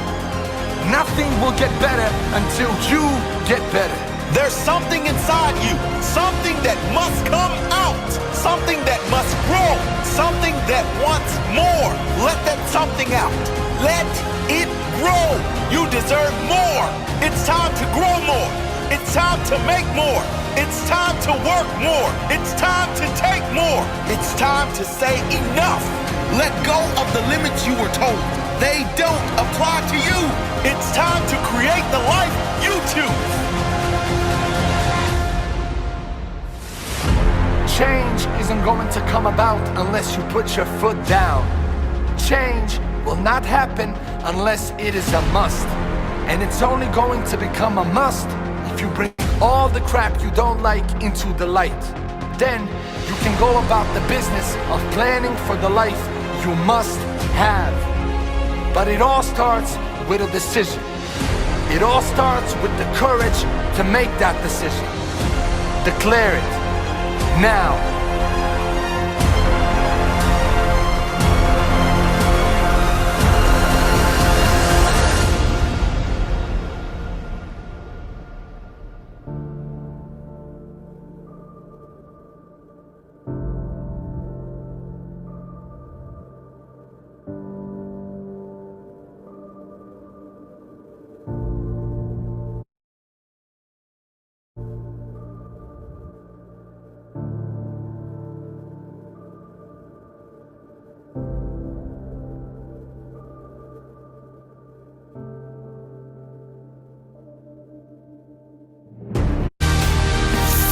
Nothing will get better until you get better. There's something inside you, something that must come out, something that must grow, something that wants more. Let that something out. Let it grow. You deserve more. It's time to grow more. It's time to make more. It's time to work more. It's time to take more. It's time to say enough. Let go of the limits you were told. They don't apply to you. It's time to create the life you choose. Change isn't going to come about unless you put your foot down. Change will not happen unless it is a must. And it's only going to become a must if you bring all the crap you don't like into the light. Then you can go about the business of planning for the life you must have. But it all starts with a decision. It all starts with the courage to make that decision. Declare it now.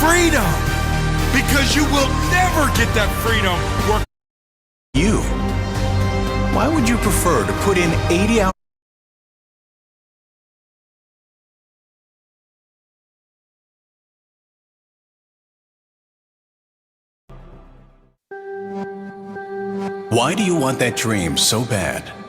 Freedom! Because you will never get that freedom. You. Why would you prefer to put in 80 hours? Why do you want that dream so bad?